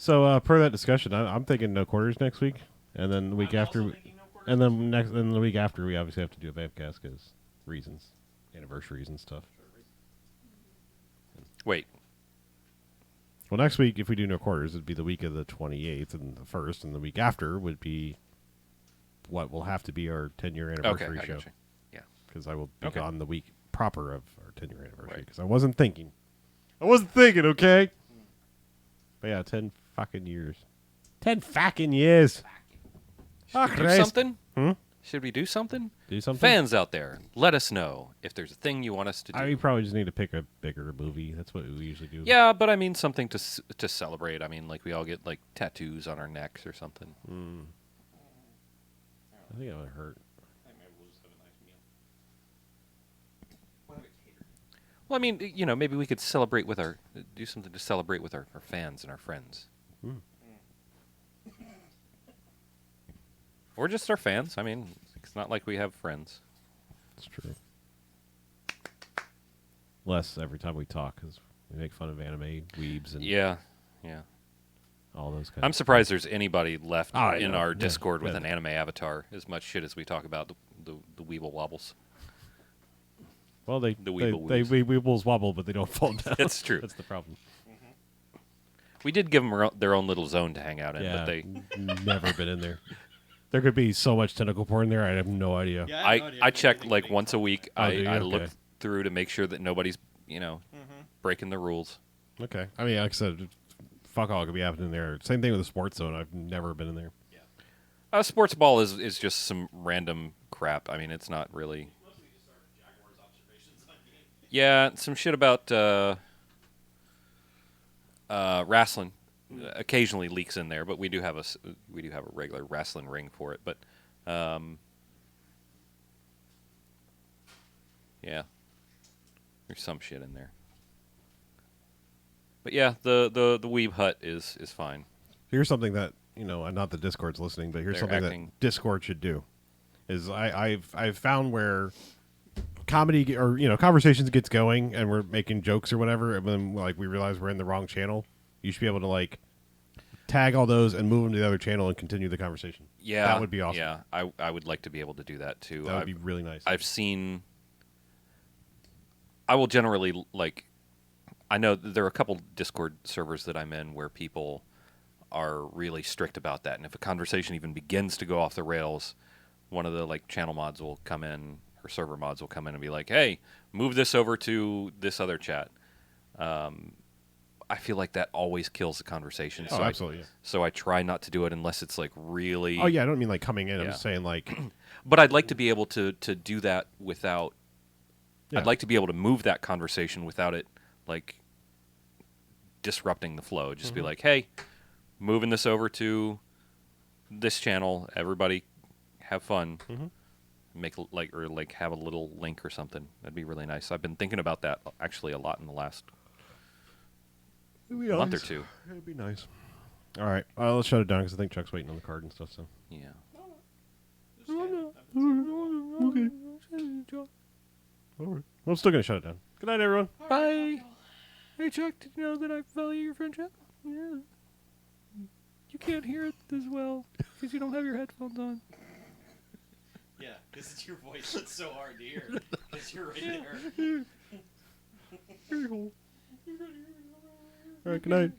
So per that discussion, I'm thinking no quarters next week, and then the week after, and then the week after we obviously have to do a BMFcast because reasons, anniversaries and stuff. Wait. Well, next week if we do no quarters, it'd be the week of the 28th and the 1st, and the week after would be what will have to be our 10-year anniversary Okay, I show. got you. Yeah. Because I will be Okay. on the week proper of our 10-year anniversary. Right. Because I wasn't thinking. Okay? But yeah, 10 fucking years. 10 fucking years. Should we do Christ. something? Hmm? Should we do something? Do something? Fans out there, let us know if there's a thing you want us to do. We probably just need to pick a bigger movie. That's what we usually do. Yeah, but I mean something to celebrate. I mean, like we all get like tattoos on our necks or something. I think that would hurt. Well, I mean, you know, maybe we could celebrate with do something to celebrate with our fans and our friends. Or just our fans. I mean, it's not like we have friends. It's true. Less every time we talk because we make fun of anime weebs and Yeah. all those kinds I'm surprised there's anybody left Oh, in yeah. our Yeah. Discord with Yeah. an anime avatar. As much shit as we talk about the Weeble Wobbles. Well, they Weeble weebles wobble, but they don't fall down. That's true. That's the problem. We did give them their own little zone to hang out in, Yeah, but they. never been in there. There could be so much tentacle porn there. I have no idea. Yeah, I check like once a week. Oh, do you? I Okay. look through to make sure that nobody's breaking the rules. Okay. I mean, like I said, fuck all could be happening there. Same thing with the sports zone. I've never been in there. Sports ball is just some random crap. I mean, it's not really. Yeah, some shit about wrestling occasionally leaks in there, but we do have a regular wrestling ring for it. But yeah, there's some shit in there. But yeah, the Weeb Hut is fine. Here's something that, not that Discord's listening, but here's They're something acting- that Discord should do. Is I've found where comedy or conversations gets going and we're making jokes or whatever, and then like we realize we're in the wrong channel. You should be able to like tag all those and move them to the other channel and continue the conversation. Yeah, that would be awesome. Yeah, I would like to be able to do that too. That would be really nice. I've seen. I will generally like. I know that there are a couple Discord servers that I'm in where people are really strict about that, and if a conversation even begins to go off the rails, one of the like channel mods will come in or server mods will come in and be like, "Hey, move this over to this other chat." I feel like that always kills the conversation. Oh, absolutely. Yeah. So I try not to do it unless it's like really. Oh yeah, I don't mean like coming in. I'm Yeah. just saying like. But I'd like to be able to do that without. Yeah. I'd like to be able to move that conversation without it like disrupting the flow. Just be like, hey, moving this over to this channel. Everybody, have fun. Make like have a little link or something. That'd be really nice. I've been thinking about that actually a lot in the last month or two. It'd be nice. All right, let's shut it down because I think Chuck's waiting on the card and stuff. So. Yeah. Okay. All right. I'm still gonna shut it down. Good night, everyone. Bye. Hey Chuck, did you know that I value your friendship? Yeah. You can't hear it as well because you don't have your headphones on. Yeah, because it's your voice that's so hard to hear. Because you're right there. All right. Good night.